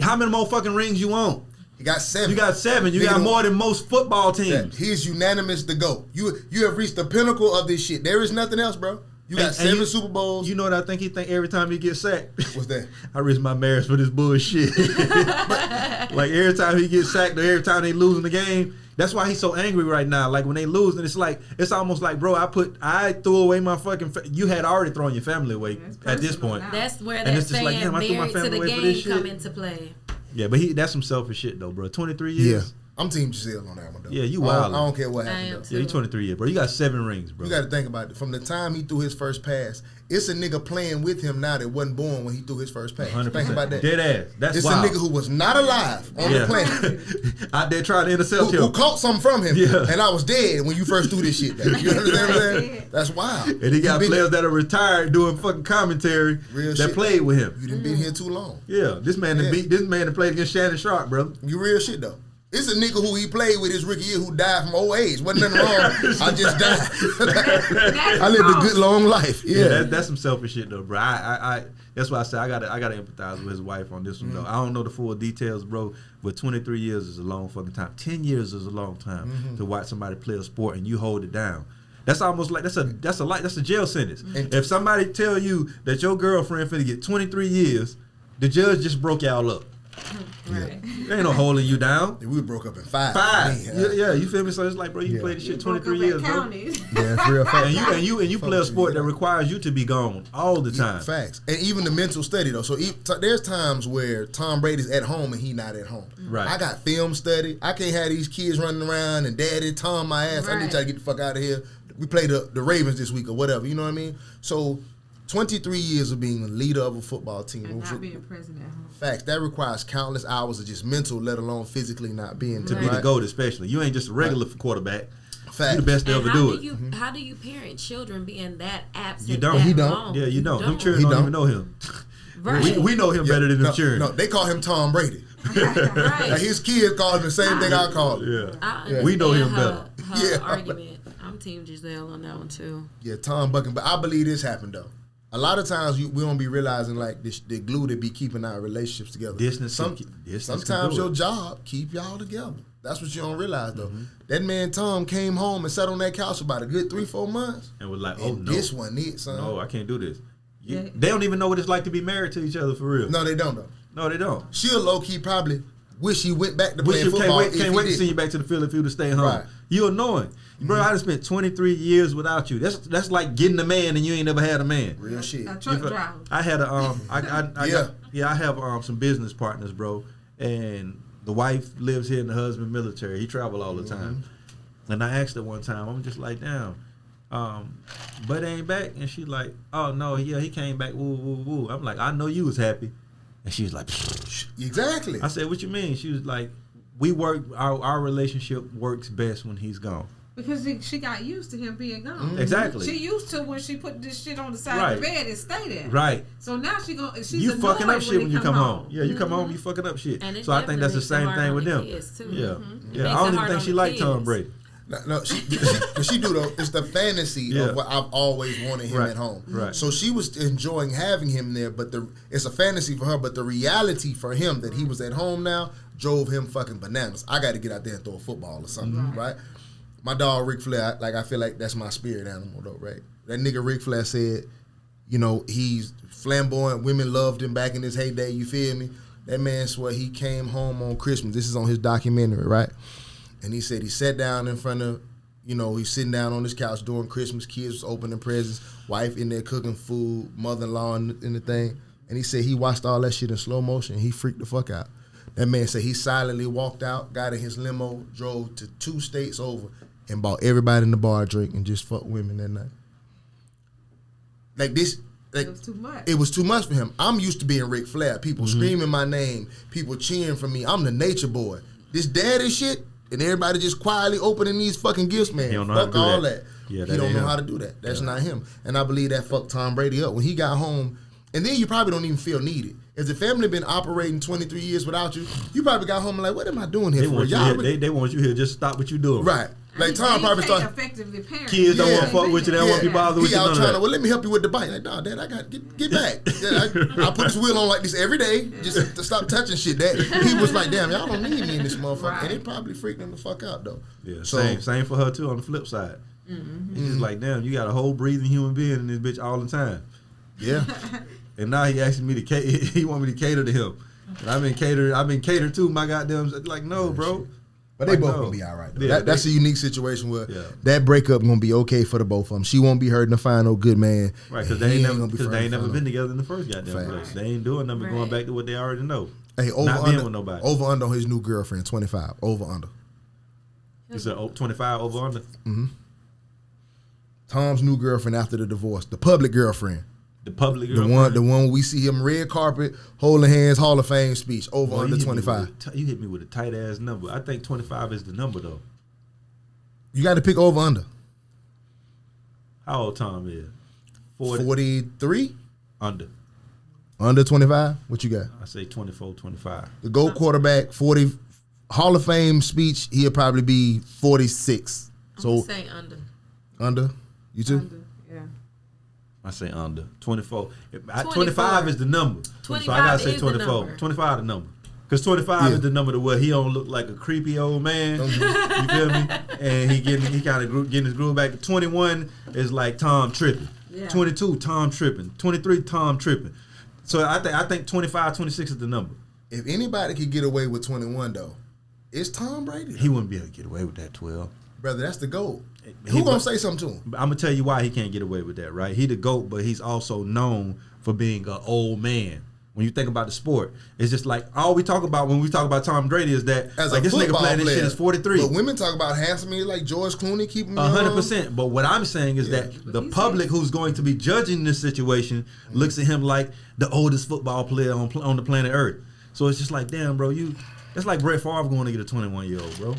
How many more fucking rings you want? He got 7. You got 7. You got more than most football teams. He is unanimous to go. You have reached the pinnacle of this shit. There is nothing else, bro. You got 7 Super Bowls. You know what I think he think every time he gets sacked? What's that? I risk my marriage for this bullshit. Like every time he gets sacked or every time they losing the game, that's why he's so angry right now. Like when they lose, and it's almost like, bro, I threw away my fucking. You had already thrown your family away at this point. That's where And that it's just saying like, damn, I threw my married to family the away for this game come shit. into play. Yeah, but that's some selfish shit though, bro. 23 years. Yeah. I'm Team Giselle on that one, though. Yeah, you wild. I don't care what happened, though. Yeah, you 23 years, bro. You got 7 rings, bro. You got to think about it. From the time he threw his first pass, it's a nigga playing with him now that wasn't born when he threw his first pass. 100%. Think about that. Dead ass. That's it's wild. a nigga who was not alive on the planet. Out there trying to intercept him. Who caught something from him. Yeah. And I was dead when you first threw this shit down. You understand what I'm saying? That's wild. And he got players that are retired doing fucking commentary that played with him. You done been here too long. Yeah, this man that played against Shannon Sharp, bro. You real shit though. It's a nigga who he played with his rookie year who died from old age. Wasn't nothing wrong. I just died. I lived a good long life. Yeah, that's some selfish shit though, bro. I that's why I say I gotta empathize with his wife on this one though. I don't know the full details, bro. But 23 years is a long fucking time. 10 years is a long time to watch somebody play a sport and you hold it down. That's almost like that's a jail sentence. If somebody tell you that your girlfriend finna get 23 years, the judge just broke y'all up. Right. There ain't no holding you down. We broke up in 5. Yeah, you feel me? So it's like, bro, you play this shit 23 years, bro. Yeah, it's real fact. And you play a sport that requires you to be gone all the time. Facts. And even the mental study though. So there's times where Tom Brady's at home and he not at home. Right. I got film study. I can't have these kids running around and daddy Tom my ass. I need y'all to get the fuck out of here. We play the Ravens this week or whatever. You know what I mean? So 23 years of being a leader of a football team. And not being present at home. Facts. That requires countless hours of just mental, let alone physically not being To there, be the right? GOAT, especially. You ain't just a regular quarterback. Facts. You the best to And ever do it. How do you parent children being that absent? You don't. that He don't. long? Yeah, you don't. Them don't. children He don't don't. even know him. Right. We know him better than them No, children. no, they call him Tom Brady. Right. Like his kids call him the same thing I call him. Yeah. We know him her Yeah. argument. I'm Team Giselle on that one too. Yeah, Tom Bucking. But I believe this happened though. A lot of times we don't be realizing like the glue that be keeping our relationships together. Distance Sometimes can do your it. job keep y'all together. That's what you don't realize though. That man Tom came home and sat on that couch for about a good 3-4 months. And was like, oh And no. this wasn't it, son. No, I can't do this. Yeah. They don't even know what it's like to be married to each other for real. No, they don't though. No, they don't. She'll low key probably wish he went back to Wish playing you football. can't wait to send you back to the field if you would stay home. Right. You annoying. Bro, I done spent 23 years without you. That's like getting a man and you ain't never had a man. Real shit. A truck driver. I had a Yeah. I have some business partners, bro, and the wife lives here and the husband military. He travel all the time, and I asked her one time. I'm just like, damn, but ain't back, and she's like, oh no, yeah, he came back. Woo woo woo. I'm like, I know you was happy, and she was like, Exactly. I said, what you mean? She was like, we work. Our relationship works best when he's gone. Because she got used to him being gone. Exactly. She used to when she put this shit on the side Right. of the bed and stay there. Right. So now she's You fucking annoyed up shit when you come home. home. Yeah, you come home, you fucking up shit. And it So I think that's the definitely makes it same thing hard with on them. the kids, too. Yeah, Mhm. yeah. Makes I it don't even hard think on she the liked Tom kids. Brady. No, she do though. It's the fantasy Yeah. of what I've always wanted him Right, at home. right. So she was enjoying having him there, but it's a fantasy for her. But the reality for him that he was at home now drove him fucking bananas. I got to get out there and throw a football or something, right? My dog Ric Flair, I feel like that's my spirit animal though, right? That nigga Ric Flair said, you know, he's flamboyant. Women loved him back in his heyday. You feel me? That man swear he came home on Christmas. This is on his documentary, right? And he said he sat down in front of, you know, he's sitting down on his couch during Christmas. Kids was opening presents, wife in there cooking food, mother-in-law in the thing. And he said he watched all that shit in slow motion. He freaked the fuck out. That man said he silently walked out, got in his limo, drove to 2 states over, and bought everybody in the bar a drink and just fucked women that night. Like this. Like, It was too much. It was too much for him. I'm used to being Ric Flair. People screaming my name, people cheering for me. I'm the nature boy. This daddy shit, and everybody just quietly opening these fucking gifts, man. He don't know how to Fuck do all that. that. Yeah, he that don't ain't know him. how to do that. That's not him. And I believe that fucked Tom Brady up when he got home. And then you probably don't even feel needed. If the family been operating 23 years without you, you probably got home and like, what am I doing here They for? want you Y'all here. really- They want you here. Just stop what you doing. right. Like Tom probably can't started. effectively parent. Kids don't Yeah. want to fuck with you. They don't want to be bothered with He you. out None of trying to, that. well, let me help you with the bike. Like, nah, Dad, I got get back. Yeah, I put his wheel on like this every day just to stop touching shit. That he was like, damn, y'all don't need me in this motherfucker, and it probably freaked him the fuck out though. Yeah, So- same for her too. On the flip side, it's just like, damn, you got a whole breathing human being in this bitch all the time. Yeah, And now he asking me to cater. He want me to cater to him. And I've been catered to my goddamn. Like, no, bro. but they Like, both no. gonna be all right. Though. Yeah, That's a unique situation where Yeah. that breakup gonna be okay for the both of them. She won't be hurting to find no good man, Right, because and they he ain't gonna be never friends been together in the first goddamn Facts. place. They ain't doing nothing but going Right. back to what they already know. Hey, over Not being under, with nobody. over under on his new girlfriend, 25. Over under. It's a 25 over under. Tom's new girlfriend after the divorce, the public girlfriend. The public The girlfriend. one we see him red carpet, holding hands, Hall of Fame speech, over Boy, under you hit me 25. with you hit me with a tight ass number. I think 25 is the number though. You got to pick over under. How old Tom is? 40 43? under. Under 25? What you got? I say 24, 25. The GOAT quarterback, 40, Hall of Fame speech, he'll probably be 46. I'm So gonna say under. under? You too? Under, yeah. I say under 24. 24. 25 is the number. So I 25 gotta say is the 24. number. 25 the number. Because 25 Yeah. is the number to where he don't look like a creepy old man. You feel me? And he kind of getting his groove back. 21 is like Tom tripping. Yeah. 22 Tom tripping. 23 Tom tripping. So I think 25, 26 is the number. If anybody could get away with 21, though, it's Tom Brady. He wouldn't be able to get away with that 12. Brother, that's the GOAT. He- Who gonna say something to him? I'm gonna tell you why he can't get away with that, right? He the GOAT, but he's also known for being an old man. when you think about the sport. It's just like all we talk about when we talk about Tom Brady is that As like a this nigga football playing this shit player. is 43. But women talk about handsome men like George Clooney, keep him 100%. But what I'm saying is that the public who's going to be judging this situation looks at him like the oldest football player on the planet Earth. So it's just like, damn, bro, that's like Brett Favre going to get a 21-year-old, bro.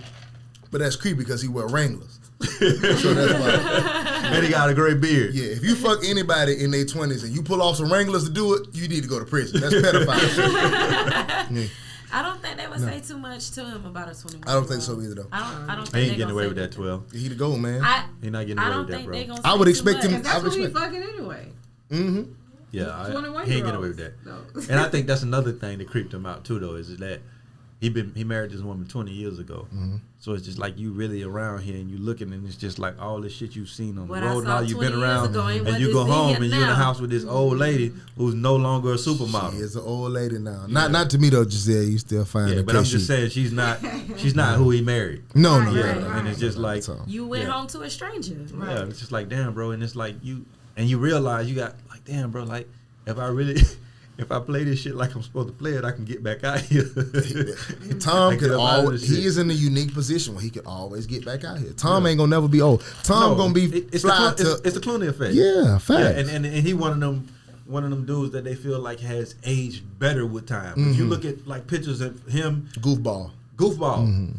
But that's creepy because he wear Wranglers. So that's why. And he got a great beard. Yeah, if you fuck anybody in their 20s and you pull off some Wranglers to do it, you need to go to prison. That's pedophile shit. I don't think they would say too much to him about a 21. I don't think so either, though. I don't think He ain't they getting gonna away say with that 12. He the goal, man. He not getting I away don't with that, think bro. they gonna. I say would too expect much. him- And that's I who he respect- fucking anyway. Mm-hmm. Yeah, 21 he ain't getting away with year that. olds. And I think that's another thing that creeped him out too, though, is that he married this woman 20 years ago. Mm-hmm. So it's just like you really around here and you looking and it's just like all this shit you've seen on the What I road and saw all you've been 20 years around, ago ain't and what you is go in home here and you in the now. house with this old lady who's no longer a supermodel. She is an old lady now. Not to me though, Giselle. You still find Yeah, her but I'm case just she- saying she's not who he married. No. Yeah, no. and it's just like So, You went Yeah. home to a stranger. yeah, it's just like damn, bro, and it's like you realize you got like damn, bro, like if I play this shit like I'm supposed to play it, I can get back out here. Tom Like, could get up out of always. this shit. He is in a unique position where he could always get back out here. Tom ain't gonna never be old. Tom gonna be it's fly the, to. it's the Clooney effect. Yeah, facts. Yeah, and he one of them dudes that they feel like has aged better with time. If you look at like pictures of him, Goofball.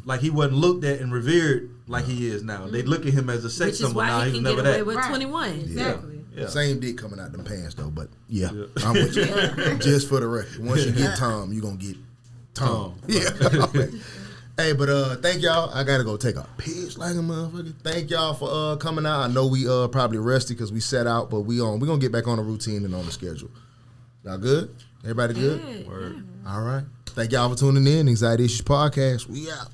like he wasn't looked at and revered like he is now. They look at him as a sex Which is symbol now. why He he was can get never away that. with Right. 21. Exactly. Yeah. Same dick coming out them pants though, but yeah, Yeah. I'm with you. Just for the record, once you get Tom, you gonna get Tom. Yeah. Hey, but thank y'all. I gotta go take a piss like a motherfucker. Thank y'all for coming out. I know we probably rusty because we set out, but we gonna get back on the routine and on the schedule. Y'all good? Everybody good? Good. Word. All right. Thank y'all for tuning in. Anxiety Issues Podcast. We out.